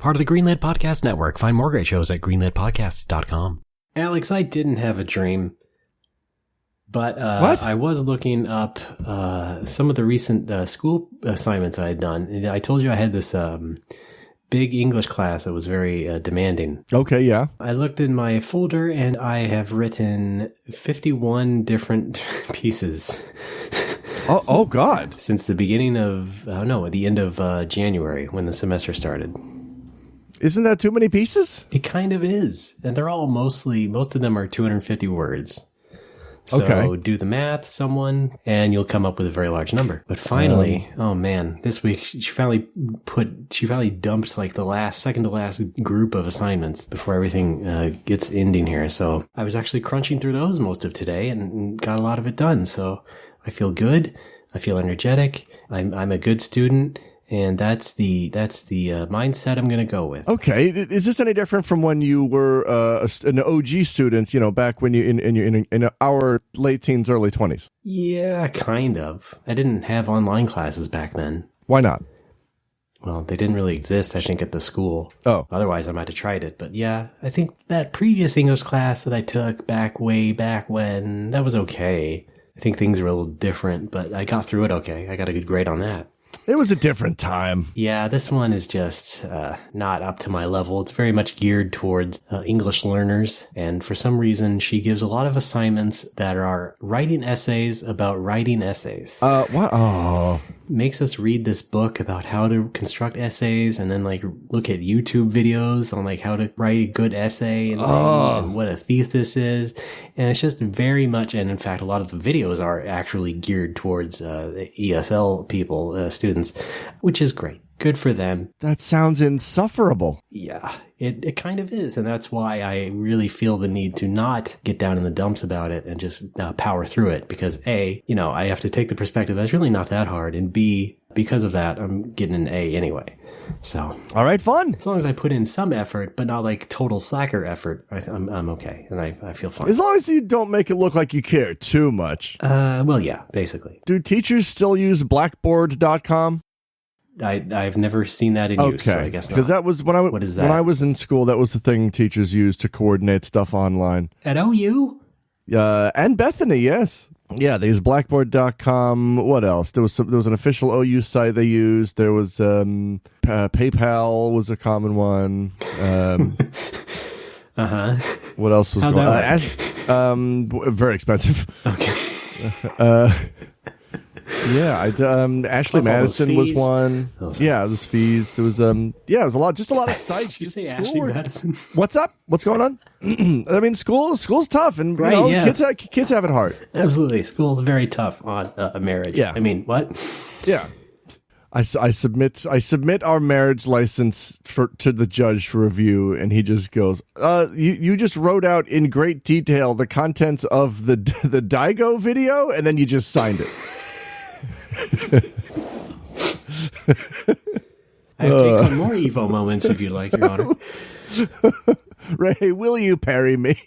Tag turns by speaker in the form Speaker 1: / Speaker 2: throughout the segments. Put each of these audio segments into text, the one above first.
Speaker 1: Part of the Greenlit Podcast Network. Find more great shows at greenlitpodcasts.com. Alex, I didn't have a dream, but I was looking up some of the recent school assignments I had done. And I told you I had this big English class that was very demanding.
Speaker 2: Okay, yeah.
Speaker 1: I looked in my folder and I have written 51 different pieces.
Speaker 2: Oh, God.
Speaker 1: Since the beginning of, the end of January when the semester started.
Speaker 2: Isn't that too many pieces?
Speaker 1: It kind of is. And they're all most of them are 250 words. So do the math, someone, and you'll come up with a very large number. But finally, this week she finally dumped like the second to last group of assignments before everything gets ending here. So I was actually crunching through those most of today and got a lot of it done. So I feel good. I feel energetic. I'm a good student. And that's the mindset I'm going to go with.
Speaker 2: Okay, is this any different from when you were an OG student? You know, back when you in our late teens, early 20s.
Speaker 1: Yeah, kind of. I didn't have online classes back then.
Speaker 2: Why not?
Speaker 1: Well, they didn't really exist, I think, at the school.
Speaker 2: Oh,
Speaker 1: otherwise I might have tried it. But yeah, I think that previous English class that I took way back when, that was okay. I think things were a little different, but I got through it okay. I got a good grade on that.
Speaker 2: It was a different time.
Speaker 1: Yeah, this one is just not up to my level. It's very much geared towards English learners. And for some reason, she gives a lot of assignments that are writing essays about writing essays.
Speaker 2: What? Oh.
Speaker 1: Makes us read this book about how to construct essays and then like look at YouTube videos on like how to write a good essay and things and what a thesis is. And it's just very much, and in fact, a lot of the videos are actually geared towards ESL people, students, which is great. Good for them.
Speaker 2: That sounds insufferable.
Speaker 1: Yeah, it kind of is. And that's why I really feel the need to not get down in the dumps about it and just power through it. Because A, I have to take the perspective that's really not that hard. And B, because of that, I'm getting an A anyway. So.
Speaker 2: All right, fun.
Speaker 1: As long as I put in some effort, but not like total slacker effort, I'm okay. And I feel fine.
Speaker 2: As long as you don't make it look like you care too much.
Speaker 1: Well, yeah, basically.
Speaker 2: Do teachers still use blackboard.com?
Speaker 1: I've never seen that in use, so I guess not.
Speaker 2: Because that was when
Speaker 1: what is that?
Speaker 2: When I was in school, that was the thing teachers used to coordinate stuff online.
Speaker 1: At OU?
Speaker 2: And Bethany, yes. Yeah, they used blackboard.com. What else? There was an official OU site they used. There was PayPal was a common one. What else was going on? Very expensive.
Speaker 1: Okay.
Speaker 2: Yeah, Ashley Madison was one. Yeah, there's fees. There was it was a lot of sites.
Speaker 1: Did you say Ashley Madison?
Speaker 2: What's up? What's going on? I mean, school's tough, and
Speaker 1: yes.
Speaker 2: kids have it hard.
Speaker 1: Absolutely, school's very tough on a marriage.
Speaker 2: Yeah,
Speaker 1: I mean, what?
Speaker 2: Yeah, I submit our marriage license to the judge for review, and he just goes, you just wrote out in great detail the contents of the Daigo video, and then you just signed it.
Speaker 1: I have to take some more Evo moments if you'd like, Your Honor.
Speaker 2: Ray, will you parry me?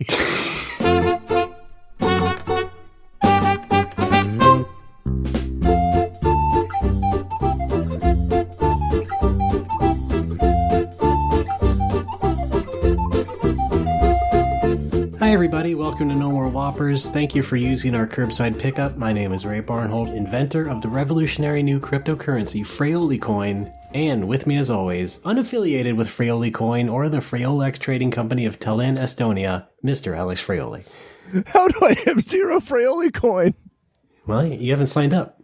Speaker 1: Hi everybody, welcome to No More Whoppers. Thank you for using our curbside pickup. My name is Ray Barnholt, inventor of the revolutionary new cryptocurrency Fraioli Coin, and with me as always, unaffiliated with Fraioli Coin or the Fraiolex trading company of Tallinn, Estonia, Mr. Alex Fraioli.
Speaker 2: How do I have 0 Fraioli Coin?
Speaker 1: Well, you haven't signed up.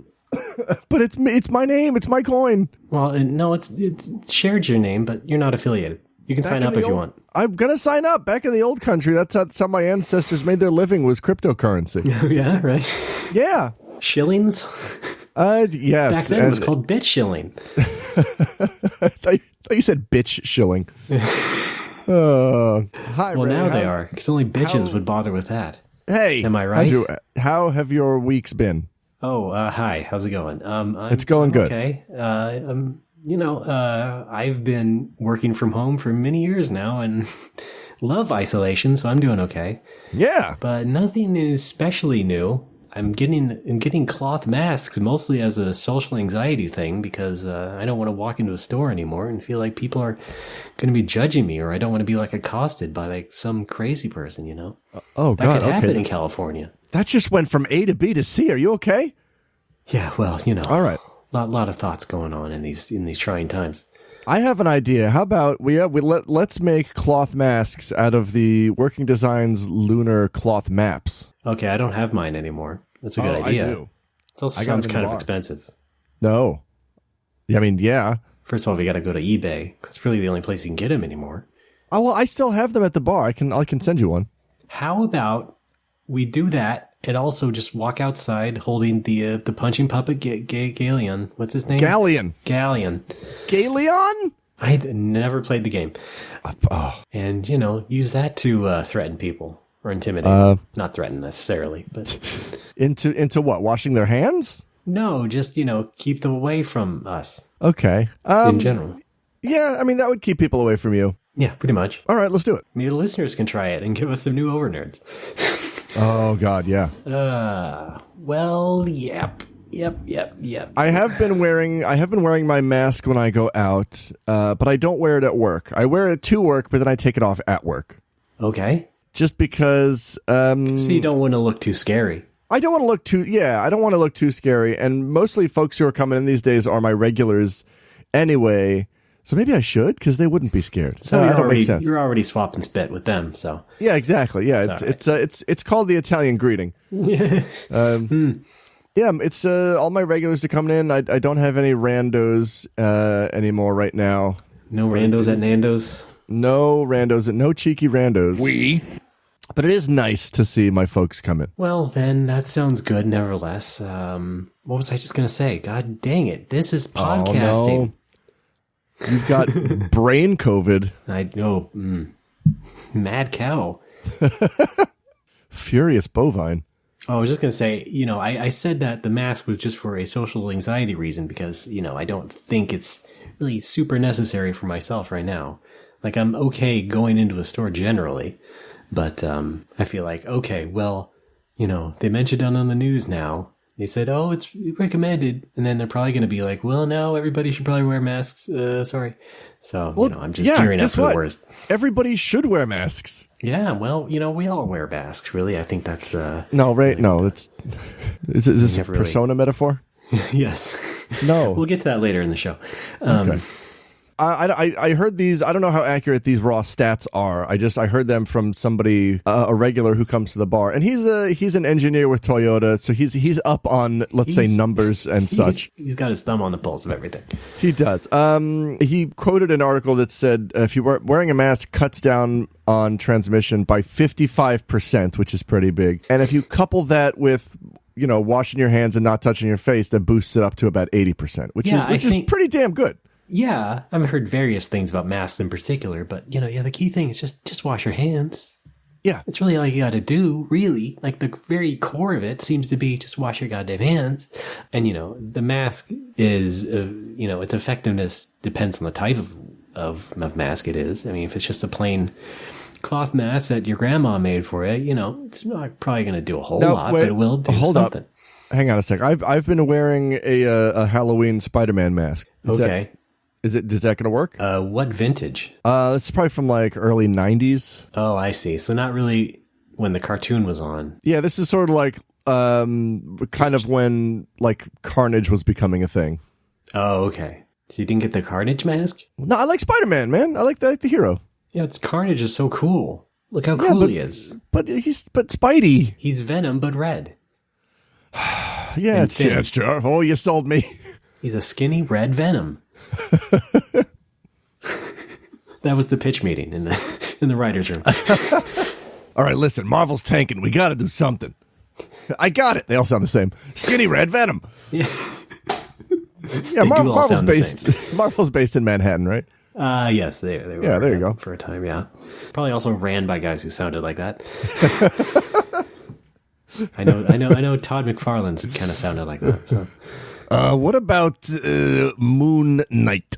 Speaker 2: But it's my name, it's my coin.
Speaker 1: Well, no, it's shared your name, but you're not affiliated. You can sign up if you want.
Speaker 2: I'm going to sign up. Back in the old country, that's how my ancestors made their living, was cryptocurrency.
Speaker 1: Yeah, right?
Speaker 2: Yeah.
Speaker 1: Shillings?
Speaker 2: Yes.
Speaker 1: Back then it was called bitch shilling.
Speaker 2: I thought you said bitch shilling. Hi,
Speaker 1: well,
Speaker 2: Ray.
Speaker 1: now they are, because only bitches would bother with that.
Speaker 2: Hey.
Speaker 1: Am I right?
Speaker 2: How have your weeks been?
Speaker 1: Oh, hi. How's it going?
Speaker 2: It's going good.
Speaker 1: Okay. I've been working from home for many years now and love isolation, so I'm doing okay.
Speaker 2: Yeah.
Speaker 1: But nothing is especially new. I'm getting cloth masks mostly as a social anxiety thing because I don't want to walk into a store anymore and feel like people are going to be judging me, or I don't want to be like accosted by like some crazy person, you know?
Speaker 2: Oh,
Speaker 1: that
Speaker 2: God.
Speaker 1: could happen in California.
Speaker 2: That just went from A to B to C. Are you okay?
Speaker 1: Yeah, well, you know.
Speaker 2: All right.
Speaker 1: Lot of thoughts going on in these trying times.
Speaker 2: I have an idea. How about let's make cloth masks out of the Working Designs lunar cloth maps.
Speaker 1: Okay, I don't have mine anymore. That's a good idea.
Speaker 2: I do.
Speaker 1: It also sounds kind of expensive.
Speaker 2: No. I mean, yeah.
Speaker 1: First of all, we got to go to eBay. It's really the only place you can get them anymore.
Speaker 2: Oh, well, I still have them at the bar. I can send you one.
Speaker 1: How about we do that and also just walk outside holding the punching puppet Galeon. What's his name?
Speaker 2: Galleon.
Speaker 1: Galeon.
Speaker 2: I
Speaker 1: never played the game. And, you know, use that to threaten people or intimidate. Not threaten necessarily, but...
Speaker 2: Into what? Washing their hands?
Speaker 1: No, just, you know, keep them away from us.
Speaker 2: Okay.
Speaker 1: In general.
Speaker 2: Yeah, I mean, that would keep people away from you.
Speaker 1: Yeah, pretty much.
Speaker 2: All right, let's do it.
Speaker 1: Maybe the listeners can try it and give us some new overnerds.
Speaker 2: Oh, God, yeah.
Speaker 1: Well, yep.
Speaker 2: I have been wearing my mask when I go out, but I don't wear it at work. I wear it to work, but then I take it off at work.
Speaker 1: Okay.
Speaker 2: Just because...
Speaker 1: so you don't want to look too scary.
Speaker 2: I don't want to look too scary, and mostly folks who are coming in these days are my regulars anyway, so maybe I should, because they wouldn't be scared.
Speaker 1: So you're already swap and spit with them, so...
Speaker 2: Yeah, exactly, yeah. It's called the Italian greeting. Yeah, it's all my regulars are coming in. I don't have any randos anymore right now.
Speaker 1: No randos at Nando's?
Speaker 2: No randos, no cheeky randos. But it is nice to see my folks come in.
Speaker 1: Well, then, that sounds good, nevertheless. What was I just going to say? God dang it. This is podcasting.
Speaker 2: Oh, no. You've got brain COVID.
Speaker 1: I know. Mad cow.
Speaker 2: Furious bovine.
Speaker 1: Oh, I was just going to say, you know, I said that the mask was just for a social anxiety reason because, you know, I don't think it's really super necessary for myself right now. Like, I'm okay going into a store generally. But I feel like, okay, well, you know, they mentioned it on the news now. They said, oh, it's recommended. And then they're probably going to be like, well, now everybody should probably wear masks. Sorry. So, you know, I'm just gearing up for the worst.
Speaker 2: Everybody should wear masks.
Speaker 1: Yeah, well, you know, we all wear masks, really. I think that's...
Speaker 2: no, right? No, is this a persona metaphor?
Speaker 1: Yes.
Speaker 2: No.
Speaker 1: We'll get to that later in the show.
Speaker 2: Okay. I heard these. I don't know how accurate these raw stats are. I heard them from somebody, a regular who comes to the bar, and he's an engineer with Toyota, so he's up on let's say numbers and such.
Speaker 1: He's got his thumb on the pulse of everything.
Speaker 2: He does. He quoted an article that said if you wearing a mask cuts down on transmission by 55%, which is pretty big, and if you couple that with washing your hands and not touching your face, that boosts it up to about 80%, which is pretty damn good.
Speaker 1: Yeah, I've heard various things about masks in particular, but, the key thing is just wash your hands.
Speaker 2: Yeah.
Speaker 1: It's really all you got to do, really. Like, the very core of it seems to be just wash your goddamn hands. And, the mask is, its effectiveness depends on the type of mask it is. I mean, if it's just a plain cloth mask that your grandma made for you, it's not probably going to do a whole lot, but it will do something.
Speaker 2: Up. Hang on a sec. I've been wearing a Halloween Spider-Man mask. Does that going to work?
Speaker 1: What vintage?
Speaker 2: It's probably from like early 90s.
Speaker 1: Oh, I see. So not really when the cartoon was on.
Speaker 2: Yeah, this is sort of like kind of when like Carnage was becoming a thing.
Speaker 1: Oh, okay. So you didn't get the Carnage mask?
Speaker 2: No, I like Spider-Man, man. I like the hero.
Speaker 1: Yeah, Carnage is so cool. Look how cool he is.
Speaker 2: But Spidey.
Speaker 1: He's Venom, but red.
Speaker 2: Yeah, it's true. Oh, you sold me.
Speaker 1: He's a skinny red Venom. That was the pitch meeting in the writer's room.
Speaker 2: All right, listen, Marvel's tanking. We got to do something. I got it. They all sound the same. Skinny red Venom.
Speaker 1: Yeah,
Speaker 2: Marvel's based in Manhattan, right?
Speaker 1: Yes, they were.
Speaker 2: Yeah, there you go.
Speaker 1: For a time, yeah. Probably also ran by guys who sounded like that. I know. Todd McFarlane's kind of sounded like that. So.
Speaker 2: What about Moon Knight?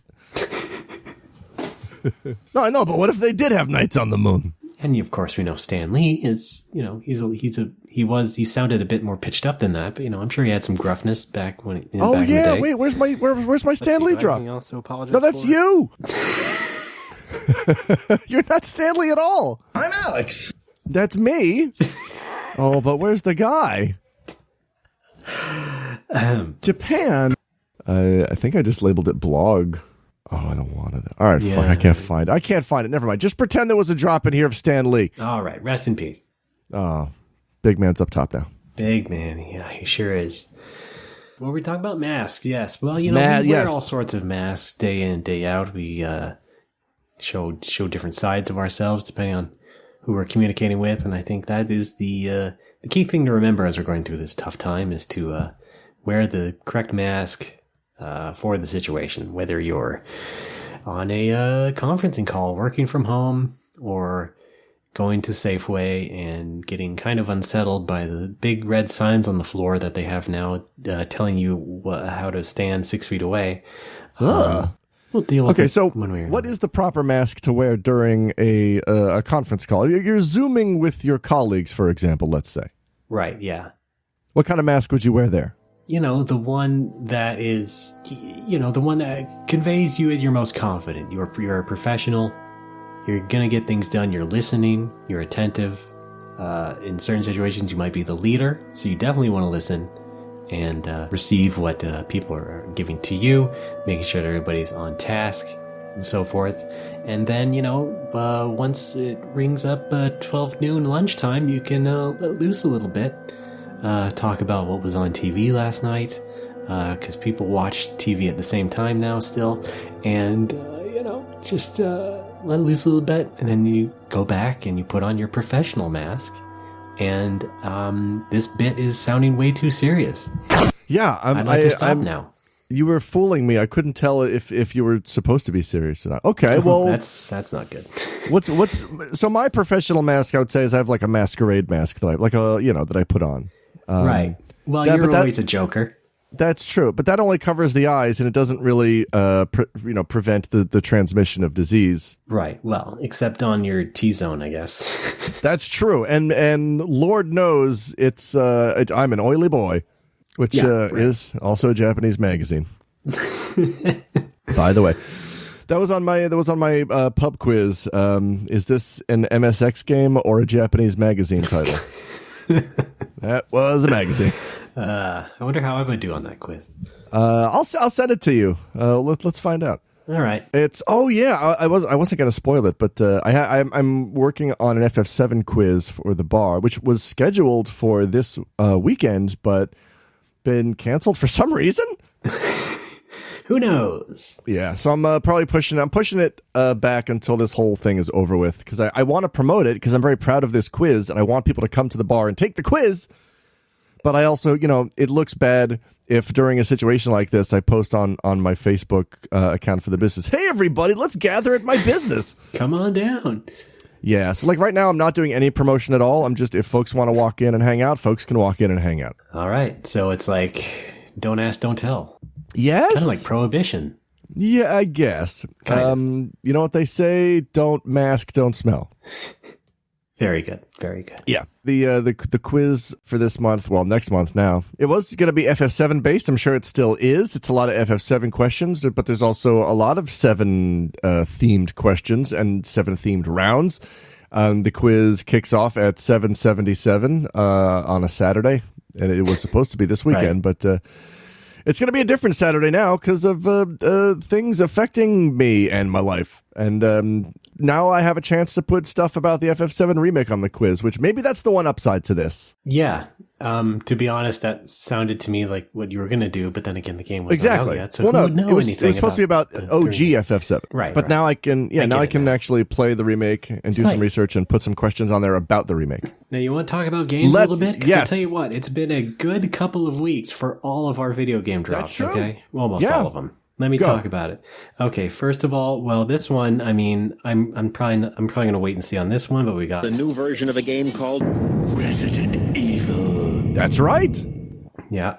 Speaker 2: No, I know, but what if they did have knights on the moon?
Speaker 1: And of course, we know Stan Lee is, he sounded a bit more pitched up than that, but I'm sure he had some gruffness back back in the day.
Speaker 2: Wait, where's my Stan Lee drop?
Speaker 1: Also apologize
Speaker 2: no, that's you. You're not Stan Lee at all.
Speaker 3: I'm Alex.
Speaker 2: That's me. Oh, but where's the guy? Japan. I think I just labeled it blog. Oh, I don't want it. All right, fuck, I can't find it. I can't find it. Never mind. Just pretend there was a drop in here of Stan Lee.
Speaker 1: All right, rest in peace.
Speaker 2: Oh, big man's up top now.
Speaker 1: Big man, yeah, he sure is. What were we talking about? Masks, yes. Well, we wear all sorts of masks day in, day out. We show different sides of ourselves depending on who we're communicating with, and I think that is the key thing to remember as we're going through this tough time is to wear the correct mask for the situation, whether you're on a conferencing call, working from home, or going to Safeway and getting kind of unsettled by the big red signs on the floor that they have now telling you how to stand 6 feet away. We'll deal with it. Okay, so
Speaker 2: what is the proper mask to wear during a conference call? You're Zooming with your colleagues, for example, let's say. Right, yeah. What kind of mask would you wear there?
Speaker 1: The one that is, the one that conveys you at your most confident. You're a professional. You're going to get things done. You're listening. You're attentive. In certain situations, you might be the leader. So you definitely want to listen and receive what people are giving to you, making sure that everybody's on task and so forth. And then, once it rings up 12 noon lunchtime, you can let loose a little bit. Talk about what was on TV last night, because people watch TV at the same time now still, and, just let loose a little bit, and then you go back and you put on your professional mask, and this bit is sounding way too serious.
Speaker 2: Yeah,
Speaker 1: I'd like to stop now.
Speaker 2: You were fooling me. I couldn't tell if you were supposed to be serious or not. Okay, well,
Speaker 1: that's not good.
Speaker 2: So my professional mask, I would say, is I have like a masquerade mask that that I put on.
Speaker 1: Right. Well, you're always a joker.
Speaker 2: That's true, but that only covers the eyes, and it doesn't really, prevent the transmission of disease.
Speaker 1: Right. Well, except on your T-zone, I guess.
Speaker 2: That's true, and Lord knows it's. I'm an oily boy, which is also a Japanese magazine. By the way, that was on my pub quiz. Is this an MSX game or a Japanese magazine title? That was a magazine.
Speaker 1: I wonder how I would do on that quiz.
Speaker 2: I'll send it to you. Let's find out.
Speaker 1: All right.
Speaker 2: It's I wasn't going to spoil it, but I'm working on an FF7 quiz for the bar, which was scheduled for this weekend, but been canceled for some reason.
Speaker 1: Who knows?
Speaker 2: Yeah, so I'm probably pushing it back until this whole thing is over with, because I want to promote it, because I'm very proud of this quiz, and I want people to come to the bar and take the quiz. But I also, it looks bad if during a situation like this, I post on my Facebook account for the business, hey, everybody, let's gather at my business.
Speaker 1: Come on down.
Speaker 2: Yeah, so like right now, I'm not doing any promotion at all. I'm just, if folks want to walk in and hang out, folks can walk in and hang out.
Speaker 1: All right, so it's like, don't ask, don't tell.
Speaker 2: Yes.
Speaker 1: It's kind of like prohibition.
Speaker 2: Yeah, I guess. You know what they say? Don't mask, don't smell.
Speaker 1: Very good. Very good.
Speaker 2: Yeah. The quiz for this month, well, next month now, it was going to be FF7 based. I'm sure it still is. It's a lot of FF7 questions, but there's also a lot of 7 themed questions and 7 themed rounds. The quiz kicks off at 7:77 on a Saturday, and it was supposed to be this weekend,
Speaker 1: right.
Speaker 2: But it's going to be a different Saturday now because of things affecting me and my life. And now I have a chance to put stuff about the FF7 remake on the quiz, which maybe that's the one upside to this.
Speaker 1: Yeah. To be honest, that sounded to me like what you were going to do, but then again, the game was
Speaker 2: exactly.
Speaker 1: not out yet, so who would know anything.
Speaker 2: It was supposed to be about OG FF7.
Speaker 1: Right.
Speaker 2: But now I can actually play the remake and do some research and put some questions on there about the remake.
Speaker 1: Now, you want to talk about games a little bit? Because I'll tell you what, it's been a good couple of weeks for all of our video game drops,
Speaker 2: That's true.
Speaker 1: Okay? Well, almost all of them. Let me talk about it. Okay, first of all, well, this one, I mean, I'm probably going to wait and see on this one, but we got
Speaker 3: the new version of a game called Resident Evil.
Speaker 2: That's right.
Speaker 1: Yeah,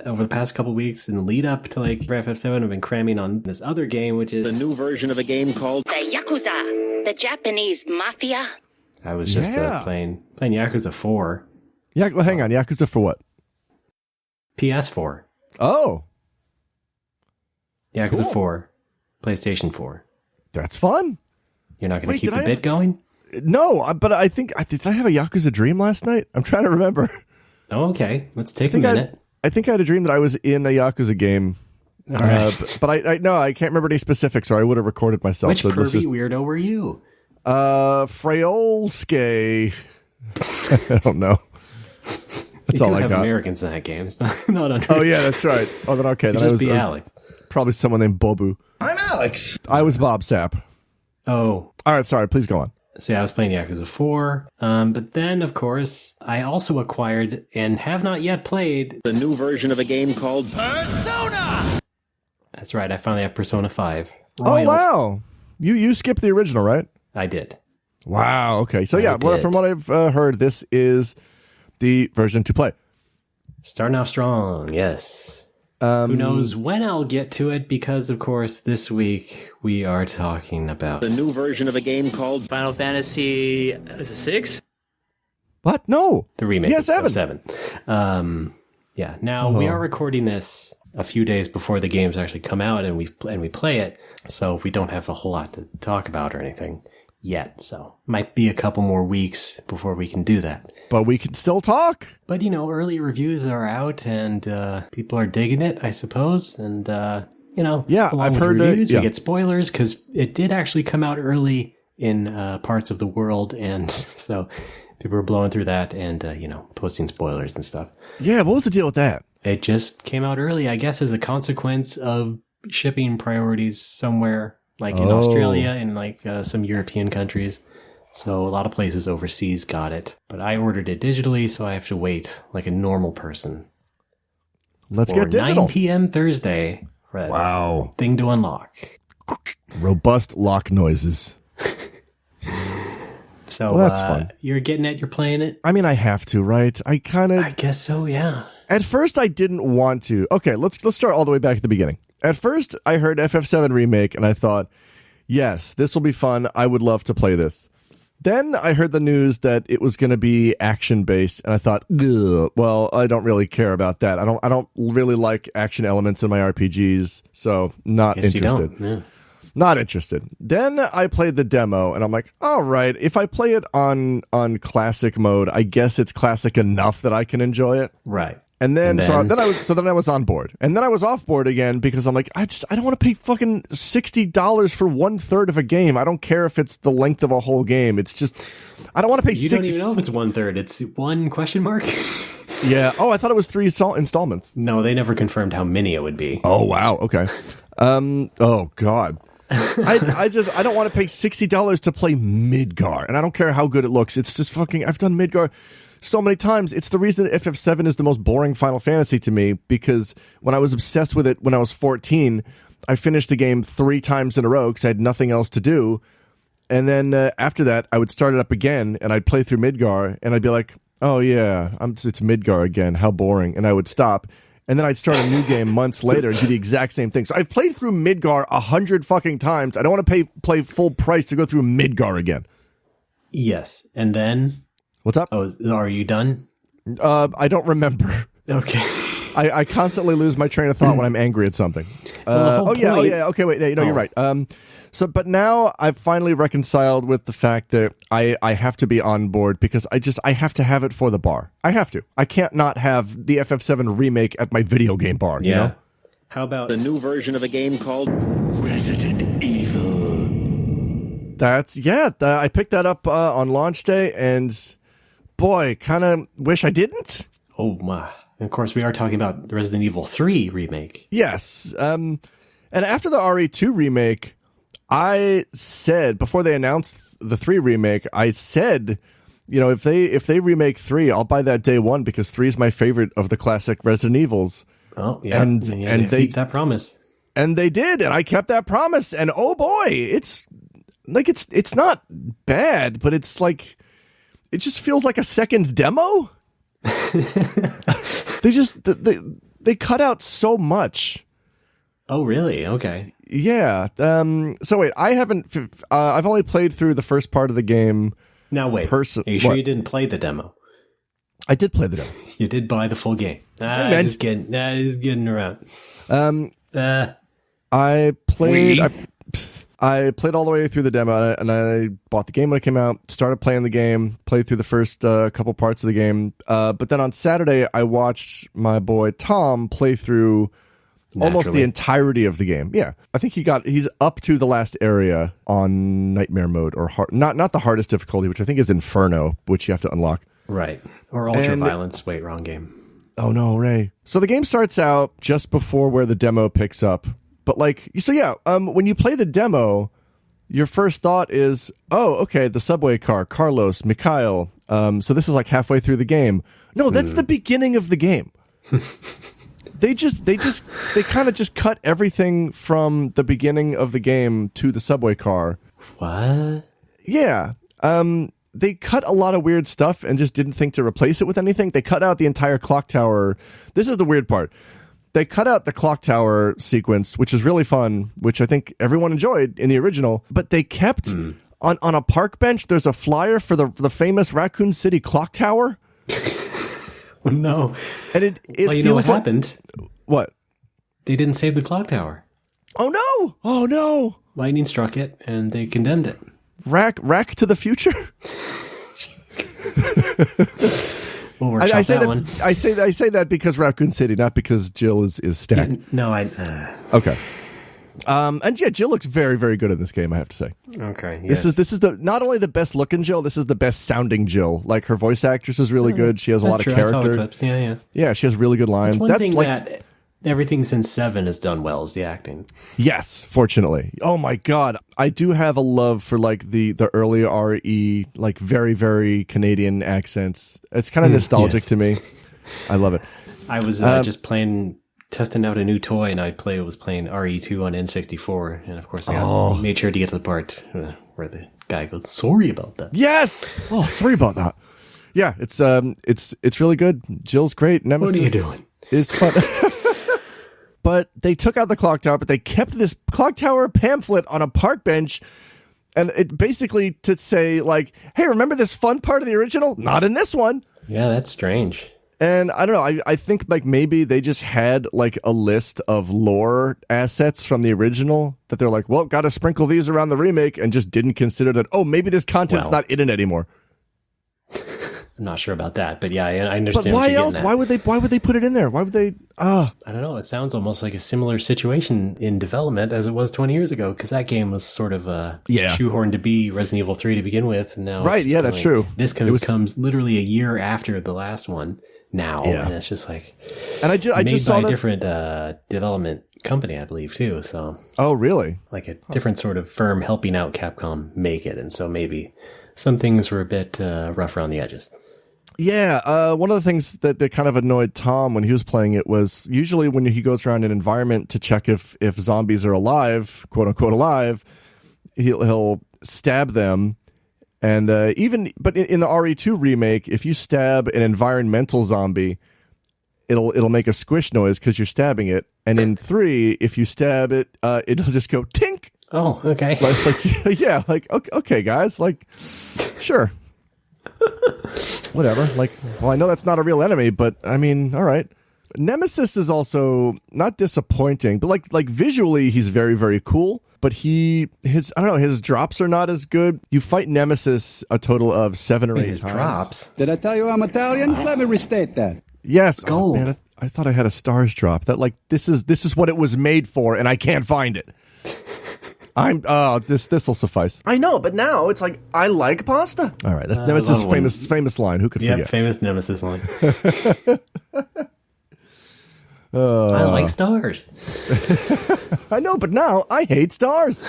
Speaker 1: over the past couple weeks in the lead up to like FF7, I've been cramming on this other game, which is
Speaker 3: the new version of a game called
Speaker 4: the Yakuza, the Japanese Mafia.
Speaker 1: I was just playing Yakuza 4.
Speaker 2: Yeah, well, hang on. Yakuza for what?
Speaker 1: PS4.
Speaker 2: Oh.
Speaker 1: Yakuza 4. PlayStation 4.
Speaker 2: That's fun.
Speaker 1: You're not going to keep the bit going?
Speaker 2: No, but I think... Did I have a Yakuza dream last night? I'm trying to remember.
Speaker 1: Oh, okay. Let's take a minute.
Speaker 2: I think I had a dream that I was in a Yakuza game.
Speaker 1: All right.
Speaker 2: But I can't remember any specifics, or I would have recorded myself.
Speaker 1: Which pervy weirdo were you?
Speaker 2: Freyolske. I don't know. That's all I got.
Speaker 1: Americans in that game. It's not under.
Speaker 2: Oh, yeah, that's right. Oh, then okay. Then
Speaker 1: just be Alex.
Speaker 2: Probably someone named Bobu.
Speaker 4: I'm Alex.
Speaker 2: I was Bob Sapp.
Speaker 1: Oh.
Speaker 2: All right, sorry. Please go on.
Speaker 1: So yeah, I was playing Yakuza 4. But then, of course, I also acquired and have not yet played
Speaker 3: The new version of a game called
Speaker 4: Persona!
Speaker 1: That's right. I finally have Persona 5.
Speaker 2: Oh, wow. You skipped the original, right?
Speaker 1: I did.
Speaker 2: Wow. Okay. So yeah, from what I've heard, this is the version to play.
Speaker 1: Starting off strong, yes. Who knows when I'll get to it, because, of course, this week we are talking about
Speaker 3: the new version of a game called
Speaker 4: Final Fantasy... Is it 6?
Speaker 2: What? No.
Speaker 1: the remake of
Speaker 2: 7.
Speaker 1: 7. Yeah. Now, we are recording this a few days before the games actually come out and we play it, so we don't have a whole lot to talk about or anything yet. So might be a couple more weeks before we can do that.
Speaker 2: But we can still talk.
Speaker 1: But, early reviews are out and people are digging it, I suppose. And,
Speaker 2: Yeah, I've heard
Speaker 1: reviews,
Speaker 2: that. Yeah.
Speaker 1: We get spoilers because it did actually come out early in parts of the world. And so people were blowing through that and, posting spoilers and stuff.
Speaker 2: Yeah, what was the deal with that?
Speaker 1: It just came out early, I guess, as a consequence of shipping priorities somewhere, like in Australia and like some European countries. So a lot of places overseas got it. But I ordered it digitally, so I have to wait like a normal person.
Speaker 2: Let's get digital.
Speaker 1: 9 p.m. Thursday.
Speaker 2: Wow.
Speaker 1: Thing to unlock.
Speaker 2: Robust lock noises.
Speaker 1: So
Speaker 2: that's fun.
Speaker 1: You're getting it, you're playing it?
Speaker 2: I mean, I have to, right? I
Speaker 1: guess so, yeah.
Speaker 2: At first, I didn't want to. Okay, let's start all the way back at the beginning. At first, I heard FF7 Remake, and I thought, yes, this will be fun. I would love to play this. Then I heard the news that it was going to be action-based, and I thought, well, I don't really care about that. I don't really like action elements in my RPGs, so not interested.
Speaker 1: You don't. Yeah.
Speaker 2: Not interested. Then I played the demo, and I'm like, all right, if I play it on classic mode, I guess it's classic enough that I can enjoy it.
Speaker 1: Right.
Speaker 2: And then I was on board, and then I was off board again because I'm like, I don't want to pay fucking $60 for 1/3 of a game. I don't care if it's the length of a whole game. It's just, I don't want to pay.
Speaker 1: You don't even know if it's 1/3. It's 1 question mark.
Speaker 2: Yeah. Oh, I thought it was 3 installments.
Speaker 1: No, they never confirmed how many it would be.
Speaker 2: Oh wow. Okay. Oh god. I don't want to pay $60 to play Midgar, and I don't care how good it looks. It's just fucking. I've done Midgar so many times. It's the reason that FF7 is the most boring Final Fantasy to me, because when I was obsessed with it when I was 14, I finished the game 3 times in a row because I had nothing else to do. And then after that, I would start it up again, and I'd play through Midgar, and I'd be like, oh yeah, it's Midgar again. How boring. And I would stop. And then I'd start a new game months later and do the exact same thing. So I've played through Midgar 100 fucking times. I don't want to play full price to go through Midgar again.
Speaker 1: Yes. And then...
Speaker 2: What's up?
Speaker 1: Oh, are you done?
Speaker 2: I don't remember.
Speaker 1: Okay.
Speaker 2: I constantly lose my train of thought when I'm angry at something. Oh yeah. Okay, wait. No, you're right. But now I've finally reconciled with the fact that I have to be on board because I have to have it for the bar. I have to. I can't not have the FF7 remake at my video game bar.
Speaker 1: Yeah.
Speaker 2: You know?
Speaker 1: How about
Speaker 3: the new version of a game called
Speaker 4: Resident Evil.
Speaker 2: I picked that up on launch day, and boy, kind of wish I didn't.
Speaker 1: Oh my! And of course, we are talking about the Resident Evil 3 remake.
Speaker 2: Yes. And after the RE2 remake, I said, before they announced the 3 remake, I said, if they remake 3, I'll buy that day one because 3 is my favorite of the classic Resident Evils.
Speaker 1: Oh yeah,
Speaker 2: and they
Speaker 1: keep that promise.
Speaker 2: And they did, and I kept that promise. And oh boy, it's not bad, but it's like, it just feels like a second demo. They cut out so much.
Speaker 1: Oh, really? Okay.
Speaker 2: Yeah. So wait, I've only played through the first part of the game.
Speaker 1: Now wait,
Speaker 2: person.
Speaker 1: Are you sure
Speaker 2: What?
Speaker 1: you didn't play the demo?
Speaker 2: I did play the demo.
Speaker 1: You did buy the full game. Just getting around.
Speaker 2: I played. I played all the way through the demo, and I bought the game when it came out. Started playing the game. Played through the first couple parts of the game. But then on Saturday, I watched my boy Tom play through almost the entirety of the game. Yeah, I think he's up to the last area on Nightmare mode, or not the hardest difficulty, which I think is Inferno, which you have to unlock.
Speaker 1: Right. Or Ultra Violence. Wait, wrong game.
Speaker 2: Oh no, Ray. So the game starts out just before where the demo picks up. But when you play the demo, your first thought is, oh, okay, the subway car, Carlos, Mikhail. So this is like halfway through the game. No, that's the beginning of the game. They kind of just cut everything from the beginning of the game to the subway car.
Speaker 1: What?
Speaker 2: Yeah. They cut a lot of weird stuff and just didn't think to replace it with anything. They cut out the entire clock tower. This is the weird part. They cut out the clock tower sequence, which is really fun, which I think everyone enjoyed in the original. But they kept on a park bench. There's a flyer for the famous Raccoon City clock tower.
Speaker 1: Oh, no.
Speaker 2: And it
Speaker 1: well, you know what happened?
Speaker 2: What? They
Speaker 1: didn't save the clock tower.
Speaker 2: Oh no! Oh no!
Speaker 1: Lightning struck it, and they condemned it.
Speaker 2: Rack to the future.
Speaker 1: We'll
Speaker 2: I say that
Speaker 1: one.
Speaker 2: I say that because Raccoon City, not because Jill is stacked.
Speaker 1: Yeah, no,
Speaker 2: okay. And yeah, Jill looks very, very good in this game, I have to say.
Speaker 1: Okay. Yes.
Speaker 2: This is the not only the best looking Jill, this is the best sounding Jill. Like, her voice actress is really good. She has a lot of character. I saw the clips.
Speaker 1: Yeah.
Speaker 2: Yeah, she has really good lines.
Speaker 1: That's one thing that everything since 7 has done well, is the acting.
Speaker 2: Yes, fortunately. Oh my god, I do have a love for like the early RE, like very, very Canadian accents. It's kind of nostalgic to me. I love it.
Speaker 1: I was just testing out a new toy, and I was playing RE2 on N64, and of course I made sure to get to the part where the guy goes, "Sorry about that."
Speaker 2: Yes. Oh, sorry about that. Yeah, it's really good. Jill's great. Nemesis,
Speaker 1: what are you doing?
Speaker 2: Is fun. But they took out the clock tower, but they kept this clock tower pamphlet on a park bench, and it basically to say like, "Hey, remember this fun part of the original? Not in this one."
Speaker 1: Yeah, that's strange.
Speaker 2: And I don't know, I think like maybe they just had like a list of lore assets from the original that they're like, well, gotta sprinkle these around the remake, and just didn't consider that, oh, maybe this content's not in it anymore.
Speaker 1: I'm not sure about that, but yeah, I understand.
Speaker 2: But why else? Why would they put it in there? Why would they?
Speaker 1: I don't know. It sounds almost like a similar situation in development as it was 20 years ago, because that game was sort of shoehorned to be Resident Evil 3 to begin with, and now
Speaker 2: that's true.
Speaker 1: This comes literally a year after the last one now, and it's just like,
Speaker 2: and I just saw
Speaker 1: a different development company, I believe, too. So,
Speaker 2: oh really?
Speaker 1: Like a different sort of firm helping out Capcom make it, and so maybe some things were a bit rough around the edges.
Speaker 2: Yeah, one of the things that kind of annoyed Tom when he was playing it was usually when he goes around an environment to check if zombies are alive, quote unquote alive, he'll stab them, and but in the RE2 remake, if you stab an environmental zombie, it'll make a squish noise because you're stabbing it, and in 3, if you stab it, it'll just go tink.
Speaker 1: Oh, okay.
Speaker 2: Okay, guys, like, sure. Whatever. Like, well, I know that's not a real enemy, but I mean, all right. Nemesis is also not disappointing, but like visually, he's very, very cool. But his drops are not as good. You fight Nemesis a total of 7 or 8
Speaker 1: his
Speaker 2: times.
Speaker 1: Drops.
Speaker 5: Did I tell you I'm Italian? Let me restate that.
Speaker 2: Yes,
Speaker 1: gold.
Speaker 2: Man, I thought I had a stars drop. That like this is what it was made for, and I can't find it. This will suffice. I know, but now it's like, I like pasta. All right, that's Nemesis' famous line. Who could forget?
Speaker 1: Famous Nemesis line. I like stars.
Speaker 2: I know, but now I hate stars.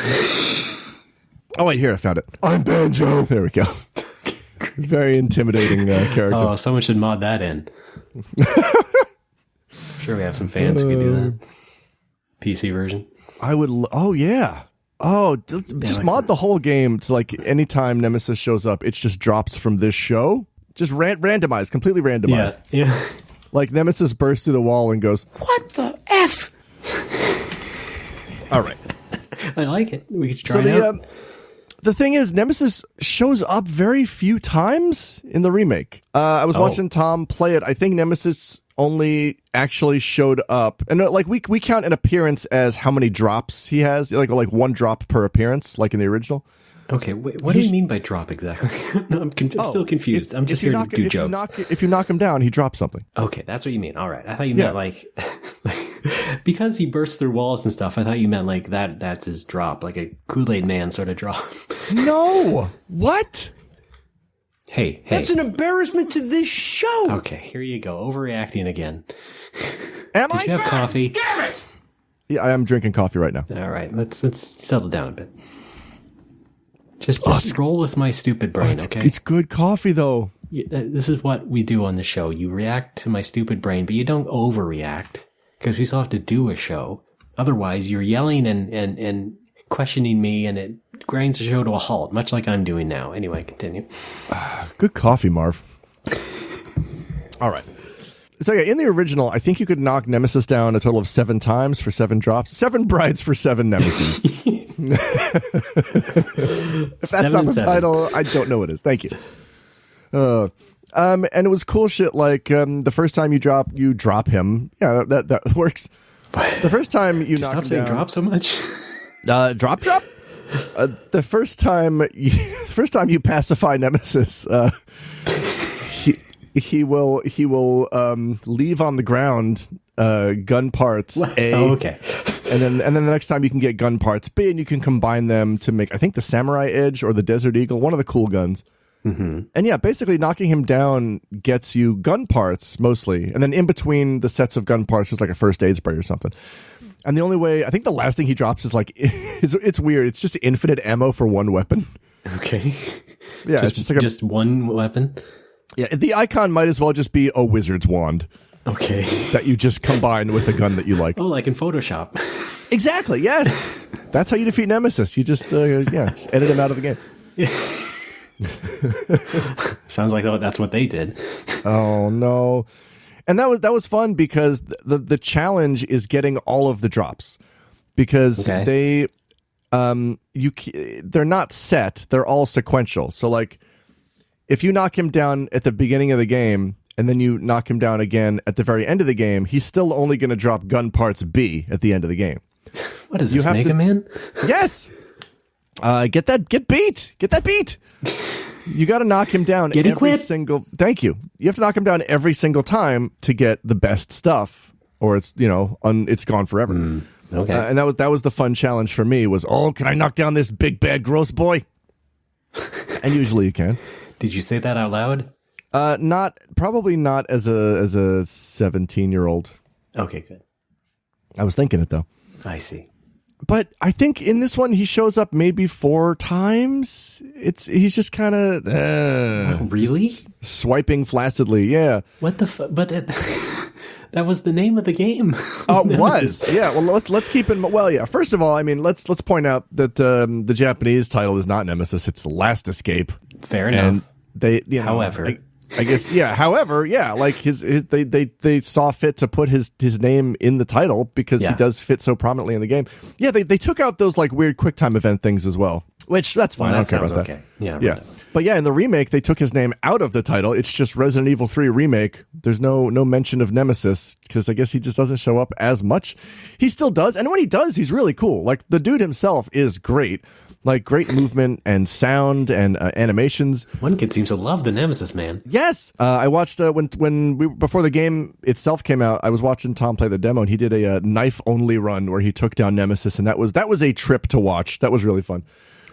Speaker 2: Oh wait, here, I found it. I'm Banjo. There we go. Very intimidating character.
Speaker 1: Oh, someone should mod that in. I'm sure we have some fans who could do that. PC version.
Speaker 2: I would. Oh yeah. Oh, just mod the whole game to like anytime Nemesis shows up, it just drops from this show. Just randomized, completely randomized.
Speaker 1: Yeah.
Speaker 2: Like Nemesis bursts through the wall and goes,
Speaker 4: "What the F?"
Speaker 2: All right.
Speaker 1: I like it. We could try it out.
Speaker 2: the thing is, Nemesis shows up very few times in the remake. I was watching Tom play it. I think Nemesis only actually showed up, and like we count an appearance as how many drops he has, like one drop per appearance, like in the original.
Speaker 1: Okay, wait, what do you mean by drop exactly? No, I'm still confused. I'm just here to do jokes.
Speaker 2: If you knock him down, he drops something.
Speaker 1: Okay, that's what you mean. All right, I thought you meant like because he bursts through walls and stuff. I thought you meant like that's his drop, like a Kool-Aid Man sort of drop.
Speaker 2: No, what?
Speaker 1: Hey,
Speaker 5: That's an embarrassment to this show.
Speaker 1: Okay, here you go, overreacting again.
Speaker 2: Did
Speaker 1: you have coffee?
Speaker 3: Damn it!
Speaker 2: Yeah, I am drinking coffee right now.
Speaker 1: All right, let's settle down a bit. Just scroll with my stupid brain, okay?
Speaker 2: It's good coffee, though.
Speaker 1: This is what we do on the show. You react to my stupid brain, but you don't overreact, because we still have to do a show. Otherwise, you're yelling and questioning me, and it grinds the show to a halt, much like I'm doing now. Anyway, continue.
Speaker 2: Good coffee, Marv. All right. So yeah, in the original, I think you could knock Nemesis down a total of 7 times for 7 drops. 7 brides for 7 Nemesis. If that's not the title, I don't know what it is. Thank you. And it was cool shit like the first time you drop him. Yeah, that works. The first time you knock him down. Stop saying drop
Speaker 1: so much.
Speaker 2: Drop. The first time you pacify Nemesis, he will leave on the ground gun parts A.
Speaker 1: Oh, okay.
Speaker 2: And then the next time you can get gun parts B, and you can combine them to make, I think, the Samurai Edge or the Desert Eagle, one of the cool guns. Mm-hmm. And yeah, basically knocking him down gets you gun parts mostly, and then in between the sets of gun parts, there's like a first aid spray or something. And the only way, I think the last thing he drops is like, it's weird. It's just infinite ammo for one weapon.
Speaker 1: Okay.
Speaker 2: Yeah, it's
Speaker 1: just one weapon.
Speaker 2: Yeah, the icon might as well just be a wizard's wand.
Speaker 1: Okay.
Speaker 2: That you just combine with a gun that you like.
Speaker 1: Oh, like in Photoshop.
Speaker 2: Exactly, yes. That's how you defeat Nemesis. You just, edit him out of the game.
Speaker 1: Sounds like that's what they did.
Speaker 2: Oh, no. And that was fun because the challenge is getting all of the drops. Because they're not set. They're all sequential. So, like, if you knock him down at the beginning of the game, and then you knock him down again at the very end of the game, he's still only going to drop gun parts B at the end of the game.
Speaker 1: What is this, Mega Man?
Speaker 2: Yes. Get that beat. You got to knock him down thank you. You have to knock him down every single time to get the best stuff, or it's, it's gone forever.
Speaker 1: Okay.
Speaker 2: And that was the fun challenge for me was, can I knock down this big, bad, gross boy? And usually you can.
Speaker 1: Did you say that out loud?
Speaker 2: Probably not as a 17-year-old.
Speaker 1: Okay, good.
Speaker 2: I was thinking it though.
Speaker 1: I see.
Speaker 2: But I think in this one he shows up maybe 4 times. He's just kind of
Speaker 1: really
Speaker 2: swiping flaccidly. Yeah.
Speaker 1: What the? But that was the name of the game.
Speaker 2: Oh, it was. Yeah. Well, let's keep in. Well, yeah. First of all, I mean, let's point out that the Japanese title is not Nemesis; it's The Last Escape.
Speaker 1: Fair enough.
Speaker 2: And they,
Speaker 1: however.
Speaker 2: I guess, yeah. However, yeah, like they saw fit to put his name in the title because he does fit so prominently in the game. Yeah, they took out those like weird QuickTime event things as well, which that's fine.
Speaker 1: Well,
Speaker 2: I don't care about
Speaker 1: that.
Speaker 2: Yeah.
Speaker 1: Right.
Speaker 2: But yeah, in the remake, they took his name out of the title. It's just Resident Evil 3 Remake. There's no mention of Nemesis because I guess he just doesn't show up as much. He still does, and when he does, he's really cool. Like the dude himself is great. Like great movement and sound and animations.
Speaker 1: One kid seems to love the Nemesis, man.
Speaker 2: Yes, I watched before the game itself came out. I was watching Tom play the demo, and he did a knife only run where he took down Nemesis, and that was a trip to watch. That was really fun.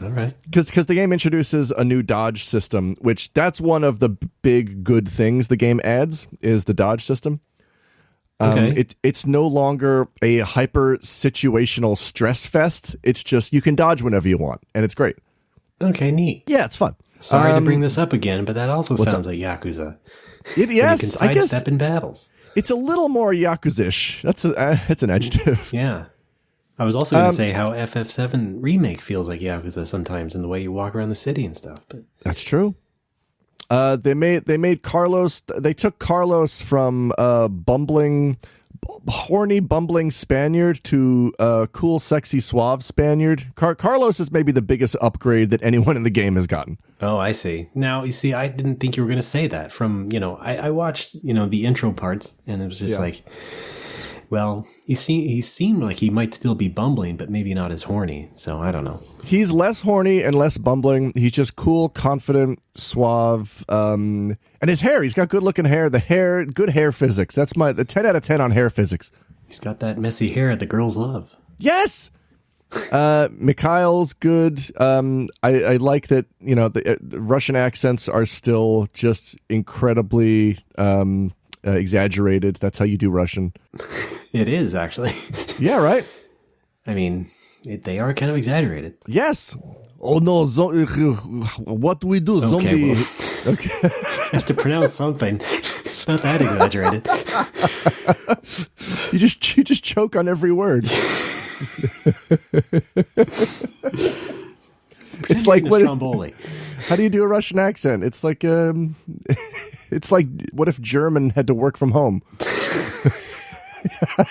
Speaker 1: All right,
Speaker 2: because the game introduces a new dodge system, which that's one of the big good things the game adds is the dodge system. It's no longer a hyper situational stress fest. It's just you can dodge whenever you want, and it's great.
Speaker 1: Okay, neat.
Speaker 2: Yeah, it's fun.
Speaker 1: Sorry to bring this up again, but that also sounds like Yakuza.
Speaker 2: Yes,
Speaker 1: you can sidestep in battles.
Speaker 2: It's a little more Yakuza-ish. That's an adjective.
Speaker 1: Yeah. I was also going to say how FF7 Remake feels like Yakuza sometimes in the way you walk around the city and stuff. But
Speaker 2: that's true. They made Carlos. They took Carlos from bumbling horny, bumbling Spaniard to cool, sexy, suave Spaniard. Carlos is maybe the biggest upgrade that anyone in the game has gotten.
Speaker 1: Oh, I see. Now, you see, I didn't think you were going to say that from, I watched, the intro parts, and it was just like, well, he seemed like he might still be bumbling, but maybe not as horny. So I don't know. He's
Speaker 2: less horny and less bumbling. He's just cool, confident, suave. And his hair, he's got good looking hair. The hair, good hair physics. That's the 10 out of 10 on hair physics.
Speaker 1: He's got that messy hair the girls love.
Speaker 2: Yes. Mikhail's good. I like that, the Russian accents are still just incredibly exaggerated. That's how you do Russian.
Speaker 1: It is, actually.
Speaker 2: Yeah, right?
Speaker 1: I mean, they are kind of exaggerated.
Speaker 2: Yes. Oh, no. What do we do?
Speaker 1: Okay,
Speaker 2: Zombie.
Speaker 1: Well, okay. You have to pronounce something. Not that exaggerated.
Speaker 2: You just choke on every word. It's like
Speaker 1: Stromboli.
Speaker 2: How do you do a Russian accent? It's like what if German had to work from home?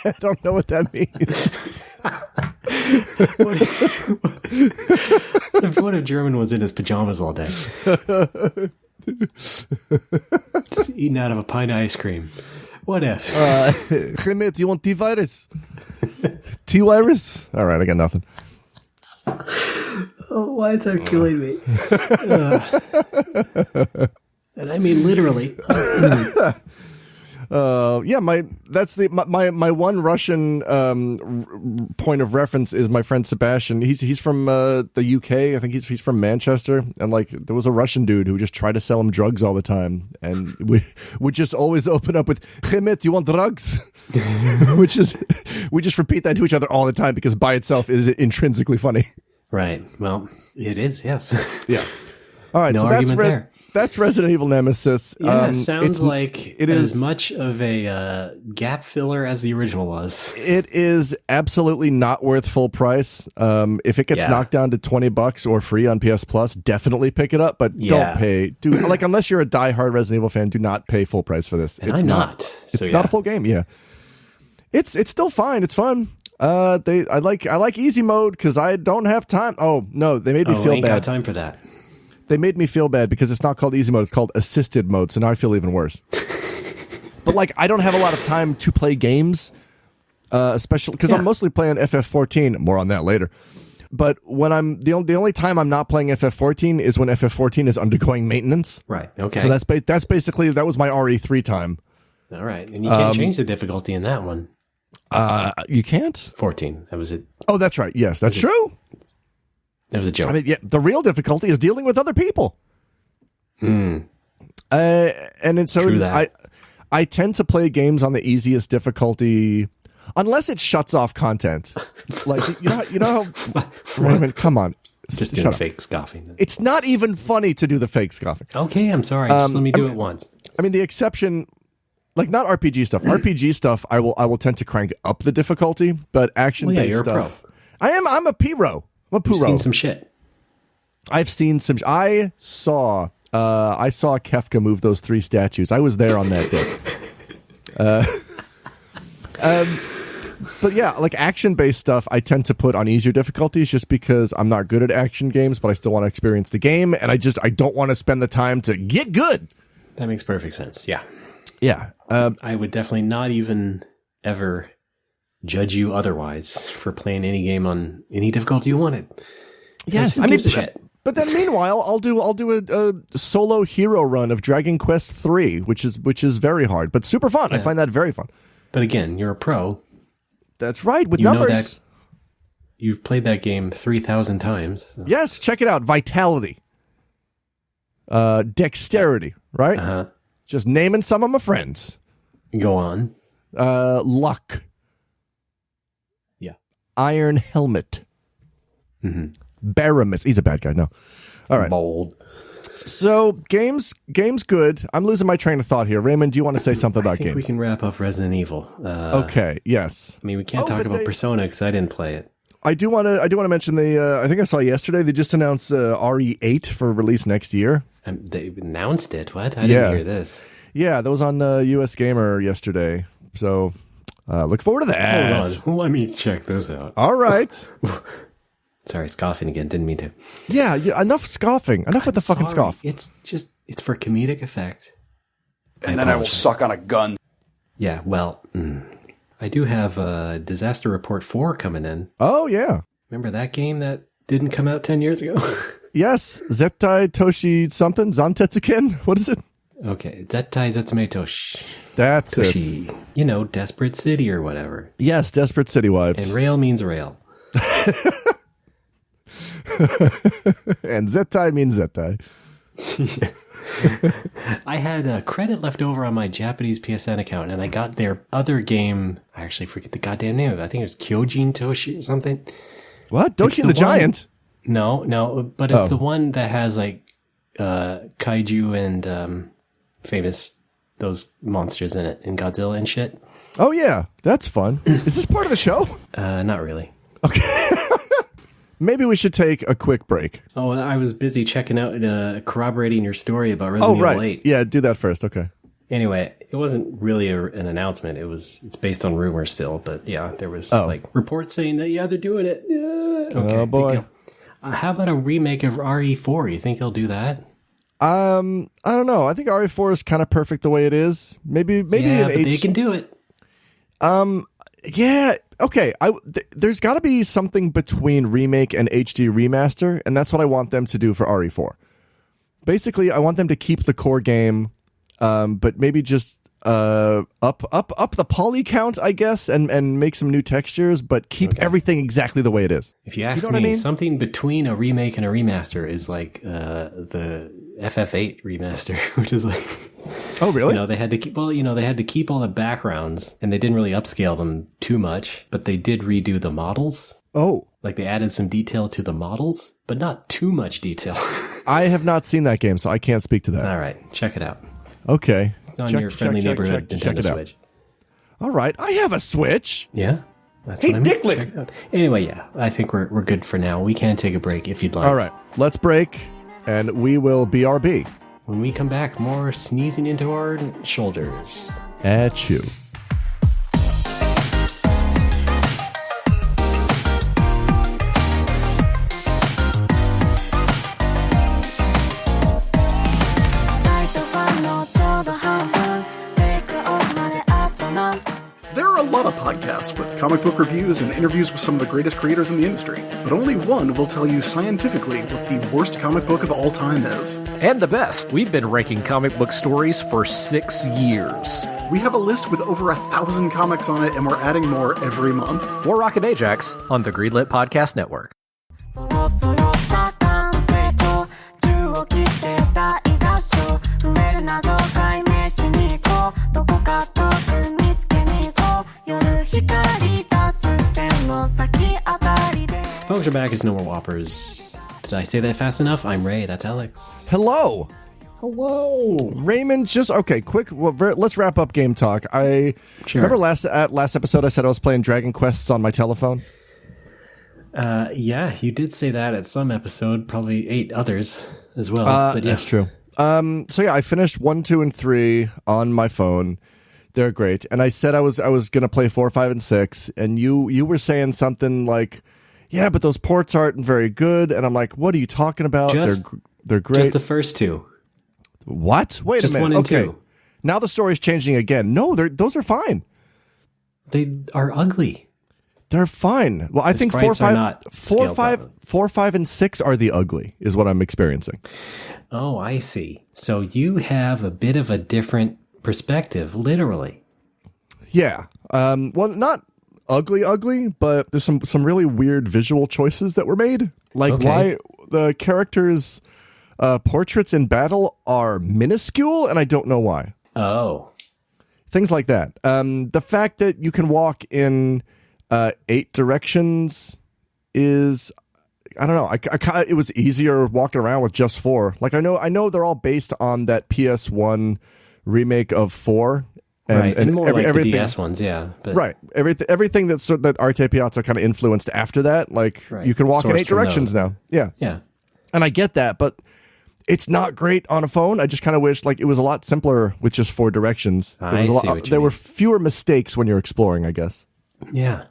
Speaker 2: I don't know what that means.
Speaker 1: What if German was in his pajamas all day? Just eating out of a pint of ice cream. What if?
Speaker 2: Hey mate, you want T-virus? T-virus? All right, I got nothing.
Speaker 1: Oh, why is that killing me? And I mean literally.
Speaker 2: My one Russian point of reference is my friend Sebastian. He's from the UK. I think he's from Manchester, and there was a Russian dude who just tried to sell him drugs all the time, and we would just always open up with "Hey mate, you want drugs?" we just repeat that to each other all the time because by itself is intrinsically funny.
Speaker 1: Right. Well, it is. Yes.
Speaker 2: Yeah. All right.
Speaker 1: No
Speaker 2: so
Speaker 1: argument there.
Speaker 2: That's Resident Evil Nemesis.
Speaker 1: Yeah, it sounds like it is as much of a gap filler as the original was.
Speaker 2: It is absolutely not worth full price. If it gets knocked down to $20 or free on PS Plus, definitely pick it up. But don't pay. Unless you're a diehard Resident Evil fan, do not pay full price for this.
Speaker 1: And I'm not.
Speaker 2: It's not a full game. Yeah, it's still fine. It's fun. I like easy mode because I don't have time. Oh no, they made me feel
Speaker 1: ain't
Speaker 2: bad.
Speaker 1: Got time for that.
Speaker 2: They made me feel bad because it's not called easy mode. It's called assisted mode. So now I feel even worse. But I don't have a lot of time to play games, especially because I'm mostly playing FF14. More on that later. But when I'm the only time I'm not playing FF14 is when FF14 is undergoing maintenance.
Speaker 1: Right. Okay.
Speaker 2: So that's basically that was my RE3 time.
Speaker 1: All right, and you can't change the difficulty in that one.
Speaker 2: You can't?
Speaker 1: 14. That was it.
Speaker 2: Oh, that's right. Yes, that's true.
Speaker 1: It was a joke.
Speaker 2: I mean, the real difficulty is dealing with other people.
Speaker 1: Mm.
Speaker 2: I tend to play games on the easiest difficulty, unless it shuts off content. You know how Raymond, come on.
Speaker 1: Just doing fake scoffing.
Speaker 2: It's not even funny to do the fake scoffing.
Speaker 1: Okay, I'm sorry. Just let me do it once.
Speaker 2: I mean, the exception, not RPG stuff. RPG stuff, I will tend to crank up the difficulty, but action-based
Speaker 1: you're
Speaker 2: stuff.
Speaker 1: A pro.
Speaker 2: I'm a P-Ro. I'm a P-Ro.
Speaker 1: You've seen some shit.
Speaker 2: I've seen some. I saw Kefka move those 3 statues. I was there on that day. But yeah, action-based stuff, I tend to put on easier difficulties just because I'm not good at action games, but I still want to experience the game, and I don't want to spend the time to get good.
Speaker 1: That makes perfect sense. Yeah.
Speaker 2: Yeah.
Speaker 1: I would definitely not even ever judge you otherwise for playing any game on any difficulty you wanted.
Speaker 2: Yes,
Speaker 1: I mean, shit.
Speaker 2: But then meanwhile, I'll do a solo hero run of Dragon Quest 3, which is very hard, but super fun. Yeah. I find that very fun.
Speaker 1: But again, you're a pro.
Speaker 2: That's right, with numbers.
Speaker 1: Know that you've played that game 3,000 times. So.
Speaker 2: Yes, check it out. Vitality. Dexterity, right?
Speaker 1: Uh-huh.
Speaker 2: Just naming some of my friends.
Speaker 1: Go on.
Speaker 2: Luck.
Speaker 1: Yeah.
Speaker 2: Iron Helmet.
Speaker 1: Mm-hmm.
Speaker 2: Baramis. He's a bad guy. No. All right.
Speaker 1: Bold.
Speaker 2: So games good. I'm losing my train of thought here. Raymond, do you want to say something about games?
Speaker 1: We can wrap up Resident Evil.
Speaker 2: Okay. Yes.
Speaker 1: I mean, we can't talk about Persona because I didn't play it.
Speaker 2: I do want to mention I think I saw yesterday they just announced RE8 for release next year.
Speaker 1: They announced it. What? I didn't hear this.
Speaker 2: Yeah, that was on US Gamer yesterday. So Look forward to that.
Speaker 1: Hold on. Let me check this out.
Speaker 2: All right.
Speaker 1: Sorry, scoffing again. Didn't mean to.
Speaker 2: Yeah, enough scoffing. Enough with the fucking scoff.
Speaker 1: It's for comedic effect.
Speaker 6: And then I will suck on a gun.
Speaker 1: Yeah, well, I do have Disaster Report 4 coming in.
Speaker 2: Oh, yeah.
Speaker 1: Remember that game that didn't come out 10 years ago?
Speaker 2: Yes, Zettai Toshi something, Zantetsuken. What is it?
Speaker 1: Okay, Zettai Zetsume Toshi.
Speaker 2: That's
Speaker 1: Toshi.
Speaker 2: it.
Speaker 1: You know, Desperate City or whatever.
Speaker 2: Yes, Desperate City Wives.
Speaker 1: And rail means rail.
Speaker 2: And Zettai means Zettai.
Speaker 1: I had a credit left over on my Japanese PSN account, and I got their other game. I actually forget the goddamn name of it. I think it was Kyojin Toshi or something.
Speaker 2: What? Doshi the Giant?
Speaker 1: No, but it's the one that has like kaiju and famous those monsters in it, and Godzilla and shit.
Speaker 2: Oh yeah, that's fun. Is this part of the show?
Speaker 1: Not really.
Speaker 2: Okay. Maybe we should take a quick break.
Speaker 1: Oh, I was busy checking out, corroborating your story about Resident Evil 8.
Speaker 2: Yeah, do that first. Okay.
Speaker 1: Anyway, it wasn't really an announcement. It's based on rumor still, but yeah, there was like reports saying that they're doing it. Okay,
Speaker 2: oh boy.
Speaker 1: Big deal. How about a remake of RE4? You think they'll do that?
Speaker 2: I don't know. I think RE4 is kind of perfect the way it is. Maybe
Speaker 1: but they can do it.
Speaker 2: Yeah. Okay. There's got to be something between remake and HD remaster, and that's what I want them to do for RE4. Basically, I want them to keep the core game, but maybe just up the poly count, I guess, and make some new textures, but keep everything exactly the way it is.
Speaker 1: If you ask
Speaker 2: me,
Speaker 1: what I mean? Something between a remake and a remaster is like the FF8 remaster, which is like,
Speaker 2: oh really?
Speaker 1: They had to keep they had to keep all the backgrounds, and they didn't really upscale them too much, but they did redo the models.
Speaker 2: Oh,
Speaker 1: like they added some detail to the models, but not too much detail.
Speaker 2: I have not seen that game, so I can't speak to that.
Speaker 1: All right, check it out.
Speaker 2: Okay,
Speaker 1: it's on your friendly neighborhood Nintendo Switch.
Speaker 2: All right, I have a Switch.
Speaker 1: Yeah. That's
Speaker 5: hey, Dicklet!
Speaker 1: Anyway, yeah, I think we're good for now. We can take a break if you'd like.
Speaker 2: All right, let's break, and we will BRB.
Speaker 1: When we come back, more sneezing into our shoulders.
Speaker 2: At you.
Speaker 7: There are a lot of podcasts with comic book reviews and interviews with some of the greatest creators in the industry, but only one will tell you scientifically what the worst comic book of all time is.
Speaker 8: And the best. We've been ranking comic book stories for 6 years.
Speaker 7: We have a list with over 1,000 comics on it, and we're adding more every month.
Speaker 8: War Rock and Ajax on the Greenlit Podcast Network.
Speaker 1: Folks are back as No More Whoppers. Did I say that fast enough? I'm Ray, that's Alex.
Speaker 2: Hello.
Speaker 1: Hello.
Speaker 2: Raymond's just, okay, quick, let's wrap up Game Talk. Remember last episode I said I was playing Dragon Quests on my telephone?
Speaker 1: Yeah, you did say that at some episode, probably 8 others as well. But yeah.
Speaker 2: That's true. So yeah, I finished 1, 2, and 3 on my phone. They're great. And I said I was going to play 4, 5, and 6, and you were saying something like, yeah, but those ports aren't very good. And I'm like, what are you talking about? They're great.
Speaker 1: Just the first 2.
Speaker 2: What? Wait
Speaker 1: just
Speaker 2: a minute.
Speaker 1: 1 and
Speaker 2: okay.
Speaker 1: 2.
Speaker 2: Now the story's changing again. No, those are fine.
Speaker 1: They are ugly.
Speaker 2: They're fine. Well, I think 4, 5, and 6 are the ugly, is what I'm experiencing.
Speaker 1: Oh, I see. So you have a bit of a different perspective, literally.
Speaker 2: Yeah. Well, not ugly, but there's some really weird visual choices that were made. Like why the characters' portraits in battle are minuscule, and I don't know why. Oh. Things like that. The fact that you can walk in 8 directions is, I don't know. It was easier walking around with just 4. Like I know they're all based on that PS1 remake of 4.
Speaker 1: And more like the DS ones, yeah. But
Speaker 2: right. Everything that Arte Piazza kind of influenced after that, like you can walk in 8 directions now. Yeah.
Speaker 1: Yeah.
Speaker 2: And I get that, but It's not great on a phone. I just kind of wish like it was a lot simpler with just 4 directions. There were fewer mistakes when you're exploring, I guess.
Speaker 1: Yeah.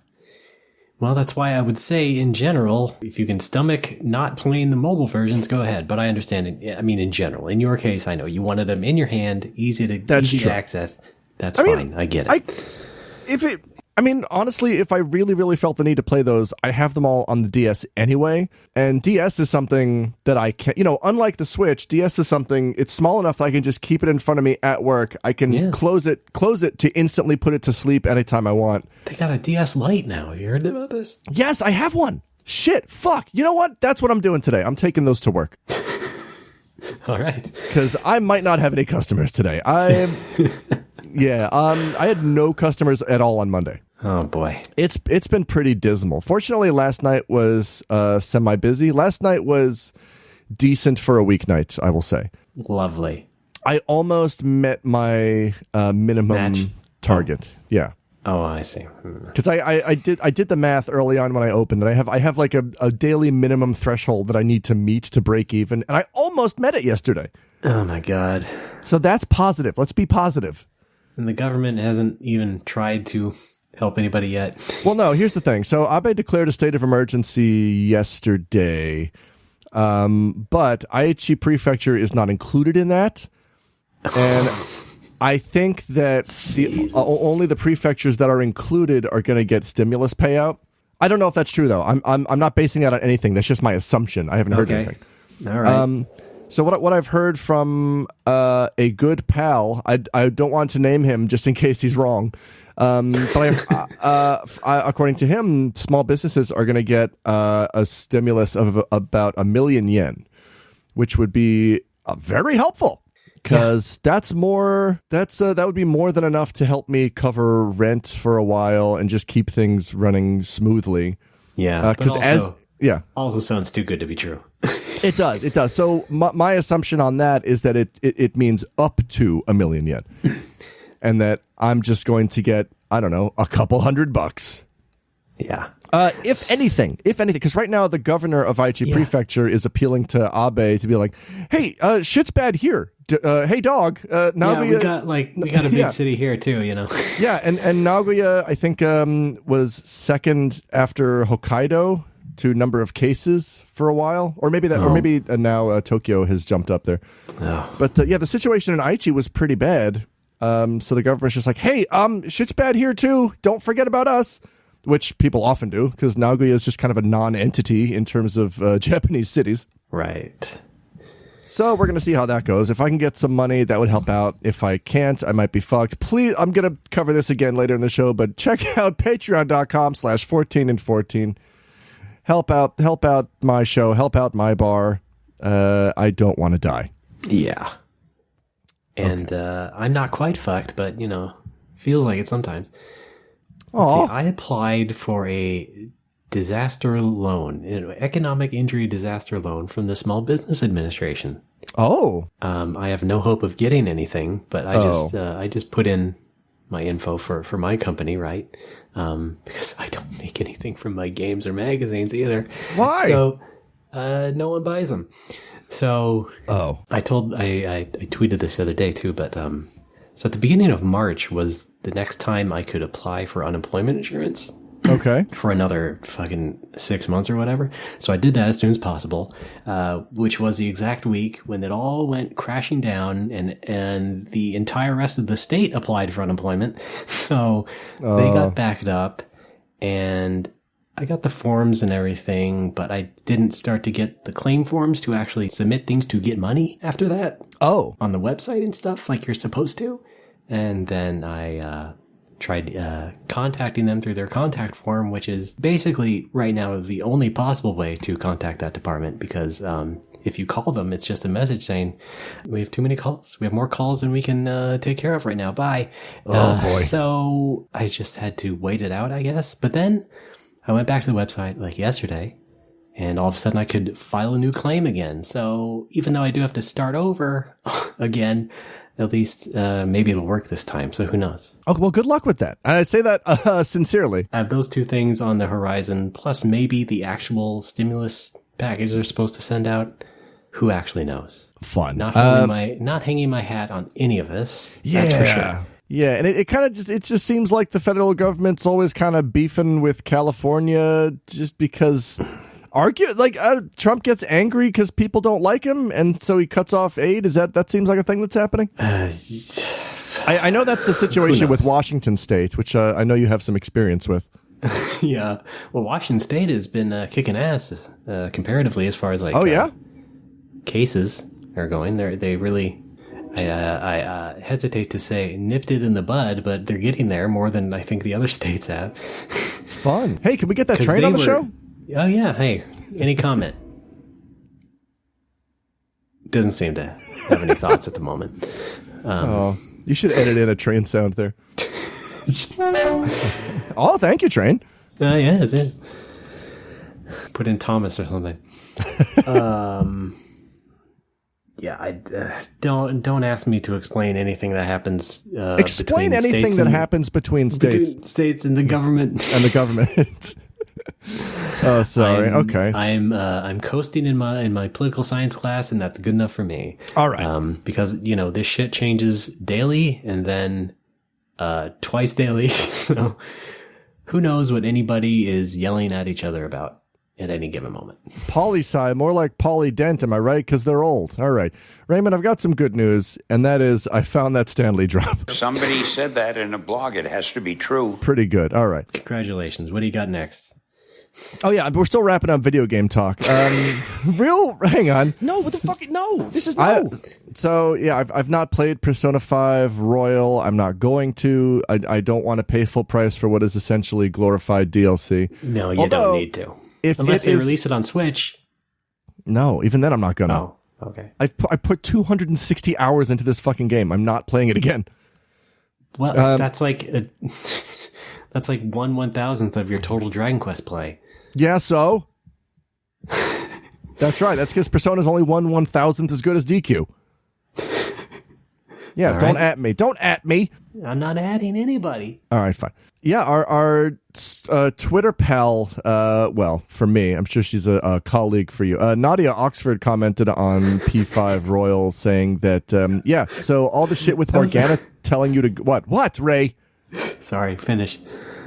Speaker 1: Well, that's why I would say, in general, if you can stomach not playing the mobile versions, go ahead. But I understand it. I mean, in general. In your case, I know you wanted them in your hand, easy to access. That's fine. I get it.
Speaker 2: Honestly, if I really, really felt the need to play those, I have them all on the DS anyway. And DS is something that I can, unlike the Switch, DS is something, it's small enough that I can just keep it in front of me at work. I can close it to instantly put it to sleep anytime I want.
Speaker 1: They got a DS Lite now. Have you heard about this?
Speaker 2: Yes, I have one. Shit, fuck. You know what? That's what I'm doing today. I'm taking those to work.
Speaker 1: All right.
Speaker 2: Because I might not have any customers today. I had no customers at all on Monday.
Speaker 1: Oh boy.
Speaker 2: It's been pretty dismal. Fortunately, last night was semi-busy. Last night was decent for a weeknight, I will say.
Speaker 1: Lovely.
Speaker 2: I almost met my minimum target. Oh. Yeah.
Speaker 1: Oh, I see.
Speaker 2: Because I did the math early on when I opened, and I have like a daily minimum threshold that I need to meet to break even, and I almost met it yesterday.
Speaker 1: Oh my God.
Speaker 2: So that's positive. Let's be positive.
Speaker 1: And the government hasn't even tried to help anybody yet.
Speaker 2: Well, no, here's the thing. So Abe declared a state of emergency yesterday, but Aichi Prefecture is not included in that. And I think that only the prefectures that are included are going to get stimulus payout. I don't know if that's true, though. I'm not basing that on anything. That's just my assumption. I haven't heard anything.
Speaker 1: All right.
Speaker 2: So what I've heard from a good pal, I don't want to name him just in case he's wrong, but according to him, small businesses are going to get a stimulus of about 1 million yen, which would be very helpful because that would be more than enough to help me cover rent for a while and just keep things running smoothly.
Speaker 1: Yeah,
Speaker 2: because
Speaker 1: also sounds too good to be true.
Speaker 2: It does. So my assumption on that is that it means up to 1 million yen. And that I'm just going to get, I don't know, a couple $100.
Speaker 1: Yeah.
Speaker 2: If anything, because right now the governor of Aichi Prefecture is appeling to Abe to be like, hey, shit's bad here. Hey, dog. Nagoya,
Speaker 1: we got a big city here too,
Speaker 2: Yeah, and Nagoya, I think, was second after Hokkaido to number of cases for a while, or maybe now Tokyo has jumped up there.
Speaker 1: Oh.
Speaker 2: But the situation in Aichi was pretty bad. So the government's just like, hey, shit's bad here too. Don't forget about us, which people often do because Nagoya is just kind of a non-entity in terms of Japanese cities.
Speaker 1: Right.
Speaker 2: So we're going to see how that goes. If I can get some money, that would help out. If I can't, I might be fucked. Please, I'm going to cover this again later in the show, but check out patreon.com/14and14. Help out my show. Help out my bar. I don't want to die.
Speaker 1: Yeah. And I'm not quite fucked, but, feels like it sometimes. Let's see, I applied for a disaster loan, economic injury disaster loan from the Small Business Administration.
Speaker 2: Oh.
Speaker 1: I have no hope of getting anything, but I just put in my info for my company, right? Because I don't make anything from my games or magazines either.
Speaker 2: Why?
Speaker 1: So no one buys them. So I tweeted this the other day too, but so at the beginning of March was the next time I could apply for unemployment insurance.
Speaker 2: Okay.
Speaker 1: For another fucking 6 months or whatever. So I did that as soon as possible, which was the exact week when it all went crashing down and the entire rest of the state applied for unemployment. So they got backed up and I got the forms and everything, but I didn't start to get the claim forms to actually submit things to get money after that.
Speaker 2: Oh.
Speaker 1: On the website and stuff like you're supposed to. And then I tried contacting them through their contact form, which is basically right now the only possible way to contact that department because if you call them, it's just a message saying, we have too many calls. We have more calls than we can take care of right now. Bye.
Speaker 2: Oh, boy.
Speaker 1: So I just had to wait it out, I guess. But then I went back to the website like yesterday and all of a sudden I could file a new claim again. So even though I do have to start over again, at least maybe it'll work this time. So who knows?
Speaker 2: Oh, well, good luck with that. I say that sincerely.
Speaker 1: I have those two things on the horizon, plus maybe the actual stimulus package they're supposed to send out. who actually knows?
Speaker 2: Fun.
Speaker 1: Not hanging my hat on any of this.
Speaker 2: Yeah.
Speaker 1: That's for sure.
Speaker 2: Yeah, and it kind of just seems like the federal government's always kind of beefing with California just because Trump gets angry because people don't like him, and so he cuts off aid. That seems like a thing that's happening? I know that's the situation with Washington State, which I know you have some experience with.
Speaker 1: Yeah. Well, Washington State has been kicking ass comparatively as far as cases are going. They really... I hesitate to say nipped it in the bud, but they're getting there more than I think the other states have.
Speaker 2: Fun. Hey, can we get that train on the show?
Speaker 1: Oh, yeah. Hey, any comment? Doesn't seem to have any thoughts at the moment.
Speaker 2: You should edit in a train sound there. Oh, thank you, train.
Speaker 1: Yeah, it's it. Put in Thomas or something. Yeah, don't ask me to explain anything that happens.
Speaker 2: Explain anything that happens between states.
Speaker 1: Between states and the government.
Speaker 2: And the government. Oh, sorry. Okay.
Speaker 1: I'm coasting in my political science class, and that's good enough for me.
Speaker 2: All right.
Speaker 1: Because this shit changes daily, and then twice daily. So who knows what anybody is yelling at each other about at any given moment.
Speaker 2: Poli-sci, more like Poly-Dent, am I right? Because they're old. All right. Raymond, I've got some good news, and that is I found that Stanley drop.
Speaker 9: Somebody said that in a blog. It has to be true.
Speaker 2: Pretty good. All right.
Speaker 1: Congratulations. What do you got next?
Speaker 2: Oh, yeah. We're still wrapping up video game talk. Hang on.
Speaker 5: No, what the fuck? No, this is no.
Speaker 2: So, yeah, I've not played Persona 5 Royal. I'm not going to. I don't want to pay full price for what is essentially glorified DLC.
Speaker 1: No, you don't need to. Unless they release it on Switch.
Speaker 2: No, even then I'm not gonna.
Speaker 1: Oh, okay.
Speaker 2: I put 260 hours into this fucking game. I'm not playing it again.
Speaker 1: Well, that's like that's like 1/1000th of your total Dragon Quest play.
Speaker 2: Yeah, so that's right. That's because Persona's only 1/1000th as good as DQ. Yeah,
Speaker 1: all
Speaker 2: don't
Speaker 1: right.
Speaker 2: at me. Don't at me.
Speaker 1: I'm not adding anybody.
Speaker 2: All right, fine. Yeah, our Twitter pal, well, for me, I'm sure she's a colleague for you. Nadia Oxford commented on P5 Royal saying that, so all the shit with Morgana telling you to, what, Ray?
Speaker 1: Sorry, finish.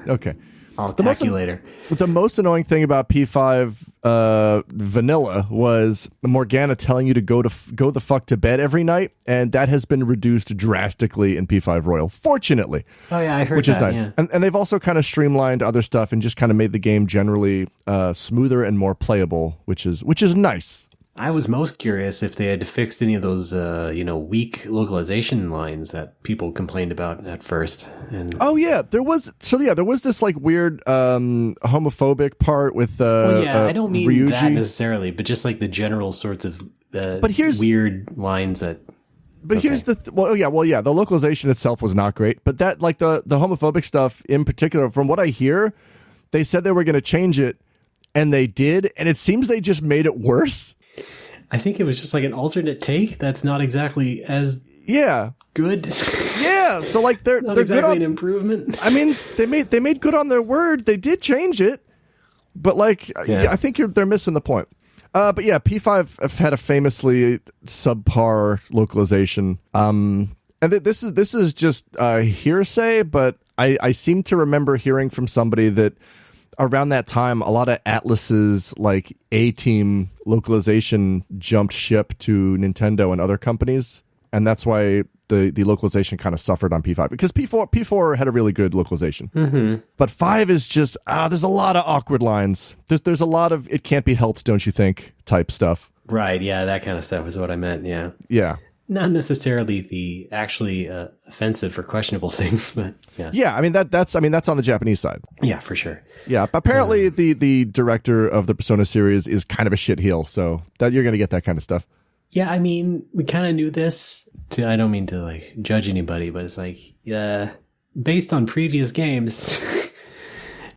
Speaker 2: Okay.
Speaker 1: I'll attack you later.
Speaker 2: The most annoying thing about P5 Vanilla was Morgana telling you to go the fuck to bed every night, and that has been reduced drastically in P5 Royal, fortunately.
Speaker 1: Oh yeah, I heard
Speaker 2: which
Speaker 1: that.
Speaker 2: Is nice.
Speaker 1: Yeah.
Speaker 2: And they've also kind of streamlined other stuff and just kind of made the game generally smoother and more playable, which is nice.
Speaker 1: I was most curious if they had fixed any of those, weak localization lines that people complained about at first. And
Speaker 2: there was this like weird homophobic part with
Speaker 1: I don't mean
Speaker 2: Ryuji.
Speaker 1: that necessarily, but just like the general sorts of weird lines that.
Speaker 2: But here's the the localization itself was not great, but that like the homophobic stuff in particular, from what I hear, they said they were going to change it, and they did, and it seems they just made it worse.
Speaker 1: I think it was just like an alternate take that's not exactly as good.
Speaker 2: Yeah, so like they're
Speaker 1: not
Speaker 2: they're
Speaker 1: exactly
Speaker 2: good on,
Speaker 1: an improvement.
Speaker 2: I mean, they made good on their word. They did change it, but like I think they're missing the point. But yeah, P5 have had a famously subpar localization. And this is just hearsay, but I seem to remember hearing from somebody that around that time, a lot of Atlus's like A-Team localization jumped ship to Nintendo and other companies, and that's why the localization kind of suffered on P5 because P4 had a really good localization, but 5 is just there's a lot of awkward lines. There's a lot of it can't be helped, don't you think type stuff.
Speaker 1: Right? Yeah, that kind of stuff is what I meant.
Speaker 2: Yeah.
Speaker 1: Not necessarily the actually offensive or questionable things, but yeah.
Speaker 2: Yeah, I mean that's on the Japanese side.
Speaker 1: Yeah, for sure.
Speaker 2: Yeah, but apparently the director of the Persona series is kind of a shitheel, so that you're going to get that kind of stuff.
Speaker 1: Yeah, I mean, we kind of knew this. I don't mean to like judge anybody, but it's like based on previous games,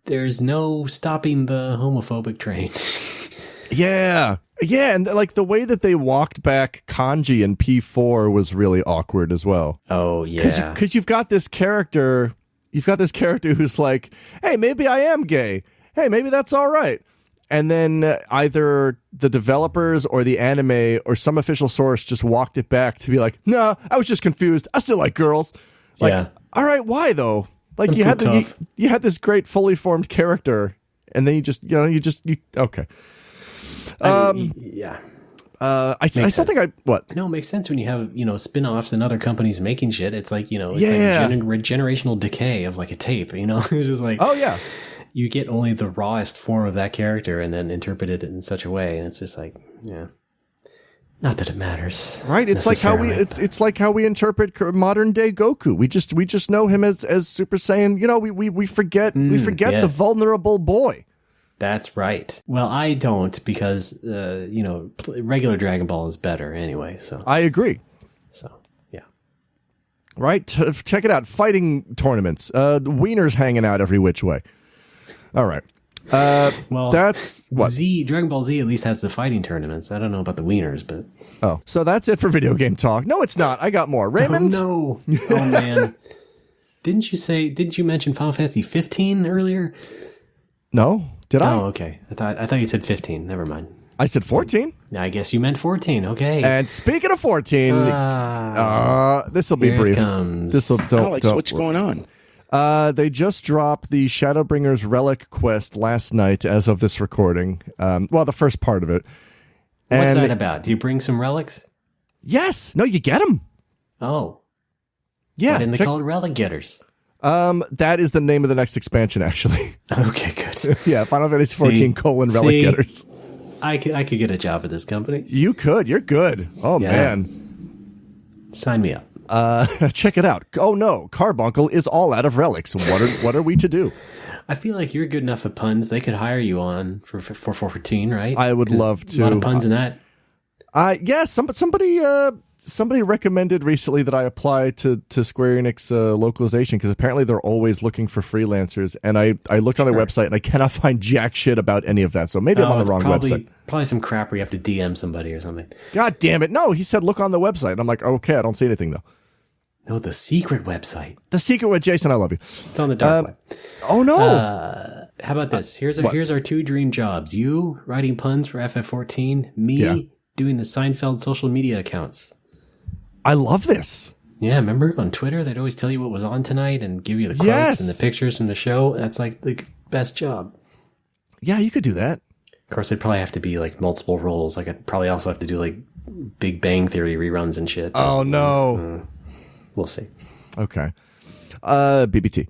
Speaker 1: there's no stopping the homophobic train.
Speaker 2: Yeah, and like the way that they walked back Kanji in P4 was really awkward as well.
Speaker 1: Oh yeah,
Speaker 2: because you've got this character who's like, hey, maybe I am gay. Hey, maybe that's all right. And then either the developers or the anime or some official source just walked it back to be like, no, I was just confused. I still like girls. Like,
Speaker 1: yeah.
Speaker 2: All right, why though? Like
Speaker 1: I'm
Speaker 2: you had
Speaker 1: tough.
Speaker 2: you had this great fully formed character, and then you okay.
Speaker 1: Yeah.
Speaker 2: I still think what?
Speaker 1: No, it makes sense when you have, spin-offs and other companies making shit. It's like, it's
Speaker 2: Yeah.
Speaker 1: like generational decay of like a tape, It's just like,
Speaker 2: Oh yeah.
Speaker 1: you get only the rawest form of that character and then interpret it in such a way. And it's just like, yeah. Not that it matters.
Speaker 2: Right. It's like how it's like how we interpret modern day Goku. We just know him as Super Saiyan. We forget the vulnerable boy.
Speaker 1: That's right. Well, I don't because, regular Dragon Ball is better anyway. So
Speaker 2: I agree.
Speaker 1: So, yeah.
Speaker 2: Right. Check it out. Fighting tournaments. Wieners hanging out every which way. All right.
Speaker 1: Well,
Speaker 2: that's what
Speaker 1: Dragon Ball Z at least has the fighting tournaments. I don't know about the wieners, but
Speaker 2: so that's it for video game talk. No, it's not. I got more. Raymond.
Speaker 1: Oh, no. Oh man. Didn't you mention Final Fantasy 15 earlier?
Speaker 2: No. Did I?
Speaker 1: Oh, okay. I thought you said 15. Never mind.
Speaker 2: I said 14.
Speaker 1: I guess you meant 14. Okay.
Speaker 2: And speaking of 14, this will be
Speaker 1: here
Speaker 2: brief.
Speaker 1: It comes.
Speaker 5: Alex, what's going on?
Speaker 2: They just dropped the Shadowbringers Relic quest last night as of this recording. The first part of it.
Speaker 1: What's that about? Do you bring some relics?
Speaker 2: Yes. No, you get them.
Speaker 1: Oh.
Speaker 2: Yeah.
Speaker 1: Why didn't they call it Relic Getters?
Speaker 2: That is the name of the next expansion, actually.
Speaker 1: Okay, good.
Speaker 2: Yeah, Final Fantasy 14 Relic Getters.
Speaker 1: I could get a job at this company.
Speaker 2: You could. You're good. Oh,
Speaker 1: Yeah.
Speaker 2: man.
Speaker 1: Sign me up.
Speaker 2: Check it out. Oh, no. Carbuncle is all out of relics. What are we to do?
Speaker 1: I feel like you're good enough at puns. They could hire you on for 14, right?
Speaker 2: I would love to.
Speaker 1: A lot of puns in that.
Speaker 2: Yeah, somebody recommended recently that I apply to Square Enix localization because apparently they're always looking for freelancers. And I looked on their website and I cannot find jack shit about any of that. So maybe I'm on the wrong website.
Speaker 1: Probably some crap where you have to DM somebody or something.
Speaker 2: God damn it. No, he said look on the website. And I'm like, okay, I don't see anything though.
Speaker 1: No, the secret website.
Speaker 2: The secret with Jason, I love you.
Speaker 1: It's on the dark web.
Speaker 2: Oh, no.
Speaker 1: How about this? Here's our two dream jobs. You writing puns for FF14. Me doing the Seinfeld social media accounts.
Speaker 2: I love this.
Speaker 1: Yeah, remember on Twitter, they'd always tell you what was on tonight and give you the quotes and the pictures from the show. That's like the best job.
Speaker 2: Yeah, you could do that.
Speaker 1: Of course, it'd probably have to be like multiple roles. Like I'd probably also have to do like Big Bang Theory reruns and shit.
Speaker 2: Oh, no.
Speaker 1: We'll see.
Speaker 2: Okay. BBT.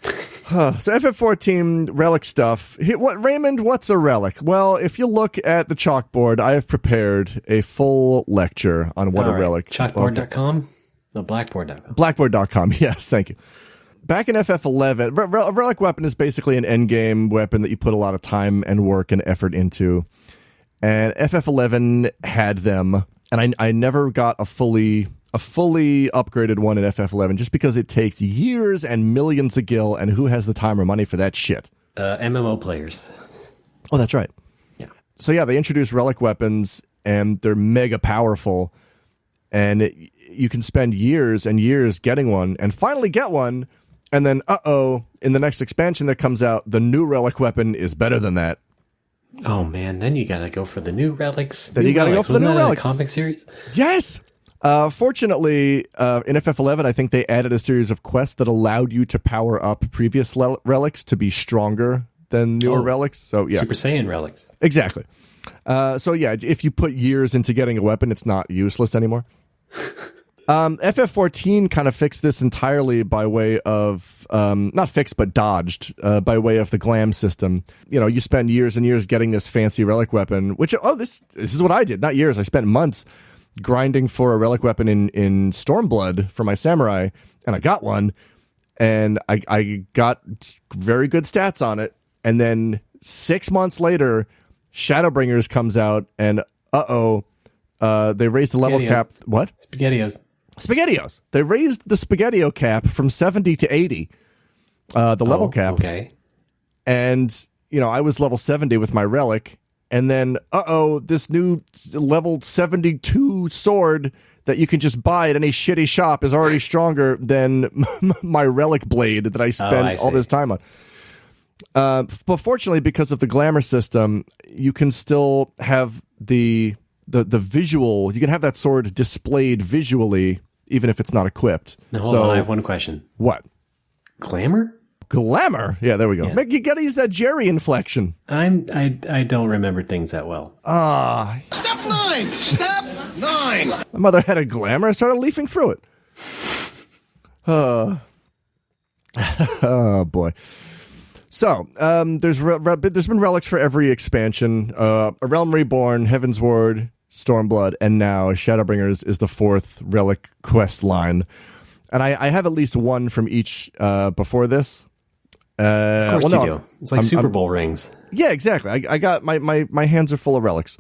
Speaker 2: So FF14 relic stuff. Raymond, what's a relic? Well, if you look at the chalkboard, I have prepared a full lecture on what a relic.
Speaker 1: Chalkboard.com? No, Blackboard.com.
Speaker 2: Blackboard.com, yes, thank you. Back in FF11, a relic weapon is basically an endgame weapon that you put a lot of time and work and effort into. And FF11 had them, and I never got a fully upgraded one in FF11 just because it takes years and millions of gil, and who has the time or money for that shit?
Speaker 1: MMO players.
Speaker 2: Oh, that's right.
Speaker 1: Yeah.
Speaker 2: So yeah, they introduced relic weapons, and they're mega powerful, and you can spend years and years getting one, and finally get one, and then in the next expansion that comes out, the new relic weapon is better than that.
Speaker 1: Oh man, then you gotta go for the new relics.
Speaker 2: Then you gotta go for the new relics.
Speaker 1: A comic series?
Speaker 2: Yes. Fortunately, in FF11, I think they added a series of quests that allowed you to power up previous relics to be stronger than newer relics. So yeah,
Speaker 1: Super Saiyan relics.
Speaker 2: Exactly. So yeah, if you put years into getting a weapon, it's not useless anymore. FF14 kind of fixed this entirely by way of, not fixed, but dodged, by way of the glam system. You know, you spend years and years getting this fancy relic weapon, which, this is what I did. Not years. I spent months grinding for a relic weapon in Stormblood for my samurai, and I got one, and I got very good stats on it. And then 6 months later, Shadowbringers comes out, and they raised the level cap. What? SpaghettiOs. They raised the SpaghettiO cap from 70 to 80. The level cap.
Speaker 1: Okay.
Speaker 2: And, I was level 70 with my relic. And then, this new level 72 sword that you can just buy at any shitty shop is already stronger than my relic blade that I spent all this time on. But fortunately, because of the glamour system, you can still have the visual. You can have that sword displayed visually, even if it's not equipped.
Speaker 1: Now, hold on, I have one question.
Speaker 2: What?
Speaker 1: Glamour?
Speaker 2: Glamour? Yeah, there we go.
Speaker 1: Yeah.
Speaker 2: You gotta use that Jerry inflection.
Speaker 1: I don't remember things that well.
Speaker 4: Step 9! Step 9!
Speaker 2: My mother had a glamour. I started leafing through it. Oh, boy. So, there's been relics for every expansion. A Realm Reborn, Heaven's Ward, Stormblood, and now Shadowbringers is the fourth relic quest line. And I have at least one from each before this.
Speaker 1: Of course you do. It's like Super Bowl rings.
Speaker 2: Yeah, exactly. I got my hands are full of relics.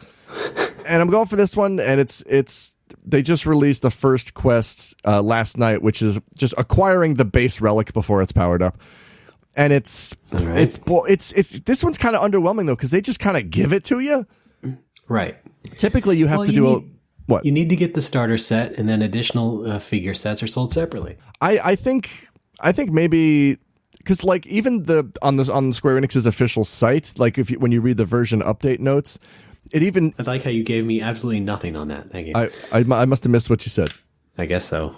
Speaker 2: And I'm going for this one, and it's they just released the first quest last night, which is just acquiring the base relic before it's powered up. And it's this one's kind of underwhelming though, because they just kind of give it to you.
Speaker 1: Right.
Speaker 2: Typically, you have to do what?
Speaker 1: You need to get the starter set, and then additional figure sets are sold separately.
Speaker 2: I think maybe because like even on Square Enix's official site, like when you read the version update notes, it even
Speaker 1: I like how you gave me absolutely nothing on that. Thank you.
Speaker 2: I must have missed what you said.
Speaker 1: I guess so.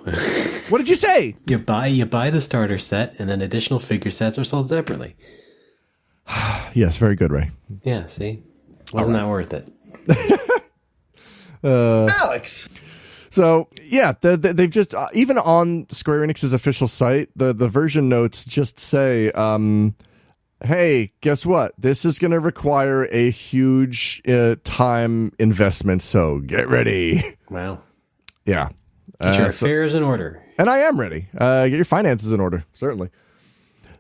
Speaker 2: What did you say?
Speaker 1: You buy the starter set, and then additional figure sets are sold separately.
Speaker 2: Yes, very good, Ray.
Speaker 1: Yeah, see? Wasn't that worth it?
Speaker 4: Alex!
Speaker 2: So, yeah, they've just, even on Square Enix's official site, the version notes just say, hey, guess what? This is going to require a huge time investment, so get ready.
Speaker 1: Wow.
Speaker 2: Yeah.
Speaker 1: Get your affairs in order.
Speaker 2: And I am ready. Get your finances in order, certainly.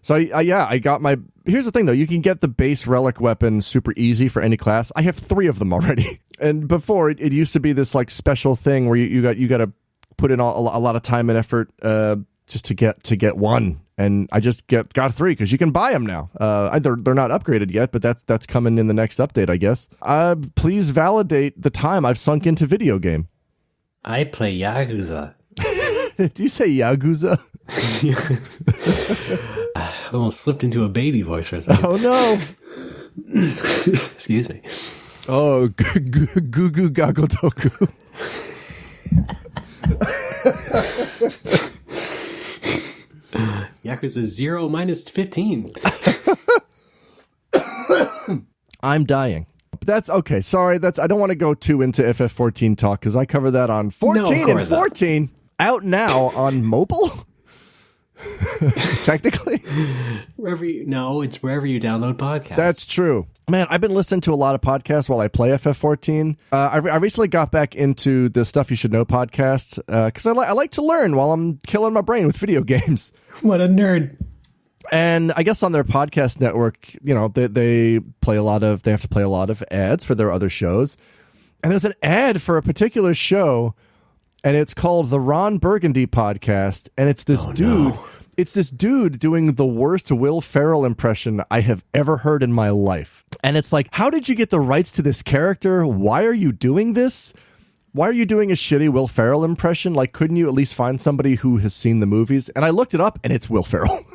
Speaker 2: So, I got my... Here's the thing, though. You can get the base relic weapon super easy for any class. I have 3 of them already. And before, it used to be this like special thing where you got to put in a lot of time and effort just to get one. And I just got 3 because you can buy them now. They're not upgraded yet, but that's coming in the next update, I guess. Please validate the time I've sunk into video game.
Speaker 1: I play Yakuza.
Speaker 2: Do you say Yakuza?
Speaker 1: I almost slipped into a baby voice for a second.
Speaker 2: Oh, no.
Speaker 1: Excuse me.
Speaker 2: Oh, goo goo goggle toku.
Speaker 1: Yakuza 0 minus 15.
Speaker 2: I'm dying. But that's okay. Sorry, I don't want to go too into FF14 talk because I cover that on 14 and 14 not. Out now on mobile. Technically,
Speaker 1: it's wherever you download podcasts.
Speaker 2: That's true, man. I've been listening to a lot of podcasts while I play FF14. I recently got back into the Stuff You Should Know podcast because I like to learn while I'm killing my brain with video games.
Speaker 1: What a nerd!
Speaker 2: And I guess on their podcast network, you know, they have to play a lot of ads for their other shows. And there's an ad for a particular show, and it's called the Ron Burgundy Podcast. And it's this dude. No. It's this dude doing the worst Will Ferrell impression I have ever heard in my life. And it's like, how did you get the rights to this character? Why are you doing this? Why are you doing a shitty Will Ferrell impression? Like, couldn't you at least find somebody who has seen the movies? And I looked it up, and it's Will Ferrell.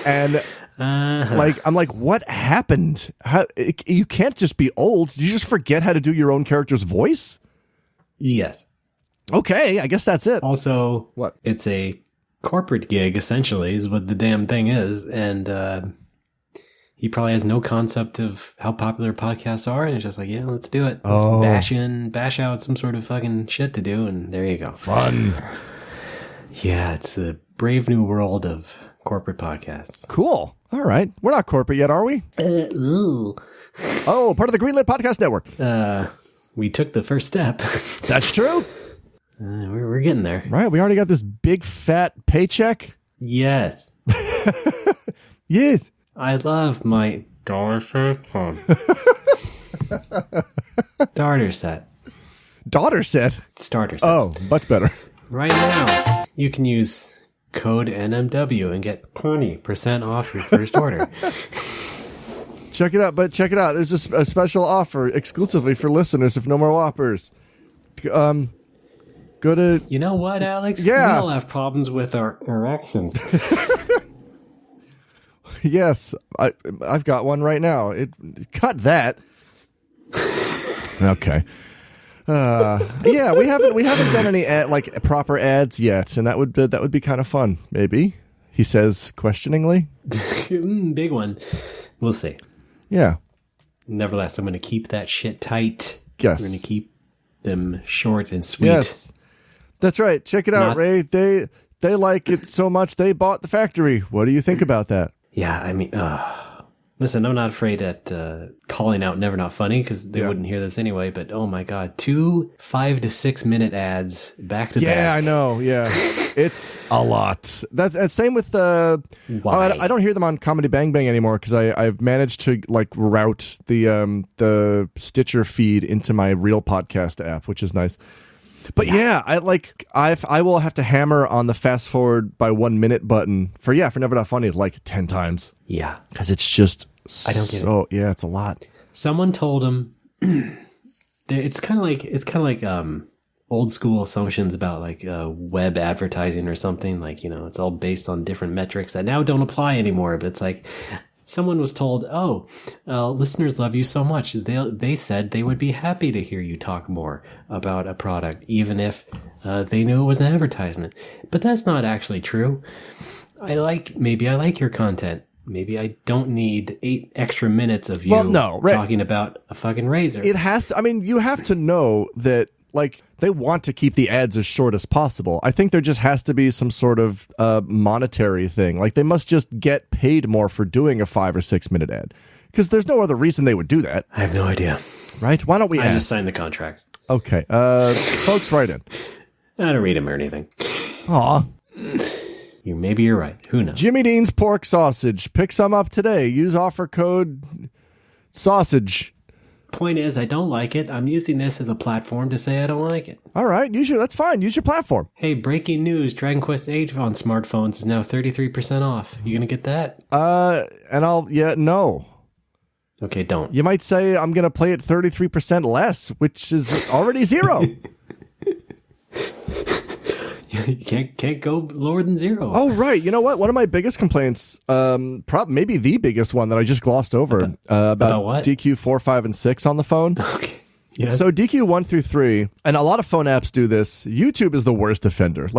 Speaker 2: And I'm like, what happened? You can't just be old. Did you just forget how to do your own character's voice?
Speaker 1: Yes.
Speaker 2: Okay, I guess that's it.
Speaker 1: Also,
Speaker 2: what?
Speaker 1: It's a corporate gig, essentially, is what the damn thing is. And he probably has no concept of how popular podcasts are. And it's just like, yeah, let's do it. Let's bash out some sort of fucking shit to do. And there you go.
Speaker 2: Fun.
Speaker 1: Yeah, it's the brave new world of corporate podcasts.
Speaker 2: Cool. All right. We're not corporate yet, are we?
Speaker 1: Ooh.
Speaker 2: Oh, part of the Greenlit Podcast Network.
Speaker 1: We took the first step.
Speaker 2: That's true.
Speaker 1: We're getting there.
Speaker 2: Right. We already got this big fat paycheck.
Speaker 1: Yes.
Speaker 2: Yes.
Speaker 1: I love my starter set.
Speaker 2: Daughter set?
Speaker 1: Starter set.
Speaker 2: Oh, much better.
Speaker 1: Right now, you can use code NMW and get 20% off your first order.
Speaker 2: Check it out. There's a special offer exclusively for listeners of No More Whoppers. Go to...
Speaker 1: You know what, Alex?
Speaker 2: Yeah.
Speaker 1: We all have problems with our erections.
Speaker 2: Yes, I've got one right now. Cut that. Okay. Yeah, we haven't done any proper ads yet, and that would be kind of fun. Maybe, he says questioningly.
Speaker 1: Big one. We'll see.
Speaker 2: Yeah.
Speaker 1: Nevertheless, I'm going to keep that shit tight.
Speaker 2: Yes.
Speaker 1: We're going to keep them short and sweet.
Speaker 2: Yes. That's right. Check it out, Ray. They like it so much they bought the factory. What do you think about that?
Speaker 1: Yeah, I mean, listen, I'm not afraid at calling out Never Not Funny because they wouldn't hear this anyway, but oh my God, 2 5 to 6 minute ads back to back.
Speaker 2: Yeah, I know. Yeah. It's a lot. That's same with I don't hear them on Comedy Bang Bang anymore because I've managed to route the Stitcher feed into my Real Podcast app, which is nice. But I will have to hammer on the fast forward by 1 minute button for Never Not Funny 10 times.
Speaker 1: Yeah,
Speaker 2: because it's just
Speaker 1: I don't get it.
Speaker 2: Oh yeah, it's a lot.
Speaker 1: Someone told him it's kind of like old school assumptions about web advertising or something. It's all based on different metrics that now don't apply anymore. But it's like someone was told, listeners love you so much. They said they would be happy to hear you talk more about a product, even if they knew it was an advertisement. But that's not actually true. Maybe I like your content. Maybe I don't need 8 extra minutes of you talking about a fucking razor.
Speaker 2: It has to, you have to know that they want to keep the ads as short as possible. I think there just has to be some sort of monetary thing. They must just get paid more for doing a 5 or 6 minute ad. Because there's no other reason they would do that.
Speaker 1: I have no idea.
Speaker 2: Right? Why don't we
Speaker 1: I just signed the contracts.
Speaker 2: Okay. Folks, write in.
Speaker 1: I don't read them or anything.
Speaker 2: Aw.
Speaker 1: Maybe you're right. Who knows?
Speaker 2: Jimmy Dean's pork sausage. Pick some up today. Use offer code sausage.
Speaker 1: Point is, I don't like it. I'm using this as a platform to say I don't like it.
Speaker 2: All right, that's fine. Use your platform.
Speaker 1: Hey, breaking news: Dragon Quest VIII on smartphones is now 33% off. You gonna get that?
Speaker 2: No.
Speaker 1: Okay, don't.
Speaker 2: You might say I'm gonna play it 33% less, which is already 0.
Speaker 1: You can't go lower than 0.
Speaker 2: Oh, right. You know what? One of my biggest complaints, maybe the biggest one that I just glossed over, about what? DQ 4, 5, and 6 on the phone.
Speaker 1: Okay. Yes.
Speaker 2: So DQ 1 through 3, and a lot of phone apps do this. YouTube is the worst offender.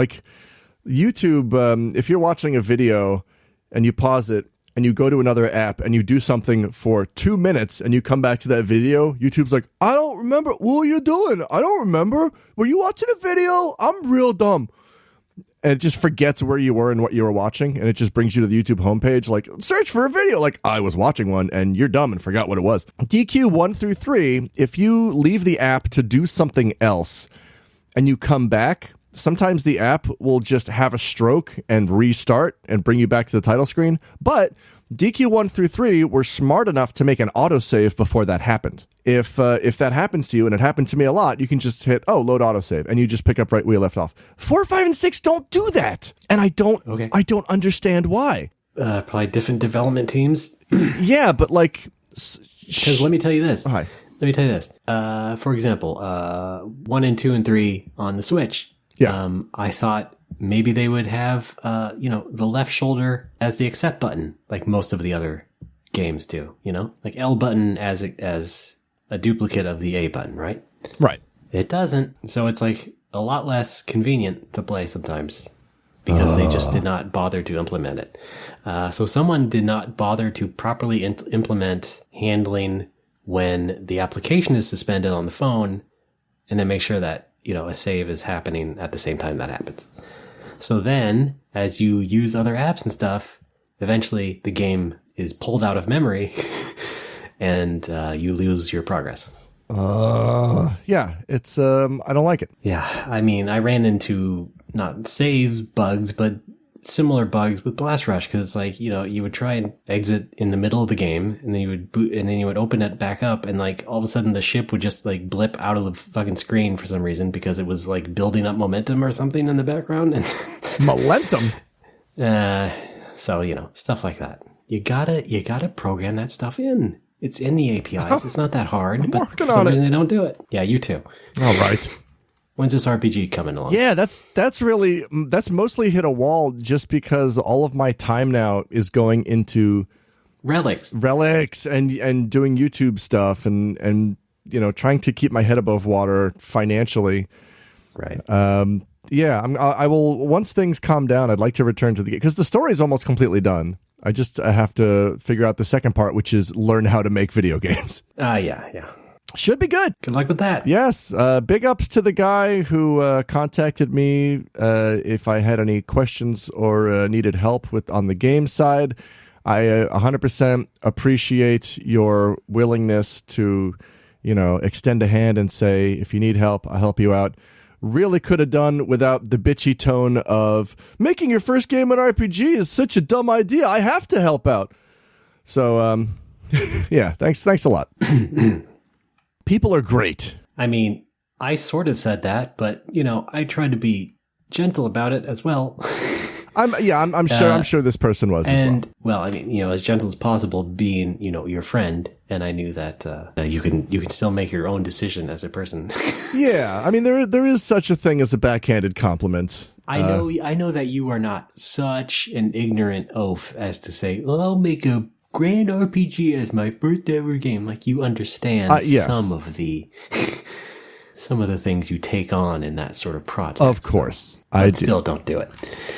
Speaker 2: YouTube, if you're watching a video and you pause it and you go to another app and you do something for 2 minutes and you come back to that video, YouTube's like, I don't remember. What were you doing? I don't remember. Were you watching a video? I'm real dumb. And it just forgets where you were and what you were watching, and it just brings you to the YouTube homepage, search for a video, I was watching one, and you're dumb and forgot what it was. DQ 1 through 3, if you leave the app to do something else, and you come back, sometimes the app will just have a stroke and restart and bring you back to the title screen, but DQ 1 through 3 were smart enough to make an autosave before that happened. If that happens to you, and it happened to me a lot, you can just hit, load autosave, and you just pick up right where you left off. 4, 5, and 6 don't do that, and I don't understand why.
Speaker 1: Probably different development teams.
Speaker 2: Yeah, but
Speaker 1: because let me tell you this.
Speaker 2: Hi.
Speaker 1: Let me tell you this. For example, 1 and 2 and 3 on the Switch.
Speaker 2: Yeah.
Speaker 1: I thought maybe they would have, the left shoulder as the accept button, like most of the other games do, like L button as a duplicate of the A button, right?
Speaker 2: Right.
Speaker 1: It doesn't. So it's a lot less convenient to play sometimes because they just did not bother to implement it. So someone did not bother to properly implement handling when the application is suspended on the phone and then make sure that, a save is happening at the same time that happens. So then as you use other apps and stuff, eventually the game is pulled out of memory and you lose your progress.
Speaker 2: Yeah, it's, I don't like it.
Speaker 1: Yeah. I mean, I ran into not save bugs, but similar bugs with Blast Rush. Cause it's you would try and exit in the middle of the game and then you would boot and then you would open it back up and all of a sudden the ship would just blip out of the fucking screen for some reason because it was building up momentum or something in the background. And
Speaker 2: momentum?
Speaker 1: So, stuff like that. You gotta program that stuff in. It's in the APIs. It's not that hard.
Speaker 2: I'm
Speaker 1: but
Speaker 2: working
Speaker 1: for some
Speaker 2: on
Speaker 1: reason
Speaker 2: it.
Speaker 1: they don't do it. Yeah, you too.
Speaker 2: All right.
Speaker 1: When's this RPG coming along?
Speaker 2: Yeah, that's mostly hit a wall just because all of my time now is going into relics and doing YouTube stuff and trying to keep my head above water financially.
Speaker 1: Right.
Speaker 2: I will, once things calm down, I'd like to return to the game because the story is almost completely done. I have to figure out the second part, which is learn how to make video games.
Speaker 1: Yeah.
Speaker 2: Should be good.
Speaker 1: Good luck with that.
Speaker 2: Yes. Big ups to the guy who contacted me if I had any questions or needed help on the game side. I 100% appreciate your willingness to, extend a hand and say, if you need help, I'll help you out. Really could have done without the bitchy tone of making your first game an RPG is such a dumb idea. I have to help out. So, yeah, thanks a lot. People are great.
Speaker 1: I mean, I sort of said that, but I tried to be gentle about it as well.
Speaker 2: I'm sure this person was as well.
Speaker 1: I mean, as gentle as possible, being your friend, and I knew that you can still make your own decision as a person.
Speaker 2: Yeah, I mean there is such a thing as a backhanded compliment.
Speaker 1: I know that you are not such an ignorant oaf as to say, "Well, I'll make a grand RPG as my first ever game." Like you understand
Speaker 2: yes.
Speaker 1: some of the things you take on in that sort of project.
Speaker 2: Of course.
Speaker 1: Still don't do it.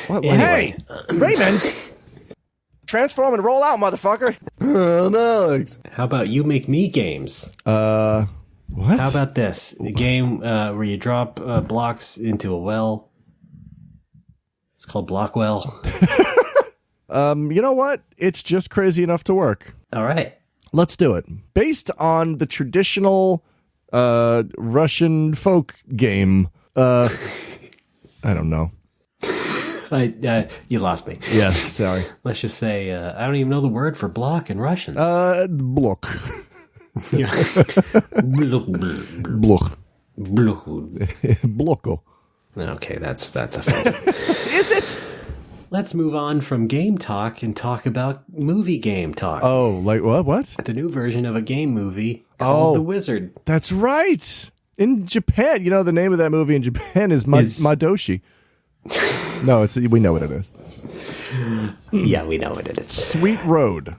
Speaker 2: Well,
Speaker 1: anyway.
Speaker 2: Hey, Raymond, transform and roll out, motherfucker. Alex.
Speaker 1: How about you make me games?
Speaker 2: What?
Speaker 1: How about this? A game where you drop blocks into a well. It's called Blockwell.
Speaker 2: You know what? It's just crazy enough to work.
Speaker 1: All right.
Speaker 2: Let's do it. Based on the traditional Russian folk game. I don't know.
Speaker 1: You lost me.
Speaker 2: Yeah, sorry.
Speaker 1: Let's just say I don't even know the word for block in Russian.
Speaker 2: Blok.
Speaker 1: Blok.
Speaker 2: Bloko.
Speaker 1: Okay, that's offensive.
Speaker 2: Is it?
Speaker 1: Let's move on from game talk and talk about movie game talk.
Speaker 2: Oh, like what?
Speaker 1: The new version of a game movie called The Wizard.
Speaker 2: That's right. In Japan, the name of that movie in Japan is Madoshi. No, we know what it is.
Speaker 1: Yeah, we know what it is.
Speaker 2: Sweet Road.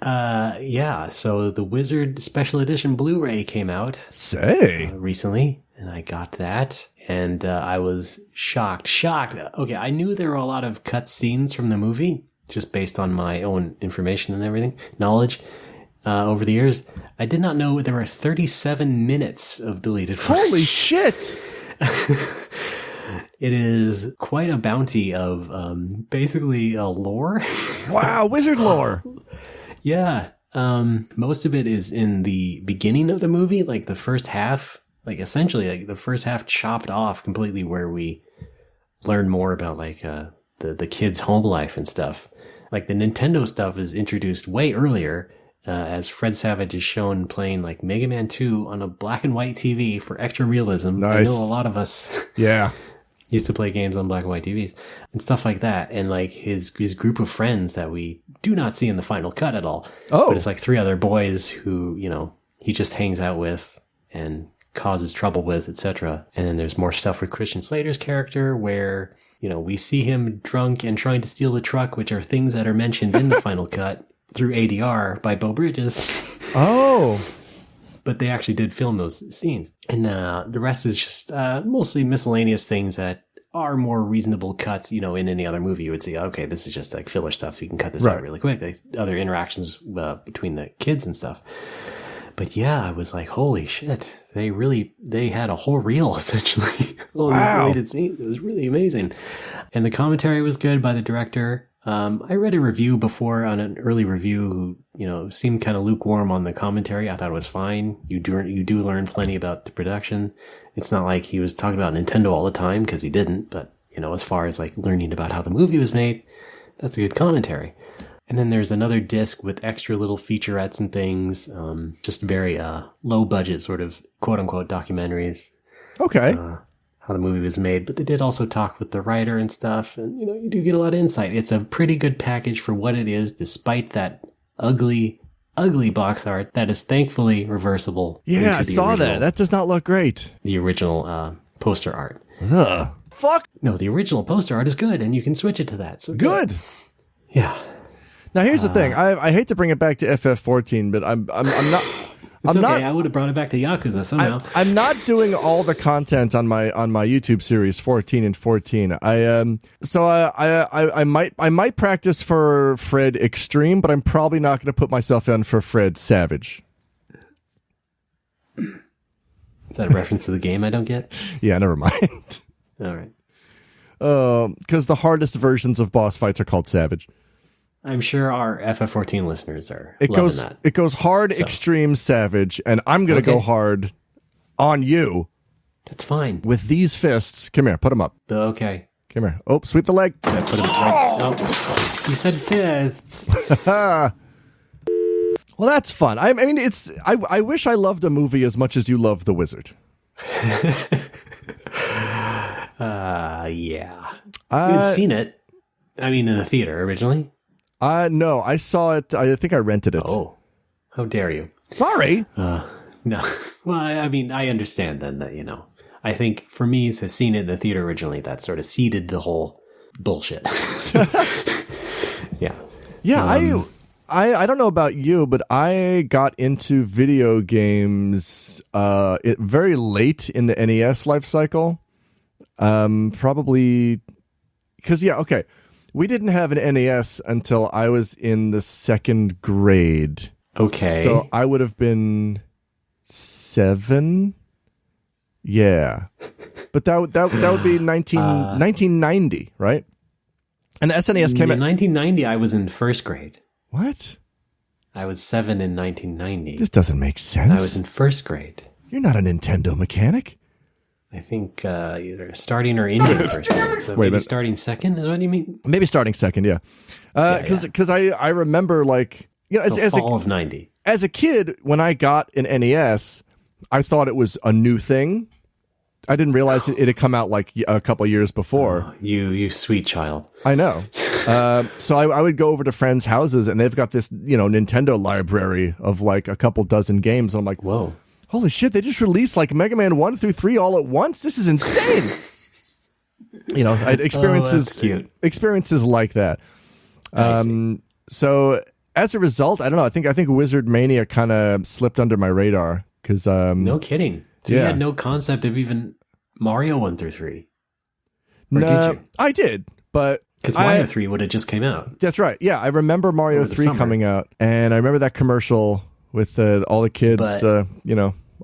Speaker 1: Yeah, so The Wizard Special Edition Blu-ray came out. Recently, and I got that, and I was shocked. Okay, I knew there were a lot of cut scenes from the movie, just based on my own information and everything, knowledge. Over the years, I did not know there were 37 minutes of deleted footage.
Speaker 2: Holy shit!
Speaker 1: It is quite a bounty of basically a lore.
Speaker 2: Wow, wizard lore.
Speaker 1: Yeah. Most of it is in the beginning of the movie, like the first half, like essentially like the first half chopped off completely where we learn more about like the kids' home life and stuff. Like the Nintendo stuff is introduced way earlier. As Fred Savage is shown playing like Mega Man 2 on a black and white TV for extra realism.
Speaker 2: Nice.
Speaker 1: I know a lot of us used to play games on black and white TVs and stuff like that. And like his group of friends that we do not see in the final cut at all.
Speaker 2: Oh.
Speaker 1: But it's like 3 other boys who, he just hangs out with and causes trouble with, etc. And then there's more stuff with Christian Slater's character where, we see him drunk and trying to steal the truck, which are things that are mentioned in the final cut. Through ADR by Beau Bridges.
Speaker 2: Oh.
Speaker 1: But they actually did film those scenes. And the rest is just mostly miscellaneous things that are more reasonable cuts. In any other movie, you would see, okay, this is just like filler stuff. You can cut this out really quick. Like other interactions between the kids and stuff. But yeah, I was like, holy shit. They had a whole reel, essentially. All these related scenes. It was really amazing. And the commentary was good by the director. I read a review before on an early review who, seemed kind of lukewarm on the commentary. I thought it was fine. You do learn plenty about the production. It's not like he was talking about Nintendo all the time because he didn't, but, as far as like learning about how the movie was made, that's a good commentary. And then there's another disc with extra little featurettes and things, just very, low budget sort of quote unquote documentaries.
Speaker 2: Okay.
Speaker 1: How the movie was made, but they did also talk with the writer and stuff, and you do get a lot of insight. It's a pretty good package for what it is, despite that ugly box art that is thankfully reversible.
Speaker 2: Yeah, I saw that. That does not look great.
Speaker 1: The original poster art.
Speaker 2: Fuck.
Speaker 1: No, the original poster art is good, and you can switch it to that. So
Speaker 2: good.
Speaker 1: Yeah.
Speaker 2: Now here's the thing. I hate to bring it back to FF14, but I'm not.
Speaker 1: It's okay. I would have brought it back to Yakuza somehow.
Speaker 2: I'm not doing all the content on my YouTube series 14 and 14. I might practice for Fred Extreme, but I'm probably not going to put myself in for Fred Savage.
Speaker 1: Is that a reference to the game I don't get?
Speaker 2: Yeah, never mind.
Speaker 1: All right.
Speaker 2: Because the hardest versions of boss fights are called Savage.
Speaker 1: I'm sure our FF14 listeners are loving that.
Speaker 2: It goes hard, extreme, savage, and I'm going to go hard on you.
Speaker 1: That's fine.
Speaker 2: With these fists. Come here, put them up.
Speaker 1: Okay.
Speaker 2: Come here. Oh, sweep the leg.
Speaker 1: I put them right. Oh, you said fists.
Speaker 2: Well, that's fun. I mean, it's. I wish I loved a movie as much as you love The Wizard.
Speaker 1: Yeah. You had seen it. I mean, in the theater originally.
Speaker 2: No, I saw it. I think I rented it.
Speaker 1: Oh, how dare you?
Speaker 2: Sorry.
Speaker 1: No. Well, I mean, I understand then that, I think for me to have seen it in the theater originally, that sort of seeded the whole bullshit. Yeah.
Speaker 2: Yeah. I don't know about you, but I got into video games very late in the NES life cycle. Probably because, okay. We didn't have an NES until I was in the 2nd grade.
Speaker 1: Okay.
Speaker 2: So I would have been 7. Yeah. But that would be 1990, right? And the SNES came
Speaker 1: in 1990, I was in 1st grade.
Speaker 2: What?
Speaker 1: I was 7 in 1990.
Speaker 2: This doesn't make sense.
Speaker 1: I was in 1st grade.
Speaker 2: You're not a Nintendo mechanic.
Speaker 1: I think either starting or ending 1st grade. So maybe starting 2nd is what you mean?
Speaker 2: Maybe starting 2nd, yeah. Because I remember, like,
Speaker 1: as fall of 90.
Speaker 2: As a kid, when I got an NES, I thought it was a new thing. I didn't realize it had come out like a couple years before.
Speaker 1: Oh, you sweet child.
Speaker 2: I know. So I would go over to friends' houses, and they've got this, Nintendo library of like a couple dozen games. And I'm like,
Speaker 1: whoa.
Speaker 2: Holy shit, they just released like Mega Man 1 through 3 all at once? This is insane. I had experiences like that. So as a result, I don't know, I think Wizard Mania kind of slipped under my radar because
Speaker 1: no kidding. So you had no concept of even Mario 1 through 3? Or did you?
Speaker 2: I did, but
Speaker 1: because Mario 3 would have just came out.
Speaker 2: That's right. Yeah, I remember Mario 3 coming out, and I remember that commercial with all the kids,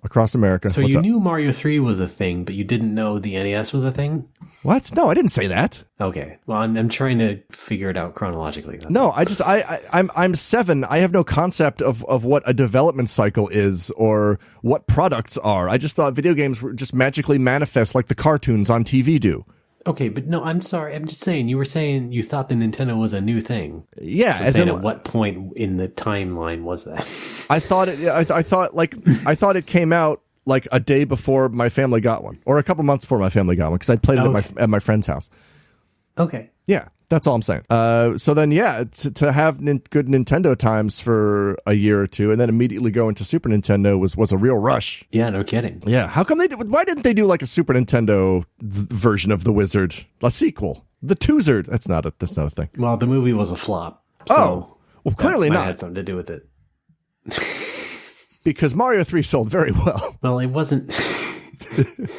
Speaker 2: across America.
Speaker 1: So you knew Mario 3 was a thing, but you didn't know the NES was a thing?
Speaker 2: What? No, I didn't say that.
Speaker 1: Okay. Well, I'm trying to figure it out chronologically.
Speaker 2: I'm 7. I have no concept of what a development cycle is or what products are. I just thought video games were just magically manifest like the cartoons on TV do.
Speaker 1: Okay, but no, I'm sorry. I'm just saying, you were saying you thought the Nintendo was a new thing.
Speaker 2: Yeah.
Speaker 1: I'm saying at what point in the timeline was that?
Speaker 2: I thought it came out like a day before my family got one, or a couple months before my family got one, because I played it at my friend's house.
Speaker 1: Okay.
Speaker 2: Yeah, that's all I'm saying. So then, to have good Nintendo times for a year or two, and then immediately go into Super Nintendo was a real rush.
Speaker 1: Yeah, no kidding.
Speaker 2: Yeah, how come why didn't they do like a Super Nintendo version of The Wizard, a sequel, the Two-Zard? That's not a thing.
Speaker 1: Well, the movie was a flop. So
Speaker 2: well, clearly not.
Speaker 1: Had something to do with it.
Speaker 2: Because Mario 3 sold very well.
Speaker 1: Well, it wasn't. It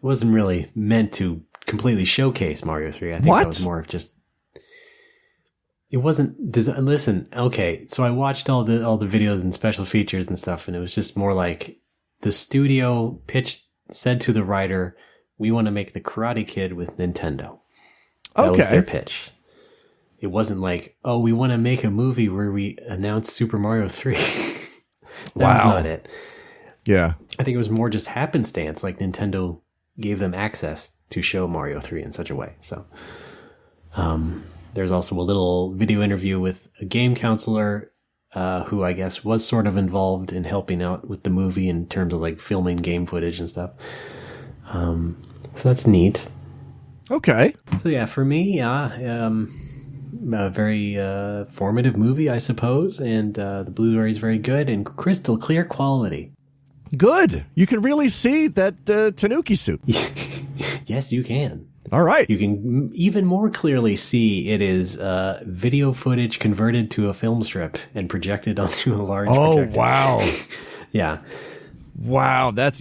Speaker 1: wasn't really meant to completely showcase Mario 3. I think that was more of just. It wasn't. Listen, okay. So I watched all the videos and special features and stuff, and it was just more like the studio said to the writer, "We want to make the Karate Kid with Nintendo." That was their pitch. It wasn't like, "Oh, we want to make a movie where we announce Super Mario 3." That was not it.
Speaker 2: Yeah.
Speaker 1: I think it was more just happenstance, like Nintendo gave them access to show Mario 3 in such a way. So there's also a little video interview with a game counselor who I guess was sort of involved in helping out with the movie in terms of like filming game footage and stuff. So that's neat.
Speaker 2: Okay.
Speaker 1: So yeah, for me, a very formative movie, I suppose, and the Blu-ray is very good and crystal clear quality.
Speaker 2: Good. You can really see that Tanuki suit.
Speaker 1: Yes, you can.
Speaker 2: All right.
Speaker 1: You can even more clearly see it is video footage converted to a film strip and projected onto a large projector.
Speaker 2: Oh, wow.
Speaker 1: Yeah.
Speaker 2: Wow,
Speaker 1: that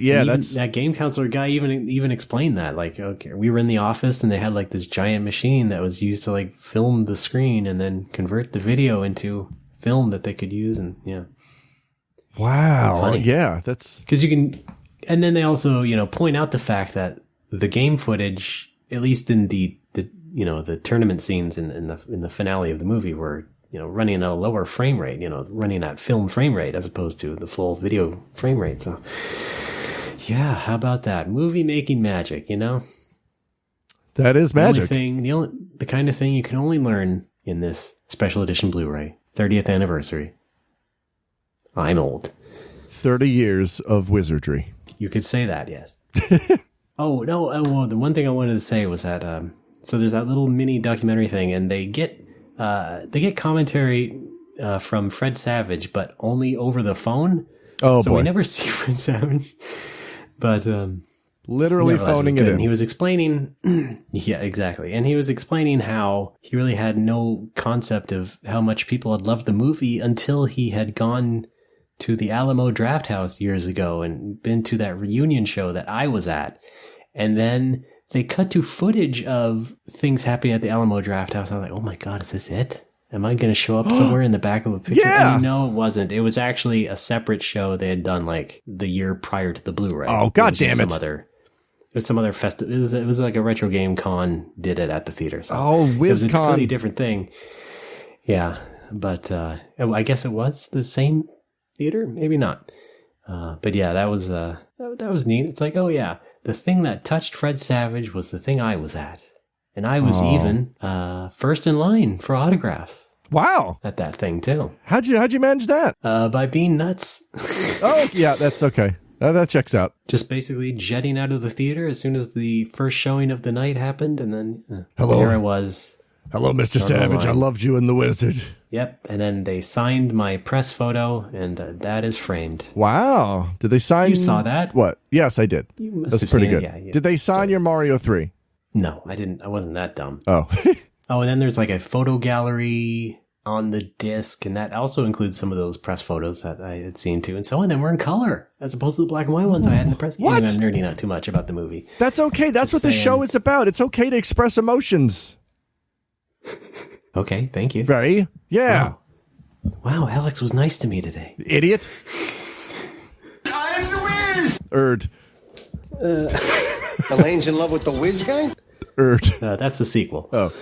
Speaker 1: game counselor guy even explained that. Like, okay, we were in the office and they had like this giant machine that was used to like film the screen and then convert the video into film that they could use. And yeah.
Speaker 2: Wow.
Speaker 1: Funny.
Speaker 2: Yeah, that's
Speaker 1: because you can. And then they also, point out the fact that the game footage, at least in the tournament scenes in the finale of the movie, were running at a lower frame rate, running at film frame rate as opposed to the full video frame rate. So, yeah, how about that? Movie making magic,
Speaker 2: That is magic.
Speaker 1: The kind of thing you can only learn in this special edition Blu-ray, 30th anniversary. I'm old.
Speaker 2: 30 years of wizardry.
Speaker 1: You could say that, yes. Oh, no, well, the one thing I wanted to say was that, so there's that little mini documentary thing, and they get commentary from Fred Savage, but only over the phone.
Speaker 2: Oh,
Speaker 1: so
Speaker 2: boy.
Speaker 1: we never see Fred Savage. But
Speaker 2: literally phoning it in.
Speaker 1: He was explaining, yeah, exactly, and he was explaining how he really had no concept of how much people had loved the movie until he had gone to the Alamo Drafthouse years ago and been to that reunion show that I was at, and then they cut to footage of things happening at the Alamo Drafthouse. I was like, oh my God, is this it? Am I going to show up somewhere in the back of a picture?
Speaker 2: Yeah.
Speaker 1: And no, it wasn't. It was actually a separate show they had done like the year prior to the Blu-ray.
Speaker 2: Oh, God damn it.
Speaker 1: It was some other festival. It was like a retro game con did it at the theater. So
Speaker 2: WizCon.
Speaker 1: It was a completely different thing. Yeah. But I guess it was the same theater. Maybe not. But yeah, that was neat. It's like, oh yeah. The thing that touched Fred Savage was the thing I was at. And I was even first in line for autographs.
Speaker 2: Wow.
Speaker 1: At that thing, too.
Speaker 2: How'd you manage that?
Speaker 1: By being nuts.
Speaker 2: Oh, yeah, that's okay. That checks out.
Speaker 1: Just basically jetting out of the theater as soon as the first showing of the night happened. And then
Speaker 2: hello.
Speaker 1: There I was.
Speaker 2: Hello, Mr. Savage. I loved you in The Wizard.
Speaker 1: Yep. And then they signed my press photo, and that is framed.
Speaker 2: Wow. Did they sign?
Speaker 1: You saw that?
Speaker 2: What? Yes, I did.
Speaker 1: You must
Speaker 2: That's
Speaker 1: have
Speaker 2: pretty
Speaker 1: seen
Speaker 2: good.
Speaker 1: It. Yeah.
Speaker 2: Did they sign your Mario 3?
Speaker 1: No, I didn't. I wasn't that dumb.
Speaker 2: Oh.
Speaker 1: Oh, and then there's like a photo gallery on the disc, and that also includes some of those press photos that I had seen too. And some of them were in color, as opposed to the black and white ones I had in the press.
Speaker 2: What?
Speaker 1: I'm nerding out too much about the movie.
Speaker 2: That's okay. That's what the show is about. It's okay to express emotions.
Speaker 1: Okay, thank you.
Speaker 2: Right? Yeah.
Speaker 1: Wow, Alex was nice to me today.
Speaker 2: Idiot.
Speaker 4: I'm the Wiz!
Speaker 5: Elaine's in love with the Wiz guy?
Speaker 1: That's the sequel.
Speaker 2: Oh.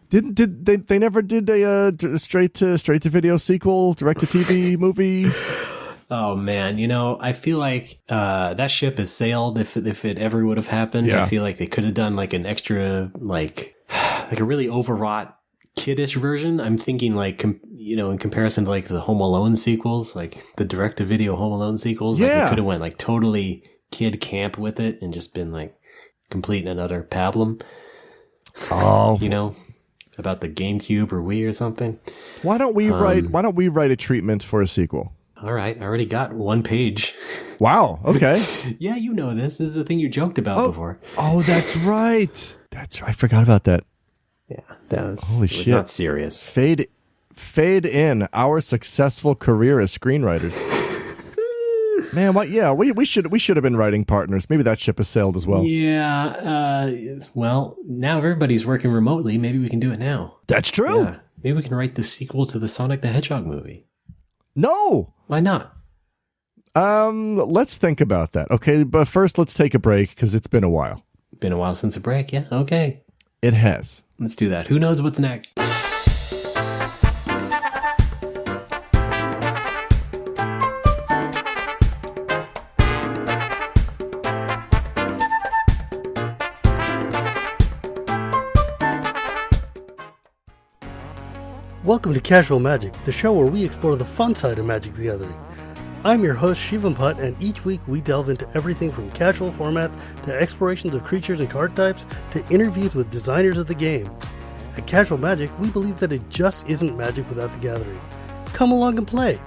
Speaker 2: Did they never did a straight to video sequel, direct to TV movie?
Speaker 1: Oh man, I feel like that ship has sailed if it ever would have happened.
Speaker 2: Yeah.
Speaker 1: I feel like they could have done like an extra like a really overwrought kiddish version. I'm thinking like in comparison to like the Home Alone sequels, like the direct to video Home Alone sequels.
Speaker 2: Yeah.
Speaker 1: Like, they could have went like totally kid camp with it and just been like complete and utter pablum.
Speaker 2: Oh,
Speaker 1: about the GameCube or Wii or something.
Speaker 2: Why don't we write a treatment for a sequel?
Speaker 1: All right, I already got one page.
Speaker 2: Wow. Okay.
Speaker 1: Yeah, you know this. This is the thing you joked about before.
Speaker 2: Oh, that's right. That's right. I forgot about that.
Speaker 1: Yeah, that was
Speaker 2: holy
Speaker 1: shit.
Speaker 2: Shit.
Speaker 1: Not serious.
Speaker 2: Fade in our successful career as screenwriters. Man, what? Yeah, we should have been writing partners. Maybe that ship has sailed as well.
Speaker 1: Yeah. Well, now everybody's working remotely. Maybe we can do it now.
Speaker 2: That's true.
Speaker 1: Yeah. Maybe we can write the sequel to the Sonic the Hedgehog movie.
Speaker 2: No.
Speaker 1: Why not?
Speaker 2: Let's think about that. Okay, but first let's take a break because it's been a while.
Speaker 1: Been a while since a break. Yeah. Okay.
Speaker 2: It has.
Speaker 1: Let's do that. Who knows what's next?
Speaker 10: Welcome to Casual Magic, the show where we explore the fun side of Magic the Gathering. I'm your host, Shivam Putt, and each week we delve into everything from casual formats to explorations of creatures and card types to interviews with designers of the game. At Casual Magic, we believe that it just isn't Magic without the Gathering. Come along and play!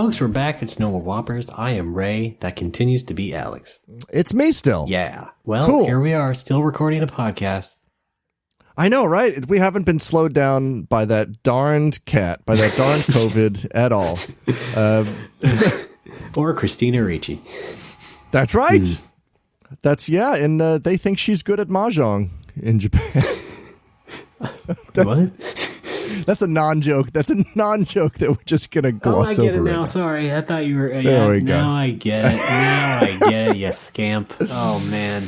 Speaker 1: folks, we're back. It's No More Whoppers. I am Ray. That continues to be Alex.
Speaker 2: It's me still.
Speaker 1: Yeah. Well,
Speaker 2: cool.
Speaker 1: Here we are, still recording a podcast.
Speaker 2: I know, right? We haven't been slowed down by that darned cat, by that darned COVID at all.
Speaker 1: Or Christina Ricci.
Speaker 2: That's right. And they think she's good at mahjong in Japan.
Speaker 1: What?
Speaker 2: That's a non-joke. That's a non-joke that we're just going to gloss over.
Speaker 1: I get it now.
Speaker 2: Right.
Speaker 1: Sorry. I thought you were...
Speaker 2: There we go.
Speaker 1: Now I get it. Now I get it, you scamp. Oh, man.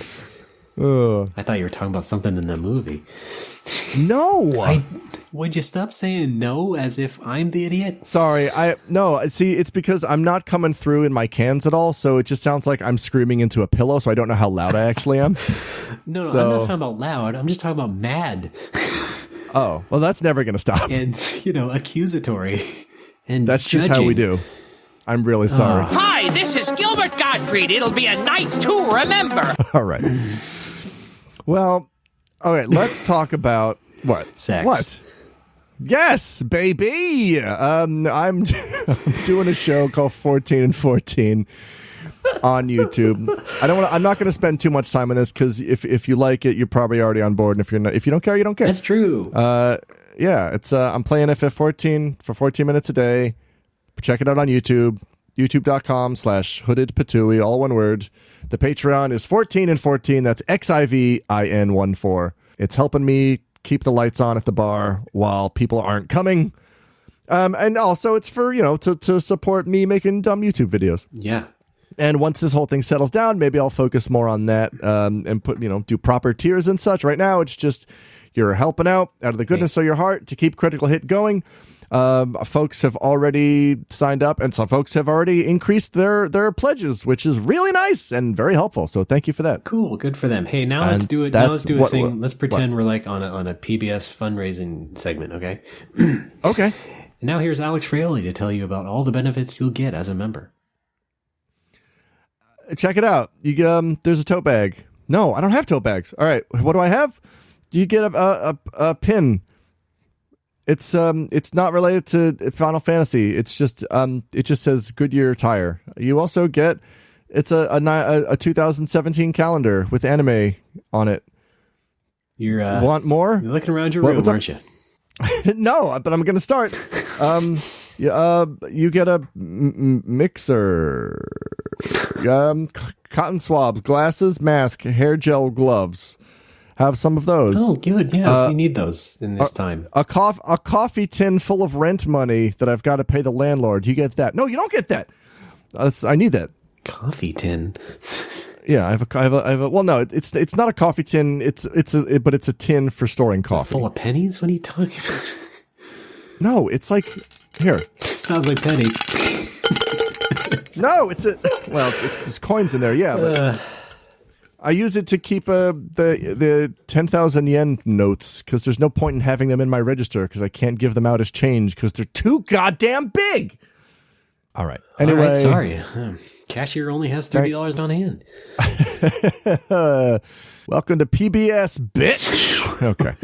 Speaker 1: I thought you were talking about something in the movie.
Speaker 2: No.
Speaker 1: Would you stop saying no as if I'm the idiot?
Speaker 2: Sorry. See, it's because I'm not coming through in my cans at all, so it just sounds like I'm screaming into a pillow, so I don't know how loud I actually am.
Speaker 1: No, I'm not talking about loud. I'm just talking about mad.
Speaker 2: Oh, well, that's never going to stop.
Speaker 1: And, accusatory. And
Speaker 2: that's
Speaker 1: judging.
Speaker 2: just how we do. I'm really sorry.
Speaker 11: Hi, this is Gilbert Gottfried. It'll be a night to remember.
Speaker 2: All right. Well, all right, let's talk about what?
Speaker 1: Sex.
Speaker 2: What? Yes, baby. I'm doing a show called 14 and 14 on YouTube. I'm not going to spend too much time on this because if you like it, you're probably already on board, and if you don't care, you don't care.
Speaker 1: That's true.
Speaker 2: It's I'm playing FF14 for 14 minutes a day. Check it out on YouTube. YouTube.com/hoodedpatooey, all one word. The Patreon is 14 and 14. That's XIVIN14. It's helping me keep the lights on at the bar while people aren't coming. And also it's for, to support me making dumb YouTube videos.
Speaker 1: Yeah.
Speaker 2: And once this whole thing settles down, maybe I'll focus more on that and put, do proper tiers and such. Right now, it's just you're helping out of the goodness of your heart to keep Critical Hit going. Folks have already signed up, and some folks have already increased their pledges, which is really nice and very helpful. So thank you for that.
Speaker 1: Cool, good for them. Hey, now let's do it. Now let's do a thing. Let's pretend we're like on a PBS fundraising segment, okay?
Speaker 2: Okay.
Speaker 1: And now here's Alex Fraioli to tell you about all the benefits you'll get as a member.
Speaker 2: Check it out. You there's a tote bag. No, I don't have tote bags. All right, what do I have? You get a pin. It's not related to Final Fantasy. It's just it just says Goodyear tire. You also get a 2017 calendar with anime on it.
Speaker 1: You're
Speaker 2: want more?
Speaker 1: You're looking around your room, aren't you?
Speaker 2: No, but I'm gonna start. You get a mixer, cotton swabs, glasses, mask, hair gel, gloves. Have some of those.
Speaker 1: Oh, good. Yeah, we need those in this time.
Speaker 2: A coffee tin full of rent money that I've got to pay the landlord. You get that? No, you don't get that. I need that.
Speaker 1: Coffee tin.
Speaker 2: Yeah, I have a. Well, no, it's not a coffee tin. But it's a tin for storing coffee.
Speaker 1: Full of pennies? What are you talking about?
Speaker 2: No, it's like here.
Speaker 1: Sounds like pennies.
Speaker 2: No, there's coins in there. Yeah, but I use it to keep the 10,000 yen notes because there's no point in having them in my register because I can't give them out as change because they're too goddamn big. All right. Anyway,
Speaker 1: all right, sorry. Cashier only has $30 on hand.
Speaker 2: Welcome to PBS, bitch. Okay.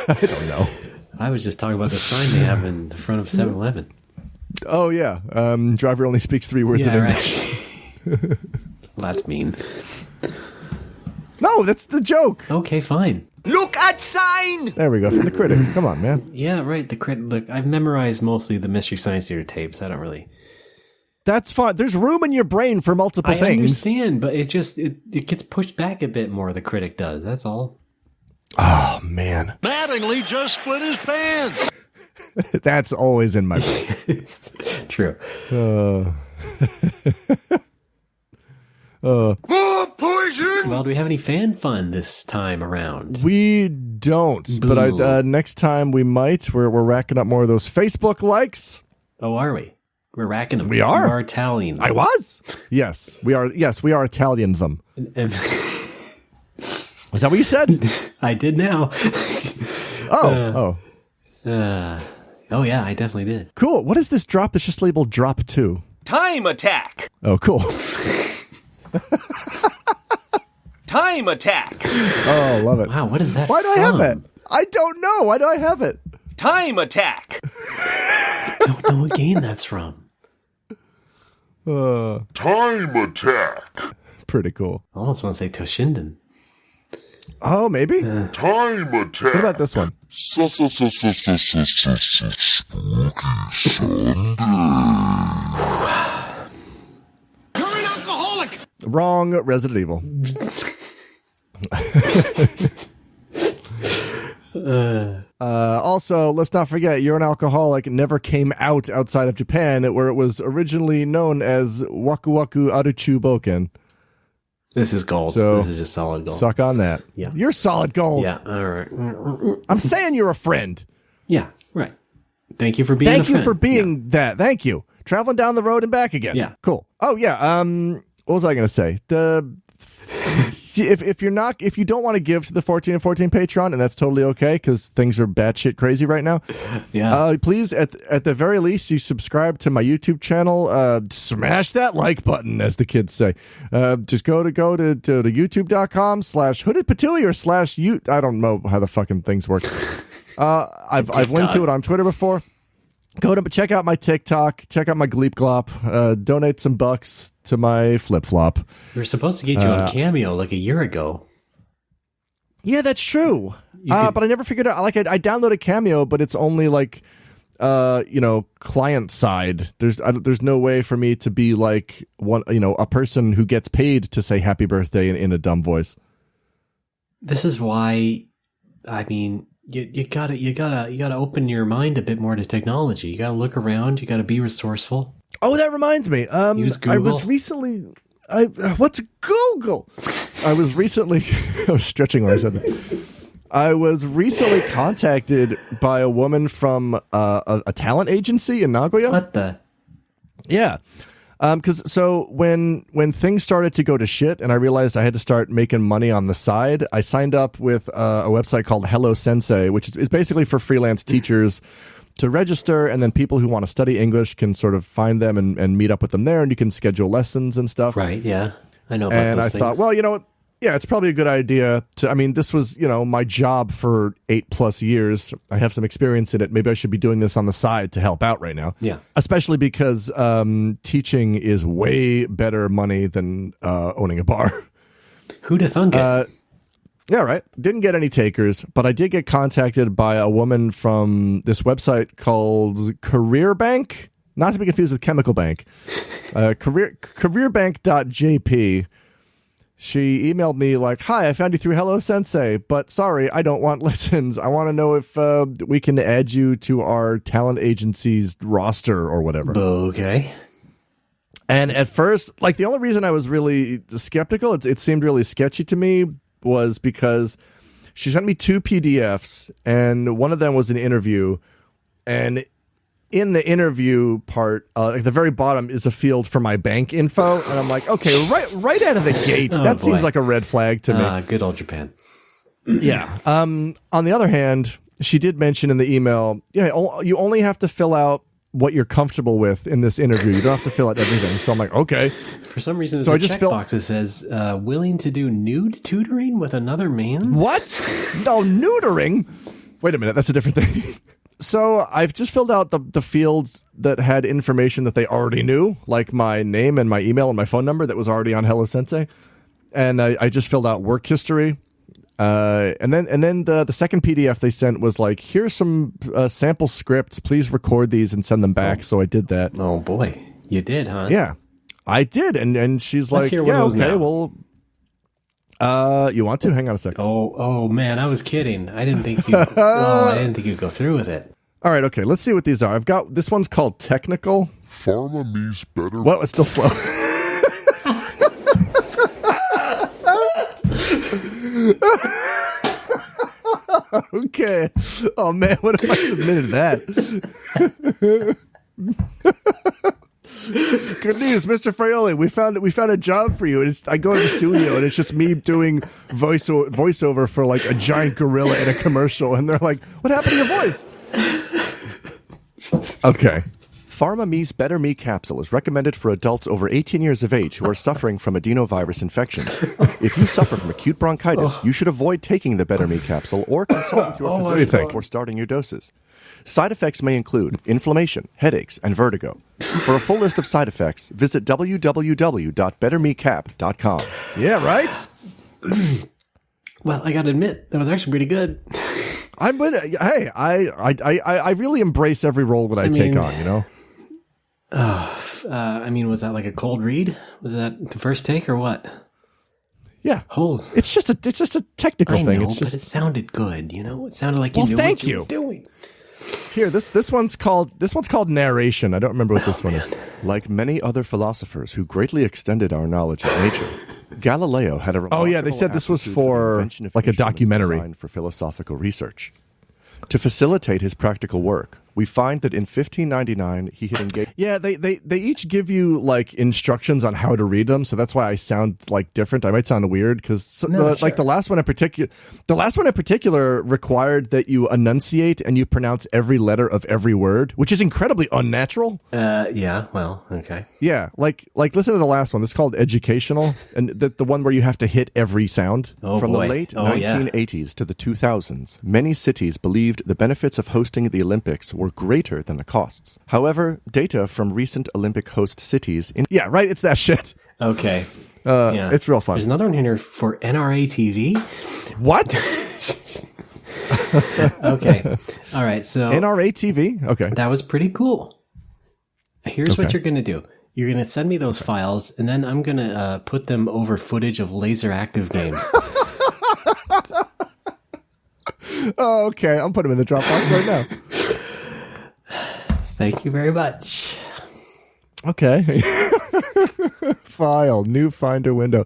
Speaker 2: I don't know.
Speaker 1: I was just talking about the sign they have in the front of 7-Eleven.
Speaker 2: Oh, yeah. Driver only speaks 3 words of English.
Speaker 1: Right. Well, that's mean.
Speaker 2: No, that's the joke.
Speaker 1: Okay, fine.
Speaker 4: Look at sign!
Speaker 2: There we go. From the critic. Come on, man.
Speaker 1: Yeah, right. The critic. Look, I've memorized mostly the Mystery Science Theater tapes. I don't really...
Speaker 2: That's fine. There's room in your brain for multiple things.
Speaker 1: I understand, but it's just, it gets pushed back a bit more, the critic does. That's all.
Speaker 2: Oh, man.
Speaker 4: Mattingly just split his pants!
Speaker 2: That's always in my brain.
Speaker 1: True.
Speaker 4: More poison!
Speaker 1: Well, do we have any fan fun this time around?
Speaker 2: We don't,
Speaker 1: Boo.
Speaker 2: but next time we might. We're racking up more of those Facebook likes.
Speaker 1: Oh, are we? We're racking them.
Speaker 2: We are.
Speaker 1: We are Italian.
Speaker 2: I was. Yes, we are. Yes, we are Italian them. Is that what you said?
Speaker 1: I did now.
Speaker 2: Oh,
Speaker 1: yeah, I definitely did.
Speaker 2: cool. What is this drop that's just labeled drop 2?
Speaker 11: Time attack.
Speaker 2: Oh, cool.
Speaker 11: Time attack.
Speaker 2: Oh, love it.
Speaker 1: Wow, what is that
Speaker 2: Why do I have it? I don't know. Why do I have it?
Speaker 11: Time attack.
Speaker 1: I don't know what game that's from.
Speaker 3: Time attack.
Speaker 2: Pretty cool.
Speaker 1: I almost want to say Toshinden.
Speaker 2: Oh, maybe?
Speaker 3: Time attack.
Speaker 2: What about this one?
Speaker 3: Spooky Sunday.
Speaker 4: You're an alcoholic.
Speaker 2: Wrong, Resident Evil. Also, let's not forget, You're an Alcoholic never came out outside of Japan, where it was originally known as Waku Waku Aruchu Boken.
Speaker 1: This is gold.
Speaker 2: So,
Speaker 1: this is just solid gold.
Speaker 2: Suck on that.
Speaker 1: Yeah.
Speaker 2: You're solid gold.
Speaker 1: Yeah, all right.
Speaker 2: I'm saying you're a friend.
Speaker 1: Yeah, right. Thank you for being a friend.
Speaker 2: Thank you for being that. Thank you. Traveling down the road and back again.
Speaker 1: Yeah.
Speaker 2: Cool. Oh, yeah. What was I going to say? If you don't want to give to the 14 and 14 Patreon, and that's totally okay because things are batshit crazy right now.
Speaker 1: Yeah.
Speaker 2: Please, at the very least, you subscribe to my YouTube channel. Smash that like button, as the kids say. Just go to youtube.com/hoodedpatooey or /you. I don't know how the fucking things work. I've linked to it on Twitter before. Go to check out my TikTok, check out my Gleep Glop, donate some bucks to my Flip Flop.
Speaker 1: We were supposed to get you on Cameo like a year ago.
Speaker 2: Yeah, that's true. But I never figured out. Like, I downloaded Cameo, but it's only like, client side. There's no way for me to be like a person who gets paid to say happy birthday in a dumb voice.
Speaker 1: This is why, I mean, you gotta open your mind a bit more to technology. You gotta look around. You gotta be resourceful.
Speaker 2: Oh, that reminds me.
Speaker 1: Use Google.
Speaker 2: I was recently. What's Google? I was stretching when I said that. I was recently contacted by a woman from a talent agency in Nagoya.
Speaker 1: What the?
Speaker 2: Yeah. So when things started to go to shit and I realized I had to start making money on the side, I signed up with a website called Hello Sensei, which is basically for freelance teachers to register, and then people who want to study English can sort of find them and meet up with them there, and you can schedule lessons and stuff.
Speaker 1: Right, yeah. I know about
Speaker 2: and
Speaker 1: those
Speaker 2: I
Speaker 1: things.
Speaker 2: thought, well, yeah, it's probably a good idea to, I mean, this was, my job for 8+ years. I have some experience in it. Maybe I should be doing this on the side to help out right now.
Speaker 1: Yeah.
Speaker 2: Especially because teaching is way better money than owning a bar.
Speaker 1: Who'd have thunk it?
Speaker 2: Yeah, right. Didn't get any takers, but I did get contacted by a woman from this website called Career Bank, not to be confused with Chemical Bank. Careerbank.jp. She emailed me like, "Hi, I found you through Hello Sensei, but sorry, I don't want lessons. I want to know if we can add you to our talent agency's roster or whatever."
Speaker 1: Okay.
Speaker 2: And at first, like, the only reason I was really skeptical, it seemed really sketchy to me, was because she sent me 2 PDFs, and one of them was an interview, and in the interview part, at the very bottom is a field for my bank info, and I'm like, okay, right out of the gate, that seems like a red flag to me.
Speaker 1: Good old Japan.
Speaker 2: Yeah. On the other hand, she did mention in the email, you only have to fill out what you're comfortable with in this interview. You don't have to fill out everything. So I'm like, okay.
Speaker 1: For some reason, there's a checkbox that says, willing to do nude tutoring with another man?
Speaker 2: What? No, neutering? Wait a minute, that's a different thing. So I've just filled out the fields that had information that they already knew, like my name and my email and my phone number that was already on Hello Sensei. And I just filled out work history. And then the second PDF they sent was like, here's some sample scripts. Please record these and send them back. So I did that.
Speaker 1: Oh boy, you did, huh?
Speaker 2: Yeah, I did. And she's
Speaker 1: Let's
Speaker 2: like,
Speaker 1: hear one
Speaker 2: yeah,
Speaker 1: of those
Speaker 2: okay,
Speaker 1: now.
Speaker 2: well, you want to? Hang on a second.
Speaker 1: Oh man, I was kidding. I didn't think you'd go through with it.
Speaker 2: All right, okay. Let's see what these are. I've got this one's called Technical.
Speaker 3: Pharma me's better.
Speaker 2: Well, it's still slow. Okay. Oh man, what if I submitted that? Good news, Mr. Fraioli. We found a job for you. And I go to the studio and it's just me doing voiceover for like a giant gorilla in a commercial, and they're like, "What happened to your voice?" Okay. Pharma Me's Better Me capsule is recommended for adults over 18 years of age who are suffering from adenovirus infection. If you suffer from acute bronchitis, you should avoid taking the Better Me capsule or consult with your physician before starting your doses. Side effects may include inflammation, headaches, and vertigo. For a full list of side effects, visit www.bettermecap.com. Yeah, right?
Speaker 1: Well, I gotta admit, that was actually pretty good.
Speaker 2: I really embrace every role that I take on, you know?
Speaker 1: Was that like a cold read? Was that the first take or what?
Speaker 2: Yeah. It's just a technical thing.
Speaker 1: I know, but it sounded good, you know? It sounded like you knew
Speaker 2: what
Speaker 1: you were doing.
Speaker 2: Here, this one's called narration. I don't remember what this one is. Like many other philosophers who greatly extended our knowledge of nature, Galileo had a remarkable they said this was for like a documentary
Speaker 7: for philosophical research. To facilitate his practical work, we find that in 1599 he had engaged.
Speaker 2: Yeah, they each give you like instructions on how to read them, so that's why I sound like different. I might sound weird because like the last one in particular required that you enunciate and you pronounce every letter of every word, which is incredibly unnatural.
Speaker 1: Yeah, well, okay.
Speaker 2: Yeah, like listen to the last one. It's called educational, and the one where you have to hit every sound.
Speaker 7: From the late 1980s to the 2000s, many cities believed the benefits of hosting the Olympics were greater than the costs. However, data from recent Olympic host cities...
Speaker 2: it's that shit.
Speaker 1: Okay.
Speaker 2: It's real fun.
Speaker 1: There's another one here for NRA TV.
Speaker 2: What?
Speaker 1: Okay. All right, so...
Speaker 2: NRA TV? Okay.
Speaker 1: That was pretty cool. Here's what you're going to do. You're going to send me those files, and then I'm going to put them over footage of laser active games.
Speaker 2: Oh, okay. I'm putting them in the Dropbox right now.
Speaker 1: Thank you very much.
Speaker 2: Okay. File, new Finder window.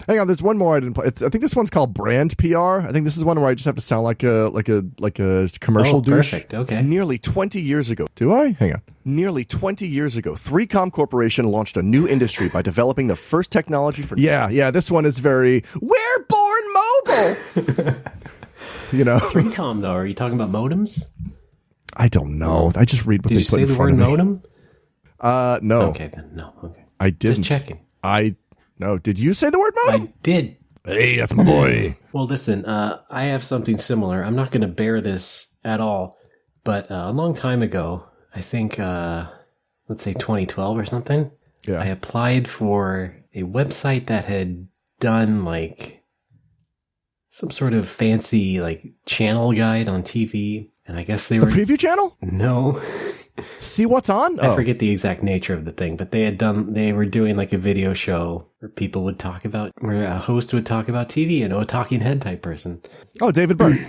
Speaker 2: Hang on, there's one more I didn't play. I think this one's called Brand PR. I think this is one where I just have to sound like a commercial douche.
Speaker 1: Perfect. Okay.
Speaker 7: Nearly 20 years ago.
Speaker 2: Do I? Hang on.
Speaker 7: Nearly 20 years ago, 3Com Corporation launched a new industry by developing the first technology for...
Speaker 2: Yeah, this one is very... We're born mobile! You know,
Speaker 1: 3Com though. Are you talking about modems?
Speaker 2: I don't know. I just read what they put in front of me.
Speaker 1: Did you say the word
Speaker 2: modem? No.
Speaker 1: Okay then. No. Okay.
Speaker 2: I didn't.
Speaker 1: Just checking.
Speaker 2: No. Did you say the word modem?
Speaker 1: I did.
Speaker 2: Hey, that's my boy.
Speaker 1: Well, listen. I have something similar. I'm not going to bear this at all, but a long time ago, I think, let's say 2012 or something.
Speaker 2: Yeah.
Speaker 1: I applied for a website that had done like some sort of fancy like channel guide on TV, and I guess they were
Speaker 2: the preview channel.
Speaker 1: No,
Speaker 2: see what's on.
Speaker 1: I forget the exact nature of the thing, but they were doing like a video show where people would talk about, where a host would talk about TV, you know, a talking head type person.
Speaker 2: Oh, David Byrne.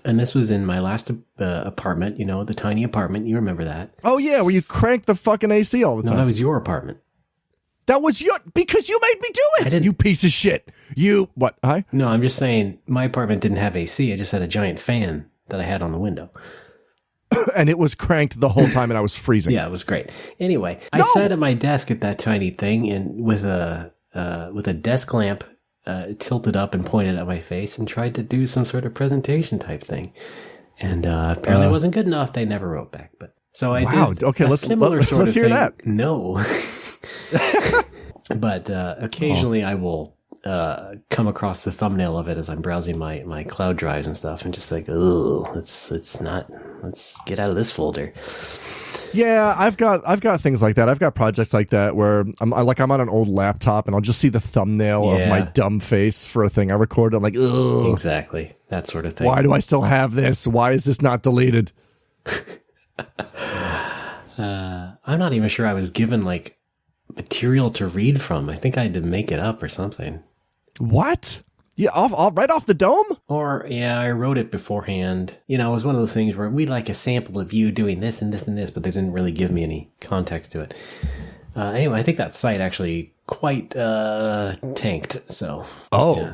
Speaker 1: And this was in my last apartment, you know, the tiny apartment. You remember that?
Speaker 2: Oh yeah, where you crank the fucking AC all the time.
Speaker 1: No, that was your apartment.
Speaker 2: That was because you made me do it.
Speaker 1: I didn't.
Speaker 2: You piece of shit. You what? Hi.
Speaker 1: No, I'm just saying my apartment didn't have AC. I just had a giant fan that I had on the window,
Speaker 2: and it was cranked the whole time, and I was freezing.
Speaker 1: Yeah, it was great. Anyway, I sat at my desk at that tiny thing, and with a desk lamp tilted up and pointed at my face, and tried to do some sort of presentation type thing. And apparently, it wasn't good enough. They never wrote back. But so I did.
Speaker 2: Okay, let's hear that.
Speaker 1: No. But occasionally I will come across the thumbnail of it as I'm browsing my cloud drives and stuff, and just like, oh, let's get out of this folder.
Speaker 2: Yeah, I've got things like that. I've got projects like that where I'm on an old laptop and I'll just see the thumbnail of my dumb face for a thing I recorded. I'm like, ugh.
Speaker 1: Exactly. That sort of thing.
Speaker 2: Why do I still have this? Why is this not deleted?
Speaker 1: I'm not even sure I was given like material to read from. I think I had to make it up or something.
Speaker 2: What? Yeah, right off the dome?
Speaker 1: Or, yeah, I wrote it beforehand. You know, it was one of those things where we'd like a sample of you doing this and this and this, but they didn't really give me any context to it. Anyway, I think that site actually quite tanked, so.
Speaker 2: Oh,
Speaker 1: yeah.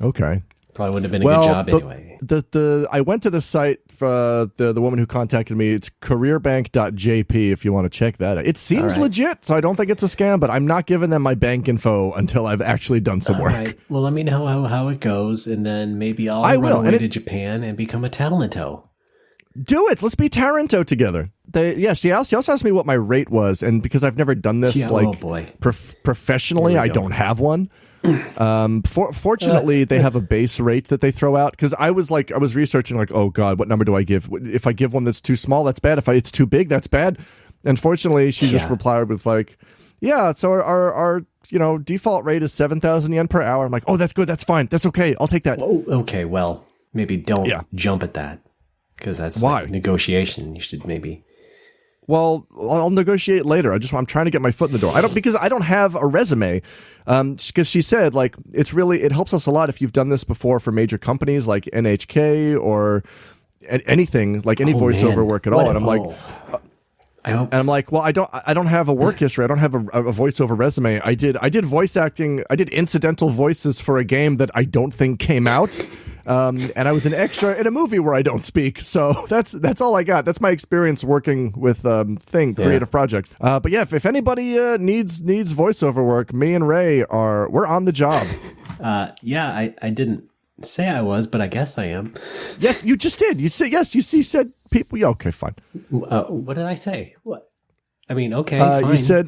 Speaker 2: Okay.
Speaker 1: Probably wouldn't have been a good job anyway.
Speaker 2: I went to the site for the woman who contacted me. It's careerbank.jp if you want to check that out. It seems legit, so I don't think it's a scam, but I'm not giving them my bank info until I've actually done some work. Right.
Speaker 1: Well, let me know how it goes, and then maybe I'll run away to Japan and become a Talento.
Speaker 2: Do it. Let's be Taranto together. She also asked me what my rate was, and because I've never done this professionally, I don't have one. Fortunately, they have a base rate that they throw out, because I was researching like, oh God, what number do I give? If I give one that's too small, that's bad. If it's too big, that's bad. And fortunately, she just replied with like, yeah, so our default rate is 7,000 yen per hour. I'm like, oh, that's good. That's fine. That's okay. I'll take that.
Speaker 1: Oh, okay. Well, maybe don't jump at that, because that's like negotiation. You should maybe.
Speaker 2: Well, I'll negotiate later. I'm trying to get my foot in the door. Because I don't have a resume. Because she said like it helps us a lot if you've done this before for major companies like NHK or anything, like any voiceover work at all. And I'm like. And I'm like, well, I don't have a work history. I don't have a voiceover resume. I did voice acting. I did incidental voices for a game that I don't think came out. And I was an extra in a movie where I don't speak. So that's all I got. That's my experience working with creative projects. But yeah, if anybody needs voiceover work, me and Ray we're on the job.
Speaker 1: I didn't say I was, but I guess I am.
Speaker 2: Yes, you just did. You said yes. You said people. Yeah, okay, fine.
Speaker 1: What did I say? What? I mean, okay, fine.
Speaker 2: You said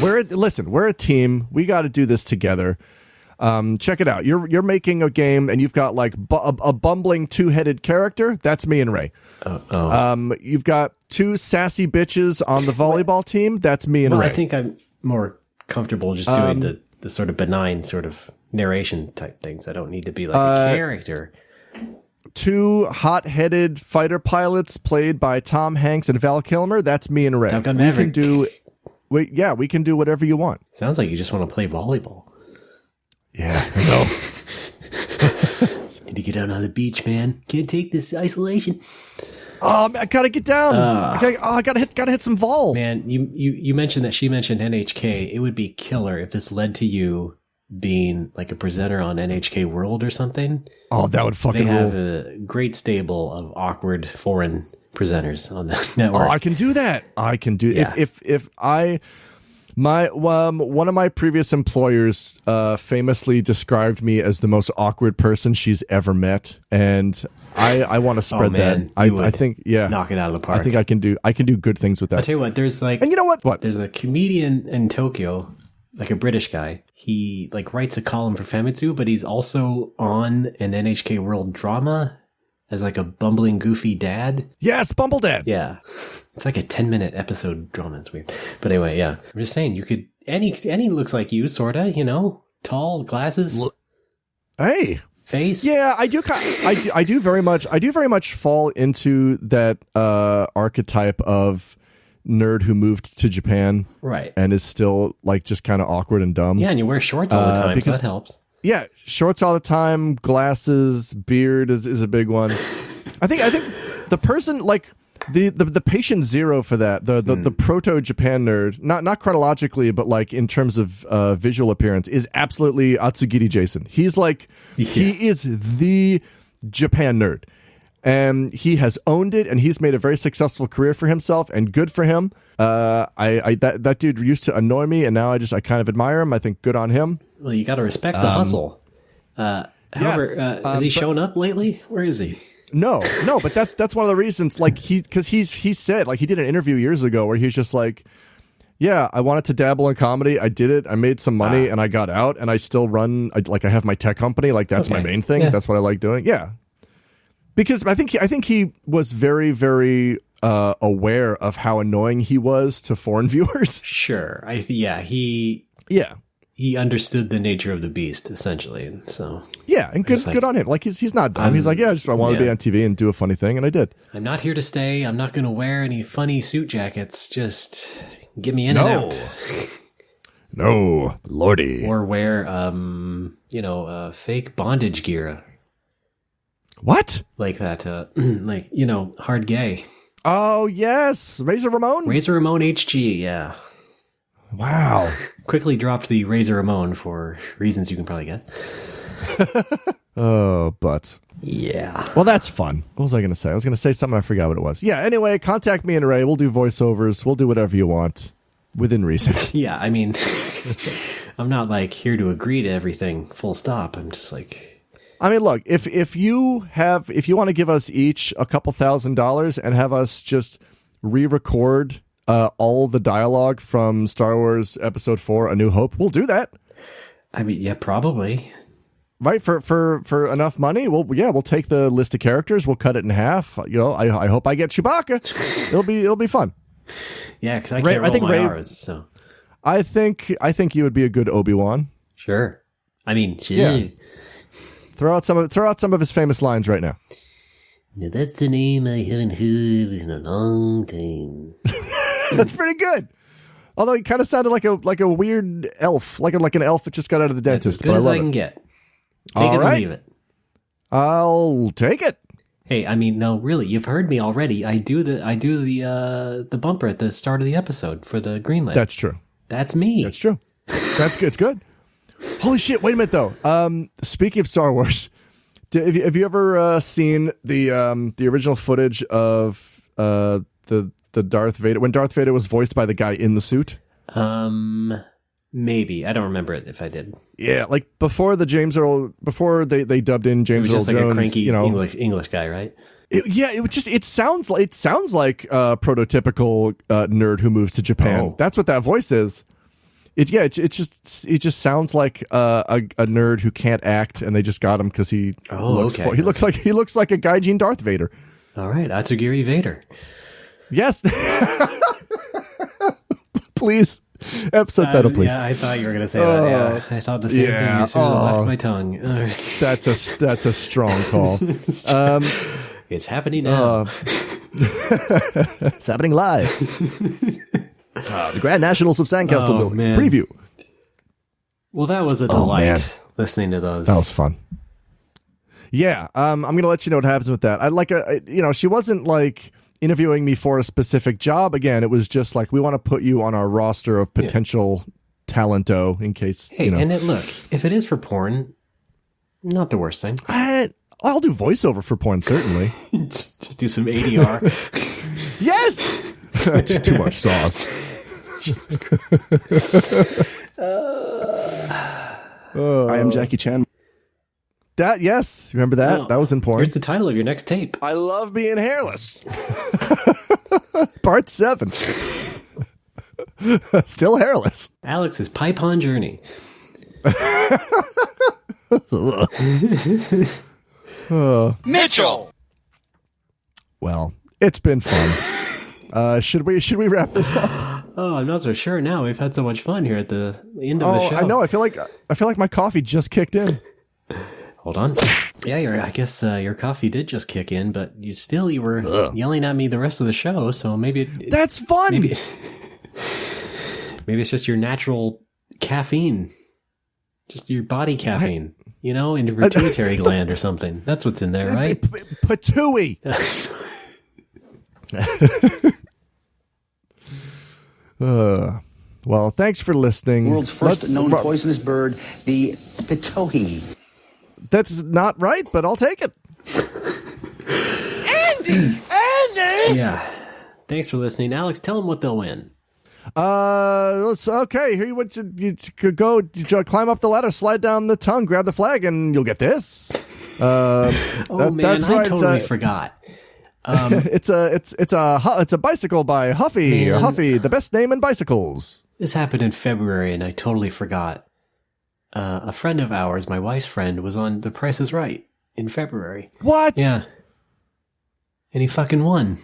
Speaker 2: we're a team. We got to do this together. Check it out. You're making a game, and you've got like a bumbling two-headed character. That's me and Ray. You've got two sassy bitches on the volleyball team. That's me and Ray.
Speaker 1: I think I'm more comfortable just doing the sort of benign sort of narration type things. I don't need to be like a character.
Speaker 2: Two hot-headed fighter pilots played by Tom Hanks and Val Kilmer. That's me and Ray.
Speaker 1: Top Gun Maverick.
Speaker 2: We can do whatever you want.
Speaker 1: Sounds like you just want to play volleyball.
Speaker 2: Yeah, I know.
Speaker 1: Need to get out on the beach, man. Can't take this isolation.
Speaker 2: I gotta get down. I gotta hit some vol.
Speaker 1: Man, you mentioned that she mentioned NHK. It would be killer if this led to you being like a presenter on NHK World or something.
Speaker 2: Oh, that would fucking
Speaker 1: rule. They have a great stable of awkward foreign presenters on the network.
Speaker 2: Oh, I can do that. I can do if one of my previous employers famously described me as the most awkward person she's ever met, and I want to spread that. I think
Speaker 1: knock it out of the park.
Speaker 2: I think I can do good things with that.
Speaker 1: I'll tell you what, there's like,
Speaker 2: and you know what?
Speaker 1: There's a comedian in Tokyo, like a British guy. He like writes a column for Famitsu, but he's also on an NHK World drama as like a bumbling, goofy dad.
Speaker 2: Yes, Bumble Dad.
Speaker 1: Yeah. It's like a 10-minute episode drama. It's weird. But anyway, yeah. I'm just saying, you could, Annie looks like you, sorta, tall, glasses.
Speaker 2: Hey.
Speaker 1: Face.
Speaker 2: Yeah, I do very much fall into that archetype of nerd who moved to Japan.
Speaker 1: Right.
Speaker 2: And is still like just kind of awkward and dumb.
Speaker 1: Yeah, and you wear shorts all the time, so that helps.
Speaker 2: Yeah, shorts all the time, glasses, beard is a big one. I think the person like the patient zero for that, the proto Japan nerd, not chronologically, but like in terms of visual appearance, is absolutely Atsugiri Jason. He's like he is the Japan nerd. And he has owned it, and he's made a very successful career for himself, and good for him. That dude used to annoy me, and now I kind of admire him. I think good on him.
Speaker 1: Well, you got to respect the hustle. However, has he shown up lately? Where is he?
Speaker 2: No, but that's one of the reasons. Like he said, like he did an interview years ago where he's just like, yeah, I wanted to dabble in comedy. I did it. I made some money, and I got out, and I still run. I have my tech company. Like that's my main thing. Yeah. That's what I like doing. Yeah. Because I think he was very, very aware of how annoying he was to foreign viewers.
Speaker 1: Sure, he understood the nature of the beast essentially, and so
Speaker 2: and good on him. Like he's not dumb. He's like, I want to be on TV and do a funny thing, and I did.
Speaker 1: I'm not here to stay. I'm not going to wear any funny suit jackets. Just get me in and out.
Speaker 2: No, lordy.
Speaker 1: Or wear fake bondage gear.
Speaker 2: What?
Speaker 1: Like that, hard gay.
Speaker 2: Oh, yes. Razor Ramon
Speaker 1: HG, yeah.
Speaker 2: Wow.
Speaker 1: Quickly dropped the Razor Ramon for reasons you can probably guess.
Speaker 2: But.
Speaker 1: Yeah.
Speaker 2: Well, that's fun. What was I going to say? I was going to say something. I forgot what it was. Yeah, anyway, contact me and Ray. We'll do voiceovers. We'll do whatever you want within reason.
Speaker 1: Yeah, I mean, I'm not like here to agree to everything full stop. I'm just like...
Speaker 2: I mean, look, if you want to give us each a couple $1,000 and have us just re-record all the dialogue from Star Wars Episode 4: A New Hope, we'll do that.
Speaker 1: I mean, yeah, probably.
Speaker 2: Right, for enough money, we'll take the list of characters, we'll cut it in half. I hope I get Chewbacca. It'll be fun.
Speaker 1: Yeah, because I can't roll my R's, so
Speaker 2: I think you would be a good Obi-Wan.
Speaker 1: Sure. I mean,
Speaker 2: yeah. Throw out some of his famous lines right now.
Speaker 1: Now that's the name I haven't heard in a long time.
Speaker 2: That's pretty good. Although he kind of sounded like a weird elf, like an elf that just got out of the dentist.
Speaker 1: That's as good as I can get. Take it or leave it.
Speaker 2: I'll take it.
Speaker 1: Hey, I mean, no, really, you've heard me already. I do the bumper at the start of the episode for the green light.
Speaker 2: That's true.
Speaker 1: That's me.
Speaker 2: That's true. That's good. It's good. Holy shit! Wait a minute, though. Speaking of Star Wars, have you ever seen the original footage of the Darth Vader when Darth Vader was voiced by the guy in the suit?
Speaker 1: Maybe. I don't remember it if I did.
Speaker 2: Yeah, like before they dubbed in James Earl Jones.
Speaker 1: Like a cranky English guy, right?
Speaker 2: It sounds like a prototypical nerd who moves to Japan. Oh. That's what that voice is. It just sounds like a nerd who can't act, and they just got him because he looks like a Gaijin Darth Vader.
Speaker 1: All right, Atsugiri Vader.
Speaker 2: Yes, please. Episode title, please.
Speaker 1: Yeah, I thought you were going to say that. Yeah, I thought the same thing as soon as it left my tongue. All right.
Speaker 2: That's a strong call.
Speaker 1: It's happening now.
Speaker 2: It's happening live. The Grand Nationals of Sandcastle building preview.
Speaker 1: Well, that was a delight listening to those.
Speaker 2: That was fun. Yeah, I'm going to let you know what happens with that. She wasn't like interviewing me for a specific job. Again, it was just like, we want to put you on our roster of potential talento in case.
Speaker 1: Hey, and look, if it is for porn, not the worst thing.
Speaker 2: I'll do voiceover for porn, certainly.
Speaker 1: Just do some ADR.
Speaker 2: Yes! Just too much sauce.
Speaker 1: Jesus Christ.
Speaker 2: I am Jackie Chan. Yes, remember that? No, that was in porn.
Speaker 1: Here's the title of your next tape.
Speaker 2: I love being hairless. Part 7. Still hairless.
Speaker 1: Alex's Python journey.
Speaker 6: Mitchell.
Speaker 2: Well, it's been fun. Should we wrap this up?
Speaker 1: Oh, I'm not so sure now. We've had so much fun here at the end of the show.
Speaker 2: I know. I feel like my coffee just kicked in.
Speaker 1: Hold on. Yeah, I guess your coffee did just kick in, but you were yelling at me the rest of the show, so maybe
Speaker 2: that's fun.
Speaker 1: Maybe it's just your natural caffeine, just your body caffeine, in your pituitary gland or something. That's what's in there, right?
Speaker 2: Patooey. Well, thanks for listening.
Speaker 5: World's first known poisonous bird, the pitohi.
Speaker 2: That's not right, but I'll take it.
Speaker 11: Andy!
Speaker 1: Yeah. Thanks for listening. Alex, tell them what they'll win.
Speaker 2: Okay. Here you could go climb up the ladder, slide down the tongue, grab the flag, and you'll get this.
Speaker 1: That's right. I totally forgot.
Speaker 2: It's a bicycle by Huffy.
Speaker 1: Man.
Speaker 2: Huffy, the best name in bicycles.
Speaker 1: This happened in February, and I totally forgot. A friend of ours, my wife's friend, was on The Price is Right in February.
Speaker 2: What?
Speaker 1: Yeah. And he fucking won.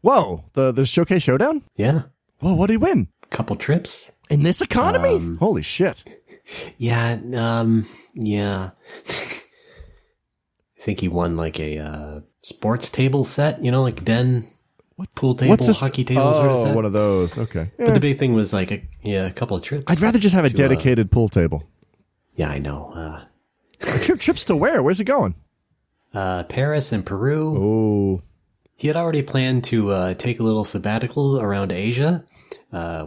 Speaker 2: Whoa, the Showcase Showdown?
Speaker 1: Yeah.
Speaker 2: Whoa, what did he win?
Speaker 1: Couple trips.
Speaker 2: In this economy? Holy shit.
Speaker 1: Yeah, yeah. I think he won like a sports table set, like den, pool table, hockey table sort of set.
Speaker 2: One of those, okay.
Speaker 1: But the big thing was like a couple of trips.
Speaker 2: I'd rather just have a dedicated pool table.
Speaker 1: Yeah, I know.
Speaker 2: Trips to where? Where's he going?
Speaker 1: Paris and Peru.
Speaker 2: Oh.
Speaker 1: He had already planned to take a little sabbatical around Asia,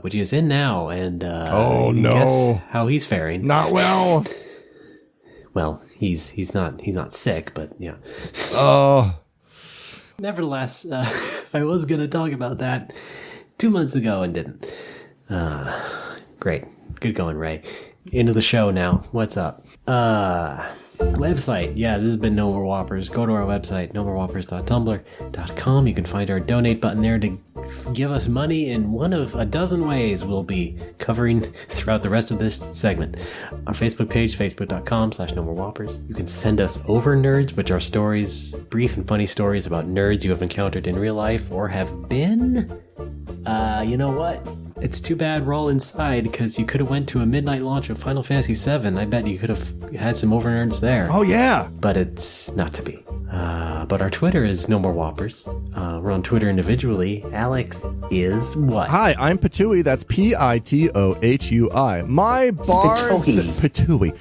Speaker 1: which he is in now, and guess how he's faring.
Speaker 2: Not well.
Speaker 1: Well, he's not sick, but yeah.
Speaker 2: Oh.
Speaker 1: Nevertheless, I was going to talk about that 2 months ago and didn't. Great. Good going, Ray. into the show now. What's up? Website. Yeah, this has been No More Whoppers. Go to our website, nomorewhoppers.tumblr.com. You can find our donate button there to give us money in one of a dozen ways we'll be covering throughout the rest of this segment. Our Facebook page, facebook.com/nomorewhoppers. You can send us over nerds, which are stories, brief and funny stories about nerds you have encountered in real life or have been. You know what? It's too bad we're all inside because you could have went to a midnight launch of Final Fantasy VII. I bet you could have had some over nerds there.
Speaker 2: Oh, yeah.
Speaker 1: But it's not to be. But our Twitter is No More Whoppers. We're on Twitter individually. Alex is what?
Speaker 2: Hi, I'm Patui. That's Pitohui. My bar... Patui.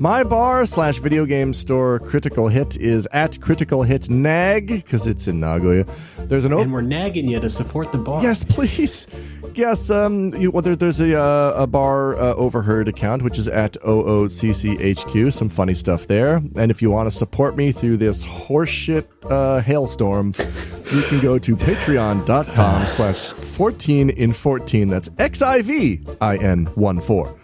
Speaker 2: My bar/video game store Critical Hit is at Critical Hit Nag, because it's in Nagoya.
Speaker 1: And we're nagging you to support the bar.
Speaker 2: Yes, please. Yes, there's a bar overheard account, which is at OOCCHQ. Some funny stuff there. And if you want to support me through this horseshit hailstorm, you can go to patreon.com/14in14. That's XIVIN14.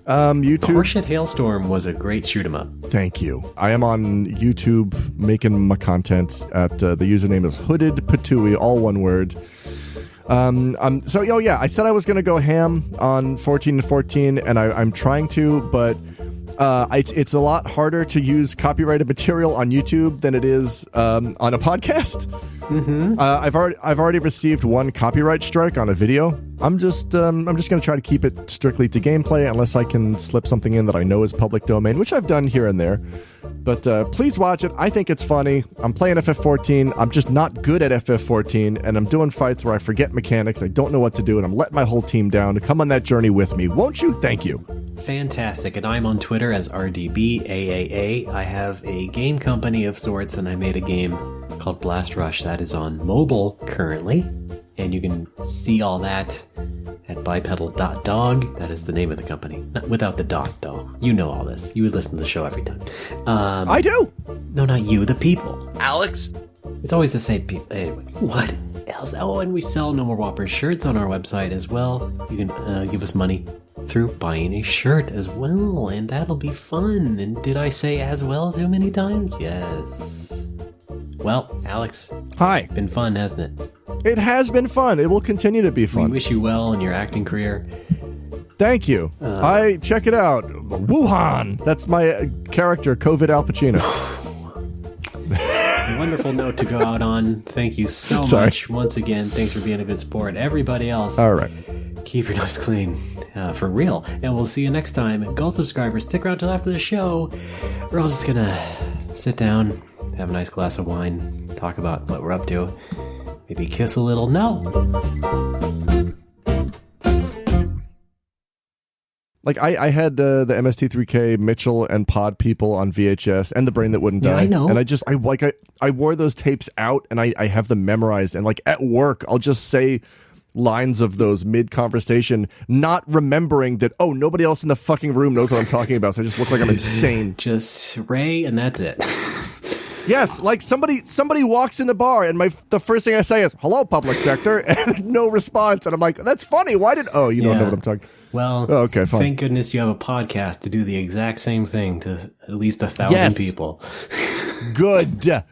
Speaker 2: YouTube.
Speaker 1: The Horseshit Hailstorm was a great shoot 'em up.
Speaker 2: Thank you. I am on YouTube making my content at the username is Hooded Patui, all one word. I said I was going to go ham on 14 and 14, and I'm trying to, but it's a lot harder to use copyrighted material on YouTube than it is on a podcast. Mm-hmm. I've already received one copyright strike on a video. I'm just going to try to keep it strictly to gameplay unless I can slip something in that I know is public domain, which I've done here and there. But please watch it. I think it's funny. I'm playing FF14. I'm just not good at FF14, and I'm doing fights where I forget mechanics. I don't know what to do, and I'm letting my whole team down to come on that journey with me. Won't you? Thank you.
Speaker 1: Fantastic. And I'm on Twitter as RDBAAA. I have a game company of sorts, and I made a game called Blast Rush that is on mobile currently. And you can see all that at bipedal.dog. That is the name of the company. Not without the dot, though. You know all this. You would listen to the show every time.
Speaker 2: I do.
Speaker 1: No, not you. The people.
Speaker 6: Alex.
Speaker 1: It's always the same people. Anyway, what else? Oh, and we sell No More Whoppers shirts on our website as well. You can give us money through buying a shirt as well, and that'll be fun. And did I say as well too many times? Yes. Well, Alex.
Speaker 2: Hi.
Speaker 1: Been fun, hasn't it?
Speaker 2: It has been fun. It will continue to be fun.
Speaker 1: We wish you well in your acting career.
Speaker 2: Thank you. Check it out. Wuhan. That's my character, COVID Al Pacino.
Speaker 1: Wonderful note to go out on. Thank you so much. Once again, thanks for being a good sport. Everybody else,
Speaker 2: all right,
Speaker 1: keep your nose clean. For real. And we'll see you next time. Gold subscribers, stick around till after the show. We're all just gonna sit down, have a nice glass of wine, talk about what we're up to. Maybe kiss a little. No.
Speaker 2: Like I had the MST3K Mitchell and Pod people on VHS and The Brain That Wouldn't Die.
Speaker 1: Yeah, I know.
Speaker 2: And I wore those tapes out and I have them memorized. And like at work, I'll just say lines of those mid-conversation, not remembering that, oh, nobody else in the fucking room knows what I'm talking about. So I just look like I'm insane.
Speaker 1: Just Ray and that's it.
Speaker 2: Yes, like somebody walks in the bar and the first thing I say is, hello, public sector, and no response. And I'm like, that's funny. Why did... Oh, you don't know what I'm talking...
Speaker 1: Well,
Speaker 2: okay, fine.
Speaker 1: Thank goodness you have a podcast to do the exact same thing to at least 1,000 people.
Speaker 2: Good.